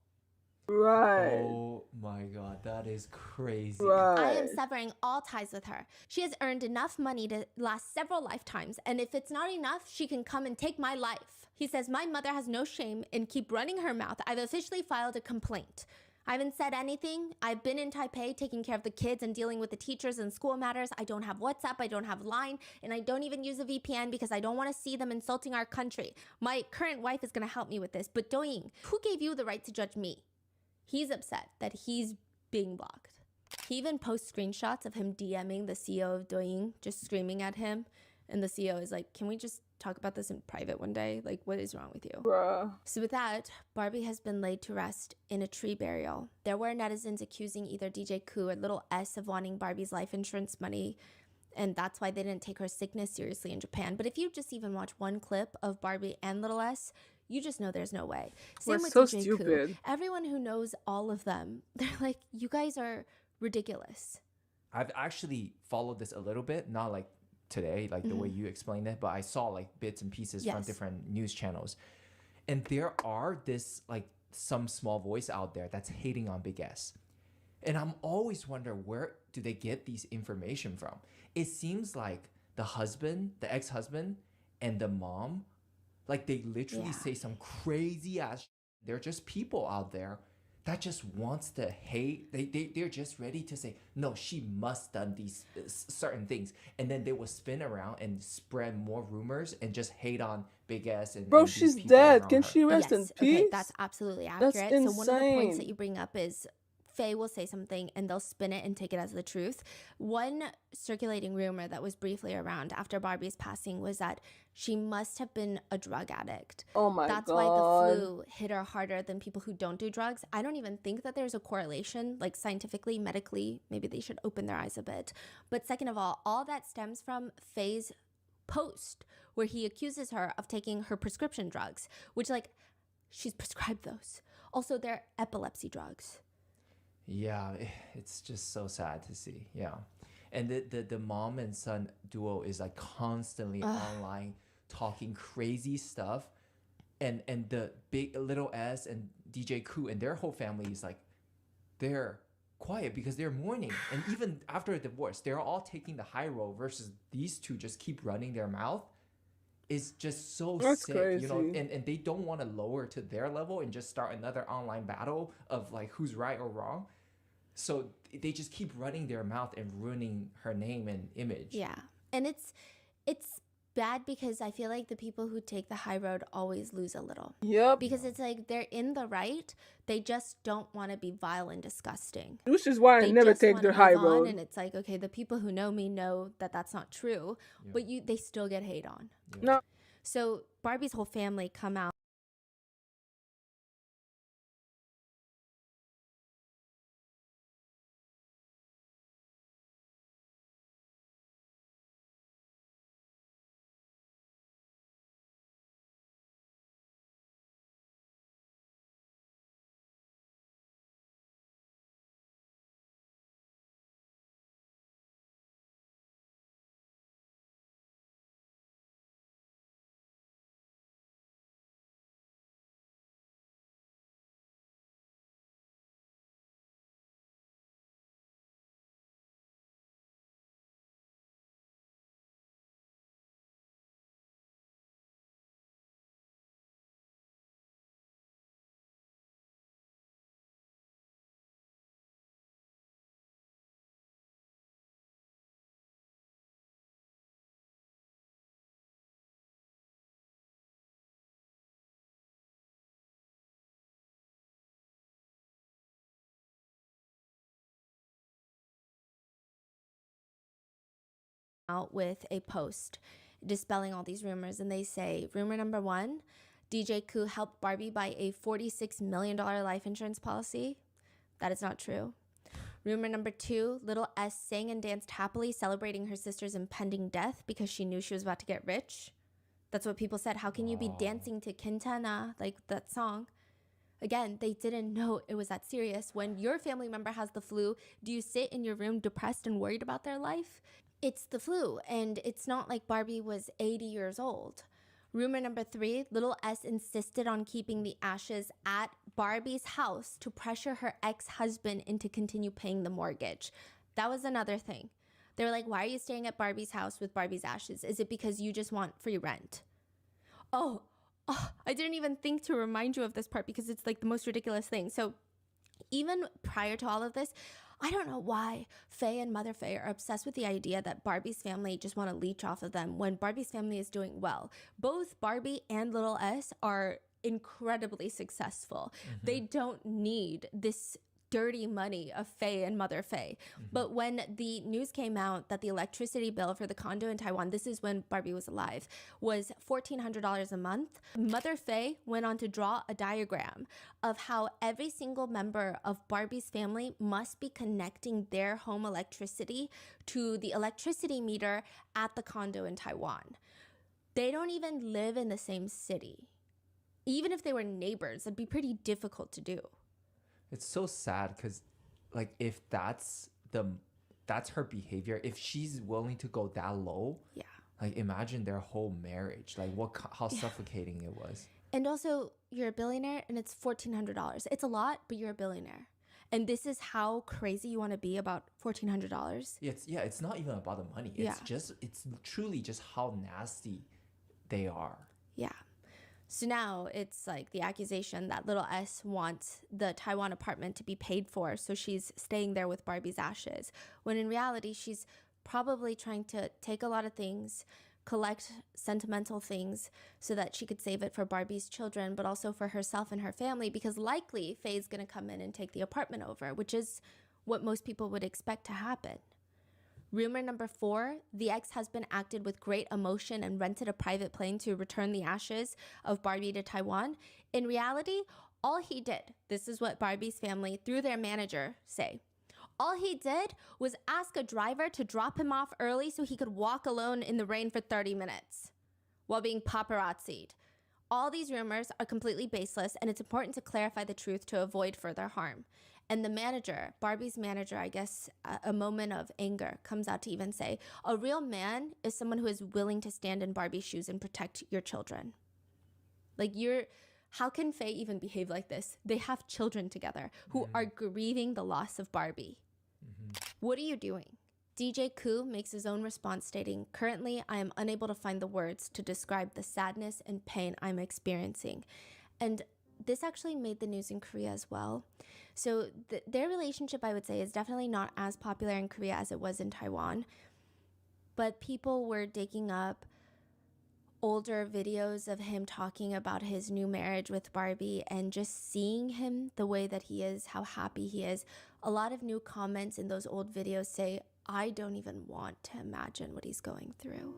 Right. Oh my God, that is crazy. Right. I am severing all ties with her. She has earned enough money to last several lifetimes, and if it's not enough, she can come and take my life. He says, my mother has no shame and keep running her mouth. I've officially filed a complaint. I haven't said anything. I've been in Taipei taking care of the kids and dealing with the teachers and school matters. I don't have WhatsApp, I don't have Line, and I don't even use a VPN because I don't want to see them insulting our country. My current wife is going to help me with this, but Douyin, who gave you the right to judge me? He's upset that he's being blocked. He even posts screenshots of him DMing the CEO of Douyin, just screaming at him. And the CEO is like, can we just talk about this in private one day? Like, what is wrong with you? Bruh. So with that, Barbie has been laid to rest in a tree burial. There were netizens accusing either DJ Coup or Little S of wanting Barbie's life insurance money, and that's why they didn't take her sickness seriously in Japan. But if you just even watch one clip of Barbie and Little S, you just know there's no way. Same We're with so DJ stupid. Coup. Everyone who knows all of them, they're like, you guys are ridiculous. I've actually followed this a little bit, not like today, like the way you explained it, but I saw like bits and pieces from Yes. different news channels. And there are this like some small voice out there that's hating on Big S. And I'm always wondering, where do they get these information from? It seems like the husband, the ex-husband, and the mom, like they literally say some crazy ass. They're just people out there that just wants to hate. They're just ready to say, no, she must done these certain things, and then they will spin around and spread more rumors and just hate on Big S and Bro, and these she's people dead. around Can her. she rest in Yes, peace? okay, that's absolutely accurate. That's So one of the points that insane. you bring up is Faye will say something and they'll spin it and take it as the truth. One circulating rumor that was briefly around after Barbie's passing was that she must have been a drug addict. Oh my That's God. why the flu hit her harder than people who don't do drugs. I don't even think that there's a correlation, like scientifically, medically. Maybe they should open their eyes a bit. But second of all that stems from Faye's post where he accuses her of taking her prescription drugs, which like she's prescribed those. Also, they're epilepsy drugs. Yeah, it's just so sad to see. Yeah. And the mom and son duo is like constantly online talking crazy stuff. And the big Little S and DJ Coup and their whole family is like, they're quiet because they're mourning. And even after a divorce, they're all taking the high road versus these two just keep running their mouth. Is just so That's sick, you know, crazy. and they don't want to lower to their level and just start another online battle of like who's right or wrong. So they just keep running their mouth and ruining her name and image. Yeah. And it's bad because I feel like the people who take the high road always lose a little. Yep. Because it's like they're in the right, they just don't want to be vile and disgusting. Which is why I They never just take wanna the high move on, road. and it's like, okay, the people who know me know that that's not true, but they still get hate on. No. So Barbie's whole family come out out with a post dispelling all these rumors, and they say, rumor number 1, DJ Coup helped Barbie buy a $46 million life insurance policy. That is not true. Rumor number 2, Little S sang and danced happily celebrating her sister's impending death because she knew she was about to get rich. That's what people said. How can you be dancing to Quintana, like that song? Again, they didn't know it was that serious. When your family member has the flu, do you sit in your room depressed and worried about their life? It's the flu, and it's not like Barbie was 80 years old. Rumor number 3, Little S insisted on keeping the ashes at Barbie's house to pressure her ex-husband into continue paying the mortgage. That was another thing. They were like, why are you staying at Barbie's house with Barbie's ashes? Is it because you just want free rent? Oh, I didn't even think to remind you of this part because it's like the most ridiculous thing. So even prior to all of this, I don't know why Faye and Mother Faye are obsessed with the idea that Barbie's family just want to leech off of them when Barbie's family is doing well. Both Barbie and Little S are incredibly successful. They don't need this dirty money of Faye and Mother Faye. But when the news came out that the electricity bill for the condo in Taiwan, this is when Barbie was alive, was $1,400 a month, Mother Faye went on to draw a diagram of how every single member of Barbie's family must be connecting their home electricity to the electricity meter at the condo in Taiwan. They don't even live in the same city. Even if they were neighbors, it'd be pretty difficult to do. It's so sad because, like, if that's her behavior, if she's willing to go that low, Yeah. like, imagine their whole marriage, like how suffocating it was. And also, you're a billionaire and it's $1,400. It's a lot, but you're a billionaire. And this is how crazy you want to be about $1,400. It's not even about the money. It's truly just how nasty they are. Yeah. So now it's like the accusation that Little S wants the Taiwan apartment to be paid for, so she's staying there with Barbie's ashes. When in reality, she's probably trying to take a lot of things, collect sentimental things so that she could save it for Barbie's children, but also for herself and her family, because likely Faye's going to come in and take the apartment over, which is what most people would expect to happen. Rumor number 4, the ex-husband acted with great emotion and rented a private plane to return the ashes of Barbie to Taiwan. In reality, all he did, this is what Barbie's family, through their manager, say, all he did was ask a driver to drop him off early so he could walk alone in the rain for 30 minutes while being paparazzi'd. All these rumors are completely baseless, and it's important to clarify the truth to avoid further harm. And the manager, Barbie's manager, I guess, a moment of anger, comes out to even say, a real man is someone who is willing to stand in Barbie's shoes and protect your children. Like, how can Faye even behave like this? They have children together who are grieving the loss of Barbie. What are you doing? DJ Coup makes his own response stating, currently, I am unable to find the words to describe the sadness and pain I'm experiencing. And this actually made the news in Korea as well. So their relationship, I would say, is definitely not as popular in Korea as it was in Taiwan. But people were digging up older videos of him talking about his new marriage with Barbie and just seeing him the way that he is, how happy he is. A lot of new comments in those old videos say, I don't even want to imagine what he's going through.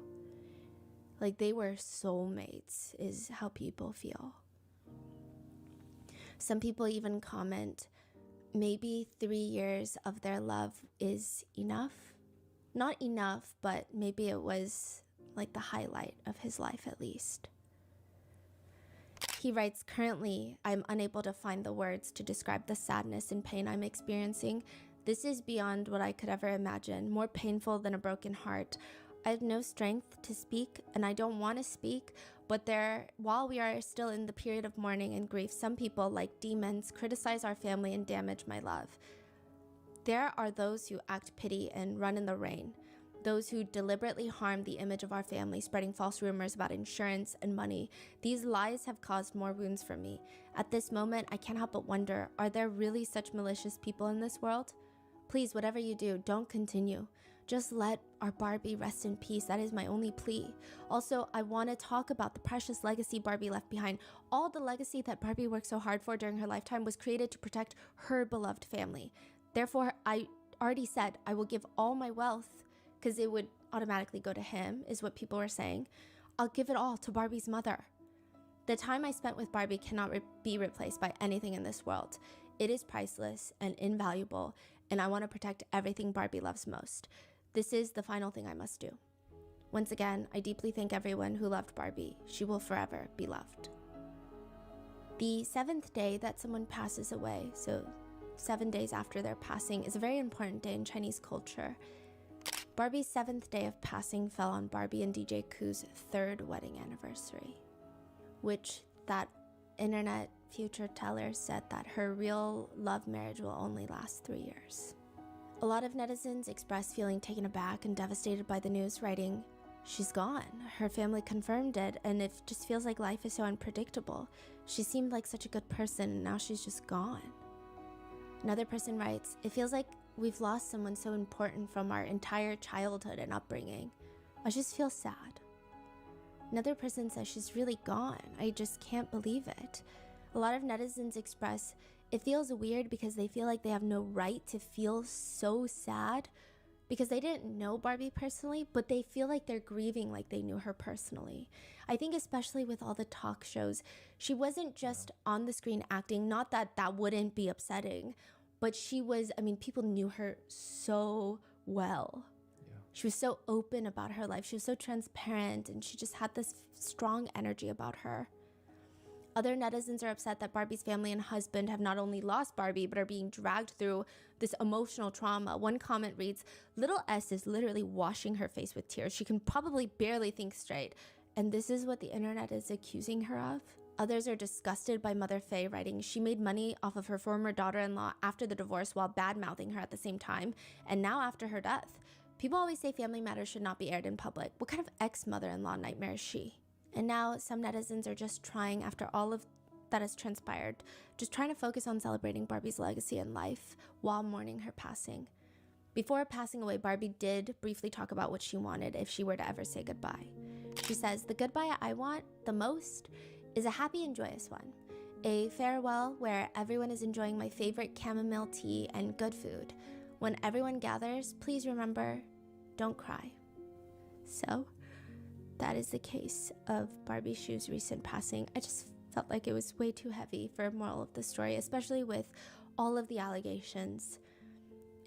Like, they were soulmates, is how people feel. Some people even comment, maybe 3 years of their love is enough. Not enough, but maybe it was like the highlight of his life at least. He writes, currently, I'm unable to find the words to describe the sadness and pain I'm experiencing. This is beyond what I could ever imagine, more painful than a broken heart. I have no strength to speak, and I don't want to speak, but while we are still in the period of mourning and grief, some people, like demons, criticize our family and damage my love. There are those who act pity and run in the rain, those who deliberately harm the image of our family, spreading false rumors about insurance and money. These lies have caused more wounds for me. At this moment, I can't help but wonder, are there really such malicious people in this world? Please, whatever you do, don't continue. Just let our Barbie rest in peace. That is my only plea. Also, I want to talk about the precious legacy Barbie left behind. All the legacy that Barbie worked so hard for during her lifetime was created to protect her beloved family. Therefore, I already said I will give all my wealth because it would automatically go to him, is what people were saying. I'll give it all to Barbie's mother. The time I spent with Barbie cannot be replaced by anything in this world. It is priceless and invaluable, and I want to protect everything Barbie loves most. This is the final thing I must do. Once again, I deeply thank everyone who loved Barbie. She will forever be loved. The 7th day that someone passes away, so 7 days after their passing, is a very important day in Chinese culture. Barbie's 7th day of passing fell on Barbie and DJ Coup's 3rd wedding anniversary, which that internet future teller said that her real love marriage will only last 3 years. A lot of netizens expressed feeling taken aback and devastated by the news, writing, "She's gone. Her family confirmed it, and it just feels like life is so unpredictable. She seemed like such a good person, and now she's just gone." Another person writes, "It feels like we've lost someone so important from our entire childhood and upbringing. I just feel sad." Another person says, "She's really gone. I just can't believe it." A lot of netizens express, it feels weird because they feel like they have no right to feel so sad because they didn't know Barbie personally, but they feel like they're grieving like they knew her personally. I think especially with all the talk shows, she wasn't just on the screen acting, not that that wouldn't be upsetting, but she was, people knew her so well. She was so open about her life. She was so transparent, and she just had this strong energy about her. Other netizens are upset that Barbie's family and husband have not only lost Barbie, but are being dragged through this emotional trauma. One comment reads, "Little S is literally washing her face with tears. She can probably barely think straight." And this is what the internet is accusing her of? Others are disgusted by Mother Faye, writing, "She made money off of her former daughter-in-law after the divorce while bad-mouthing her at the same time, and now after her death. People always say family matters should not be aired in public. What kind of ex-mother-in-law nightmare is she?" And now some netizens are just trying, after all of that has transpired, just trying to focus on celebrating Barbie's legacy and life while mourning her passing. Before passing away, Barbie did briefly talk about what she wanted if she were to ever say goodbye. She says, "The goodbye I want the most is a happy and joyous one. A farewell where everyone is enjoying my favorite chamomile tea and good food. When everyone gathers, please remember, don't cry." So that is the case of Barbie Shu's recent passing. I just felt like it was way too heavy for a moral of the story, especially with all of the allegations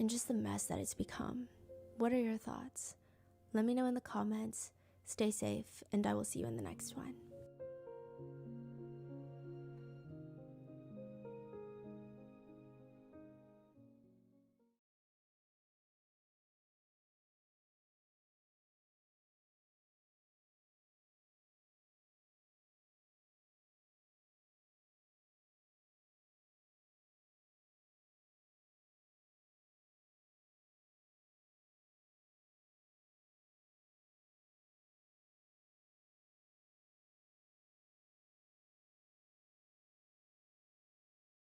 and just the mess that it's become. What are your thoughts? Let me know in the comments. Stay safe, and I will see you in the next one.